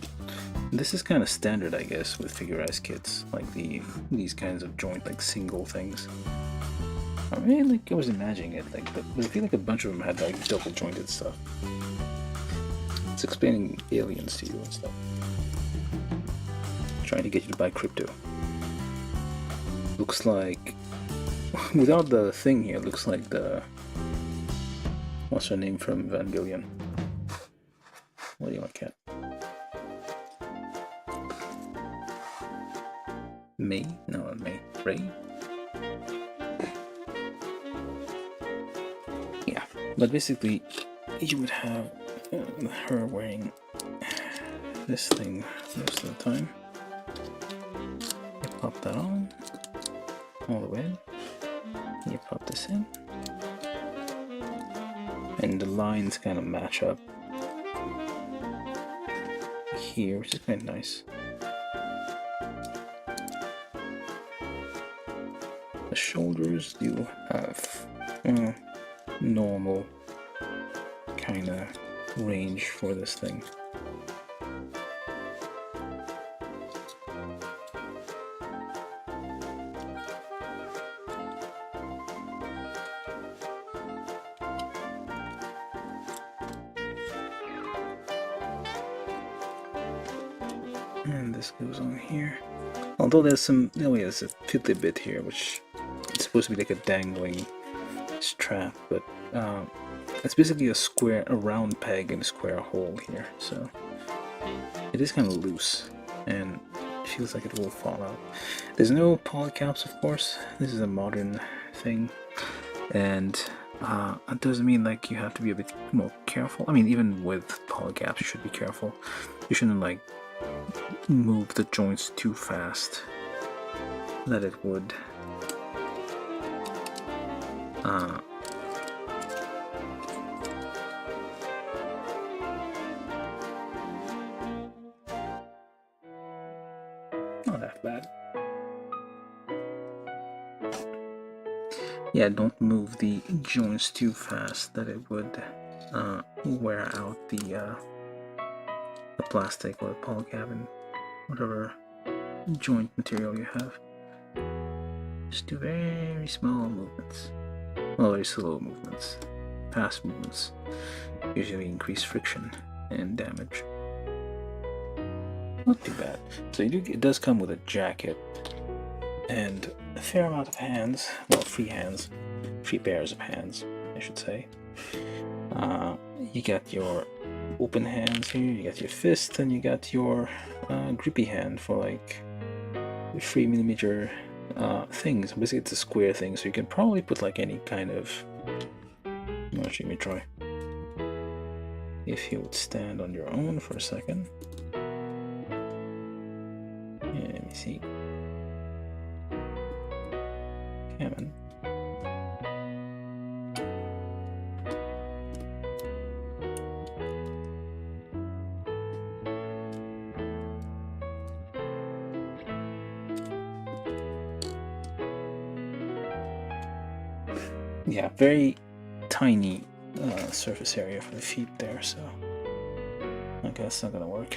S1: This is kind of standard, I guess, with figurized kits, like these kinds of joint, like single things. I mean, like I was imagining it, like, but I feel like a bunch of them had like double jointed stuff. It's explaining aliens to you and stuff. Trying to get you to buy crypto. Looks like, without the thing here, looks like the, what's her name from Evangelion? What do you want, cat? May? No, not May. Ray? Yeah, but basically, you would have her wearing this thing most of the time. You pop that on, all the way in. You pop this in. And the lines kind of match up here, which is kind of nice. The shoulders do have normal kind of range for this thing. And this goes on here. Although there's some, oh yeah, there's a fiddly bit here, which is supposed to be like a dangling strap, but it's basically a round peg in a square hole here, so it is kind of loose and it feels like it will fall out. There's no polycaps, of course. This is a modern thing, and it doesn't mean like you have to be a bit more careful. I mean, even with polycaps, you should be careful. You shouldn't like move the joints too fast that it would not that bad. Yeah, don't move the joints too fast that it would wear out the plastic or the polycab and whatever joint material you have. Just do very small movements. Well, very slow movements. Fast movements usually increase friction and damage. Not too bad. So it does come with a jacket and a fair amount of hands. Well, free pairs of hands, I should say. You got your open hands here, you got your fist, and you got your grippy hand for like 3mm things. Basically, it's a square thing, so you can probably put like any kind of. Actually, let me try. If you would stand on your own for a second. Yeah, let me see. Come on. Yeah, very tiny surface area for the feet there, so okay, that's not gonna work.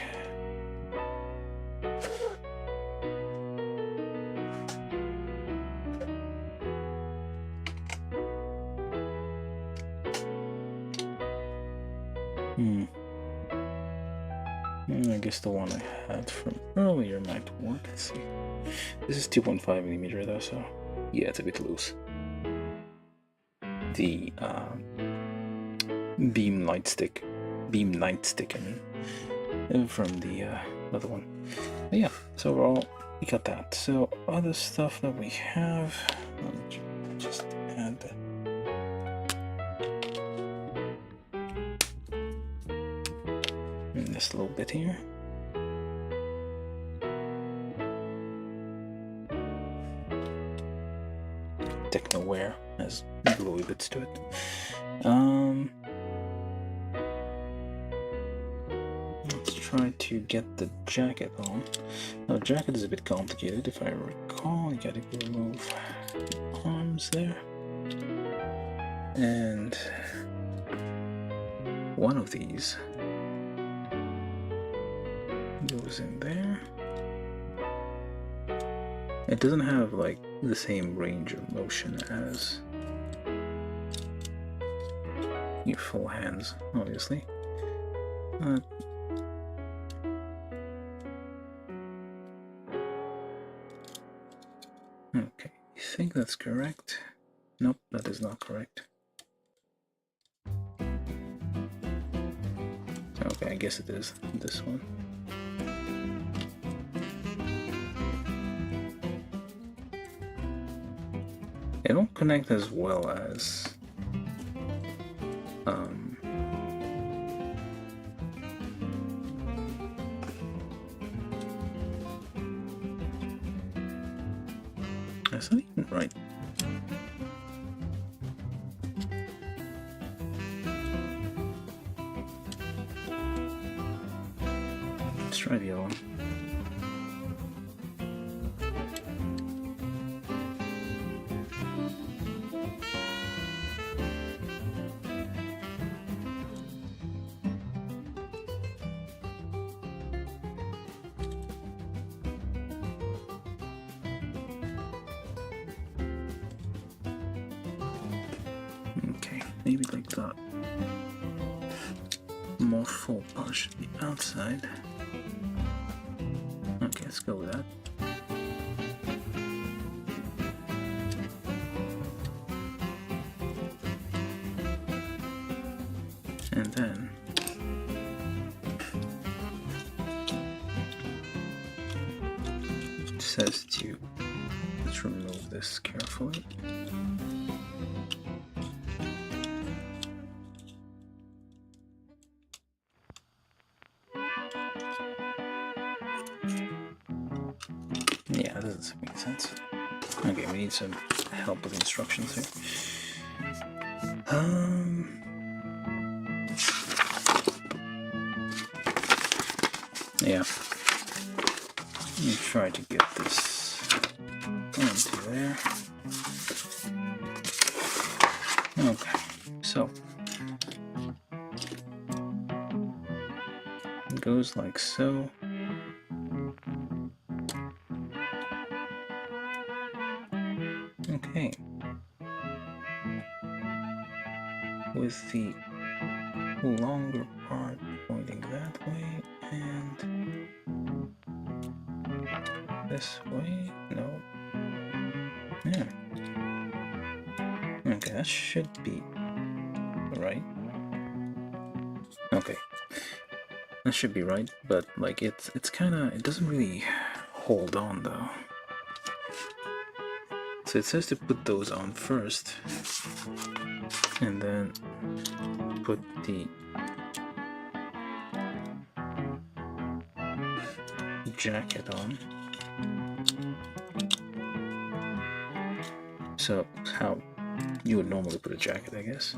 S1: I guess the one I had from earlier might work. Let's see. This is 2.5mm though, so yeah, it's a bit loose. The beam nightstick, I mean, from the other one. But yeah, so overall we got that. So other stuff that we have, let me just add. rest a little bit here. Techno-wear has glowy bits to it. Let's try to get the jacket on. Now, the jacket is a bit complicated. If I recall, you gotta remove the arms there. And one of these goes in there. It doesn't have like the same range of motion as your full hands, obviously. Okay, I think that's correct. Nope, that is not correct. Okay, I guess it is this one. They don't connect as well as that's not even right. Let's try the other one. Okay, maybe like that. More full polish on the outside. Okay, let's go with that. And then it says to let's remove this carefully. Yeah, that doesn't make sense. Okay, we need some help with instructions here. Yeah. Let me try to get this into there. Okay, so it goes like so. Okay. With the longer part pointing that way and this way? No. Yeah. Okay, that should be right. Okay. That should be right, but like it's kinda, it doesn't really hold on though. So it says to put those on first and then put the jacket on. So how you would normally put a jacket, I guess.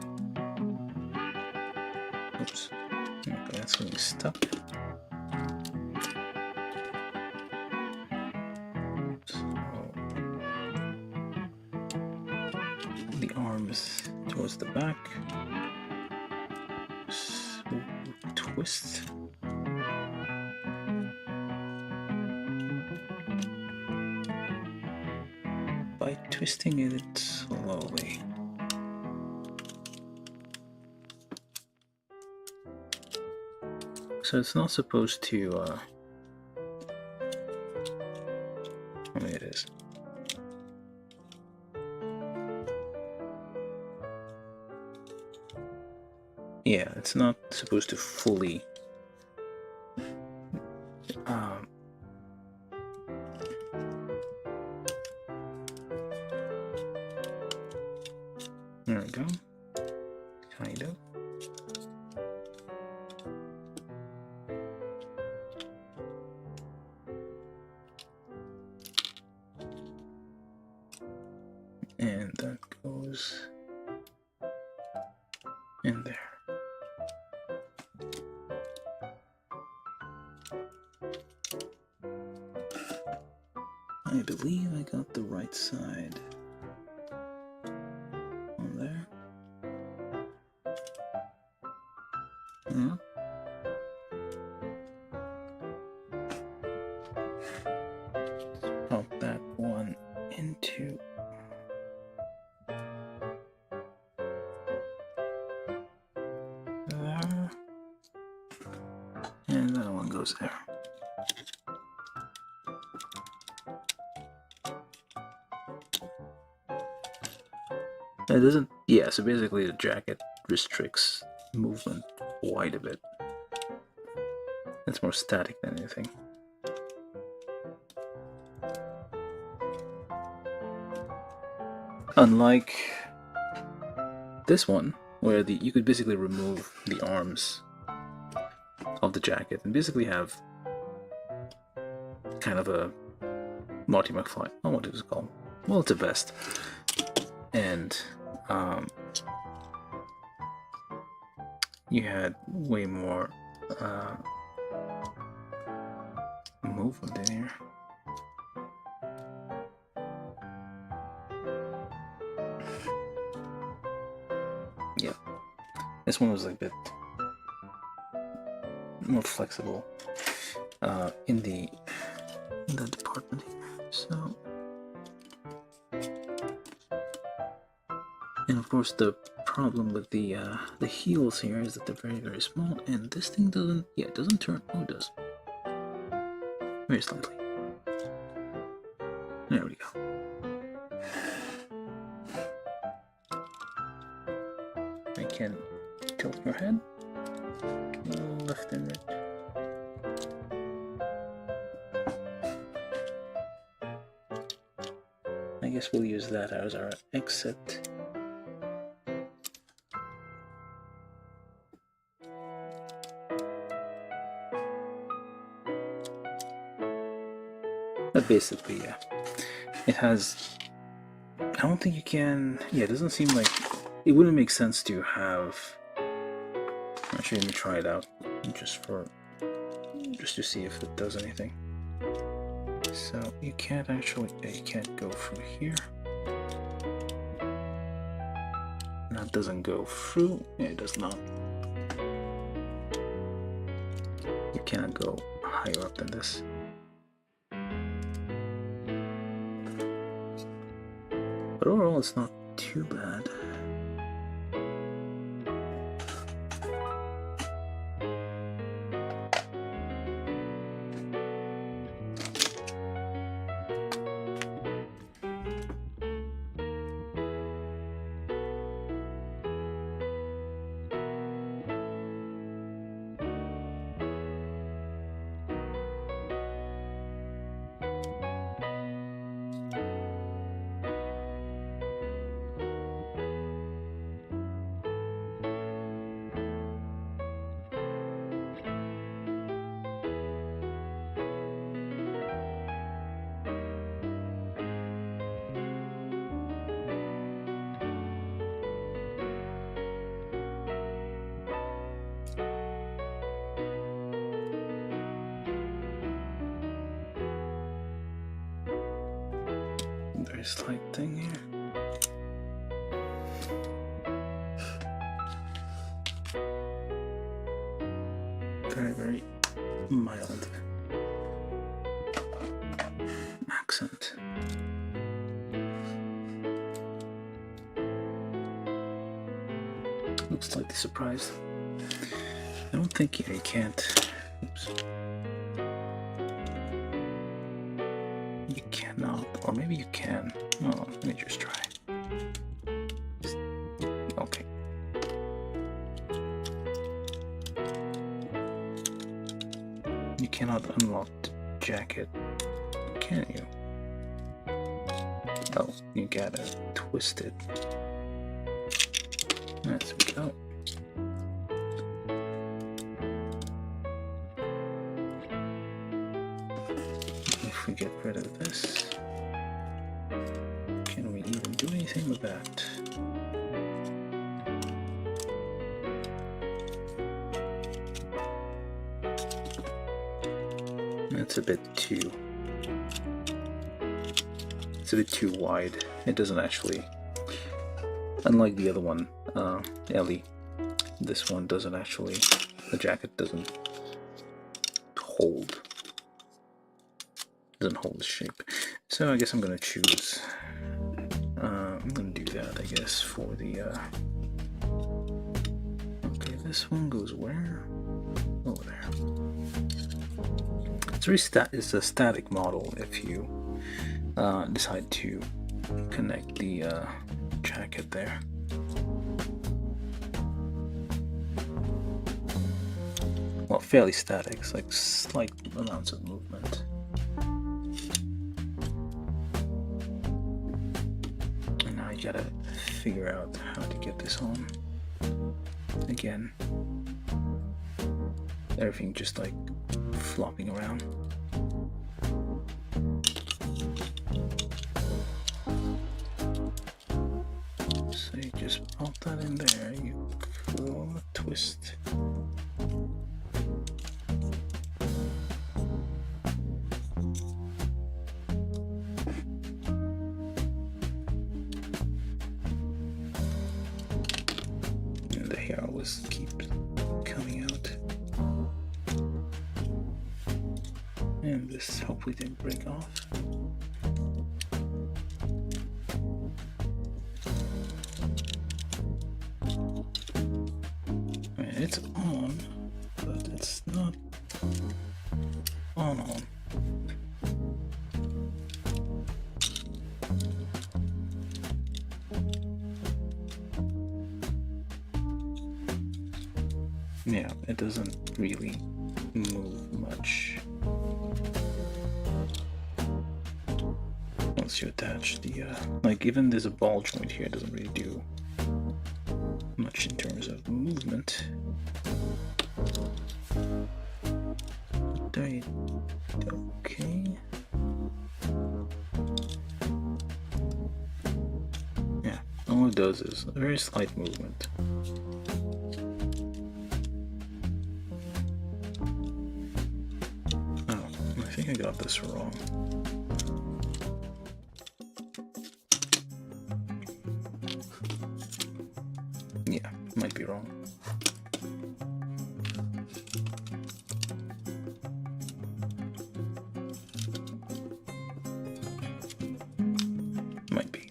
S1: Oops. Okay, that's getting stuck. So the arms towards the back. So, twist. By twisting it slowly. So it's not supposed to, I mean it is. Yeah, it's not supposed to fully, there we go, kind of. in there. I believe I got the right side on there. Yeah. Pop that one into there, and that one goes there. It doesn't, yeah, so basically the jacket restricts movement quite a bit. It's more static than anything. Unlike this one, where you could basically remove the arms of the jacket and basically have kind of a Marty McFly. Oh, what is it called? Well, it's a vest. And you had way more movement in here. Yeah, this one was a bit more flexible in that department here. So, and of course the problem with the heels here is that they're very, very small, and this thing doesn't, yeah, it doesn't turn. Oh, it does. Very slightly. There we go. I can tilt your head, left and right. I guess we'll use that as our exit. But basically, yeah, it has, I don't think you can, yeah, it doesn't seem like, it wouldn't make sense to have, actually let me try it out, just to see if it does anything. So you can't actually, yeah, you can't go through here. That doesn't go through, yeah, it does not. You cannot go higher up than this. But overall, it's not too bad. Very slight thing here. Very, very mild accent. Looks slightly surprised. I don't think, yeah, you can't. Oops. You cannot, or maybe you can. Oh, let me just try. Okay. You cannot unlock the jacket, can you? Oh, you gotta twist it. There we go. If we get rid of this, can we even do anything with that? It's a bit too wide. It doesn't actually, unlike the other one, Ellie, this one doesn't actually, the jacket doesn't hold the shape. So I guess I'm gonna choose, I'm gonna do that, I guess, for the, okay, this one goes where? Over there. It's a static model if you decide to connect the jacket there. Well, fairly static. It's like slight amounts of movement. And now you gotta figure out how to get this on. Again, everything just like flopping around. So you just pop that in there, you pull, twist. And the hair always keeps coming out. And this hopefully didn't break off. It's on, but it's not on. Yeah, it doesn't really move much once you attach the, like even there's a ball joint here, it doesn't really do much in terms of movement. Okay. Yeah, all it does is a very slight movement. Oh, I think I got this wrong. Yeah, might be wrong. Might be.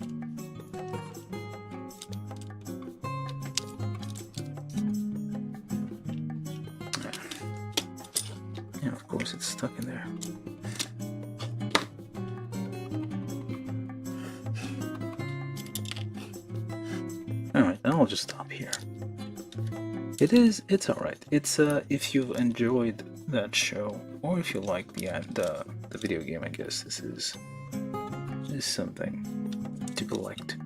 S1: Yeah, of course it's stuck in there. Alright, I'll just stop here. It's alright. It's if you've enjoyed that show, or if you like the video game, I guess this is something to collect.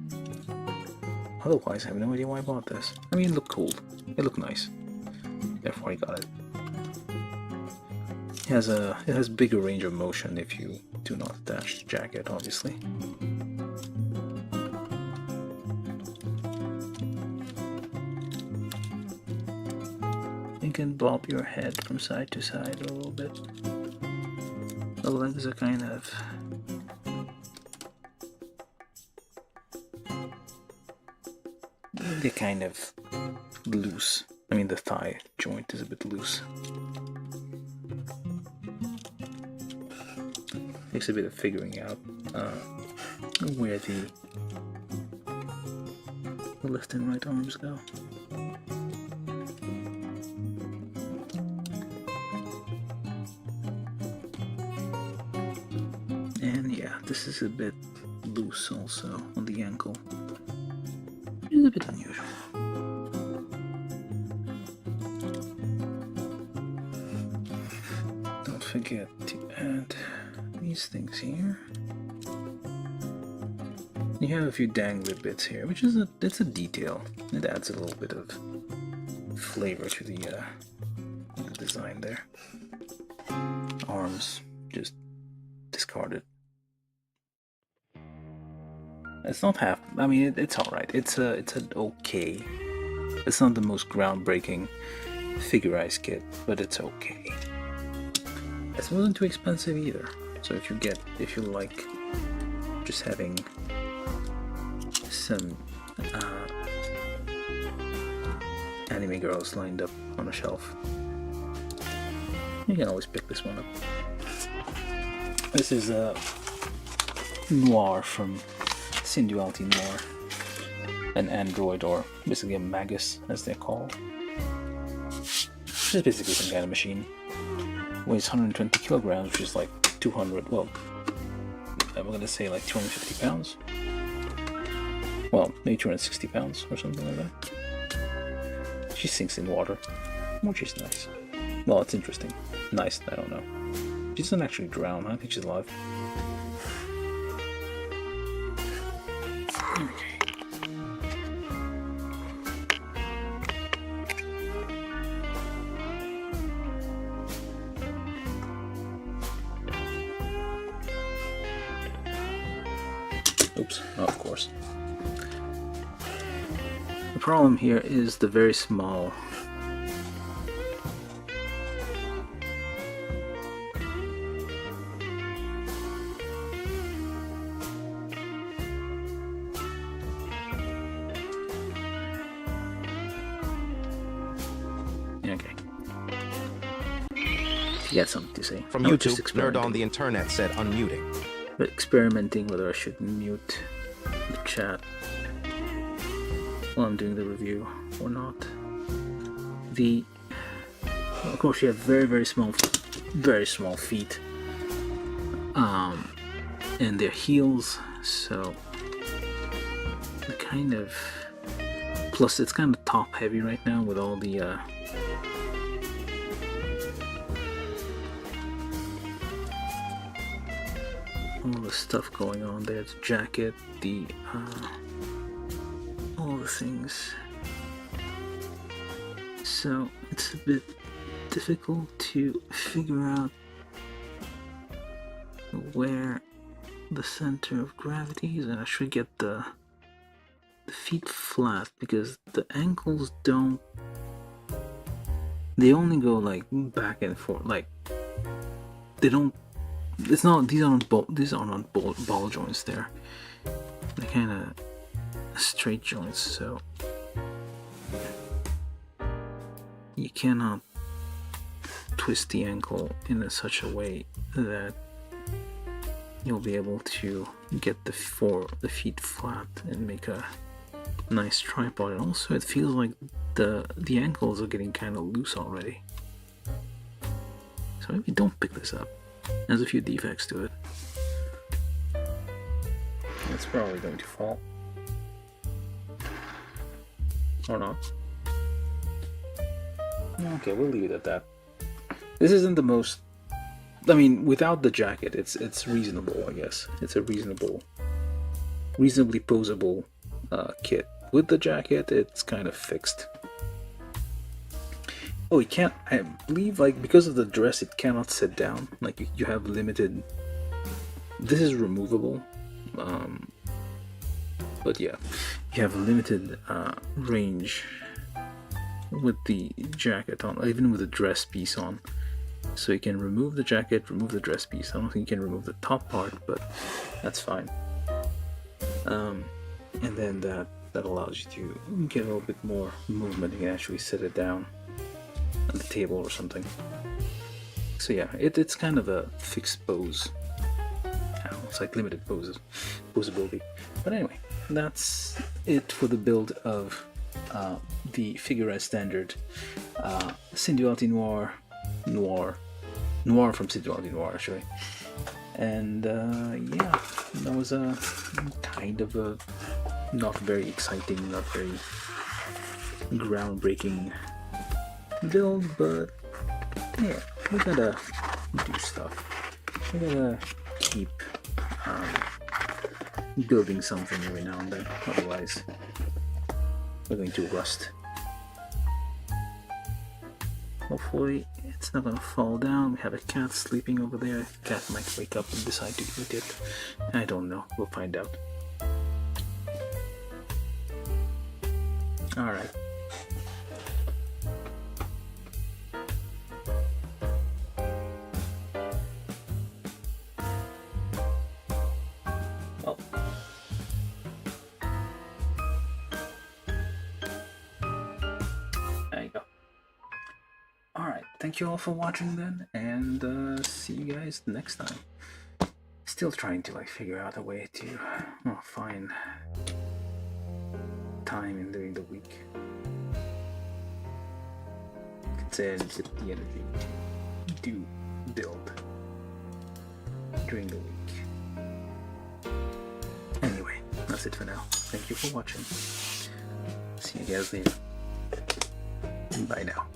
S1: Otherwise, I have no idea why I bought this. I mean, it looked cool. It looked nice. Therefore, I got it. It has bigger range of motion if you do not attach the jacket, obviously. You can bob your head from side to side a little bit. The legs are kind of they're kind of loose. I mean, the thigh joint is a bit loose. Takes a bit of figuring out where the left and right arms go. And yeah, this is a bit loose also on the ankle. It's a bit unusual. Don't forget to add these things here. You have a few dangly bits here, which is it's a detail. It adds a little bit of flavor to the design there. Arms just discarded. It's not half. I mean, it's all right. It's an okay. It's not the most groundbreaking figurized kit, but it's okay. This wasn't too expensive either. So if you like just having some anime girls lined up on a shelf, you can always pick this one up. This is Noir from Synduality Noir, an android, or basically a magus as they're called. Which is basically some kind of machine. Weighs 120 kilograms, which is like 200, well, I'm gonna say like 250 pounds. Well, maybe 260 pounds or something like that. She sinks in water, which is nice. Well, it's interesting. Nice, I don't know. She doesn't actually drown, I think she's alive. Okay. Oops, oh, of course. The problem here is the very small okay. You got something to say.
S2: From YouTube, Nerd on the Internet said unmuting.
S1: But experimenting whether I should mute the chat while I'm doing the review or not. Of course, you have very small feet, and their heels. So the kind of plus it's kind of top heavy right now with all the stuff going on there. The jacket, all the things. So it's a bit difficult to figure out where the center of gravity is, and I should get the feet flat because the ankles don't. They only go like back and forth. Like they don't. It's not. These are not ball joints. They're kind of straight joints. So you cannot twist the ankle in such a way that you'll be able to get the feet flat and make a nice tripod. And also, it feels like the ankles are getting kind of loose already. So maybe don't pick this up. There's a few defects to it. It's probably going to fall. Or not. Okay, we'll leave it at that. This isn't the most... I mean, without the jacket, it's reasonable, I guess. It's a reasonably posable kit. With the jacket, it's kind of fixed. Oh, it can't, I believe, like, because of the dress, it cannot sit down. Like, you have limited... This is removable. But yeah, you have limited range with the jacket on, even with the dress piece on. So you can remove the jacket, remove the dress piece. I don't think you can remove the top part, but that's fine. And then that allows you to get a little bit more movement. You can actually sit it down on the table or something. So yeah, it's kind of a fixed pose. It's like limited posability. But anyway, that's it for the build of the figure standard Synduality Noir from Synduality Noir, actually. And yeah, that was a kind of a not very exciting, not very groundbreaking build, but yeah, we gotta do stuff. We gotta keep building something every now and then, otherwise we're going to rust. Hopefully it's not gonna fall down. We have a cat sleeping over there. Cat might wake up and decide to eat it. I don't know, we'll find out. Alright. Alright, thank you all for watching then, and see you guys next time. Still trying to figure out a way to find time in during the week. Consider the energy to build during the week. Anyway, that's it for now. Thank you for watching. See you guys later. Bye now.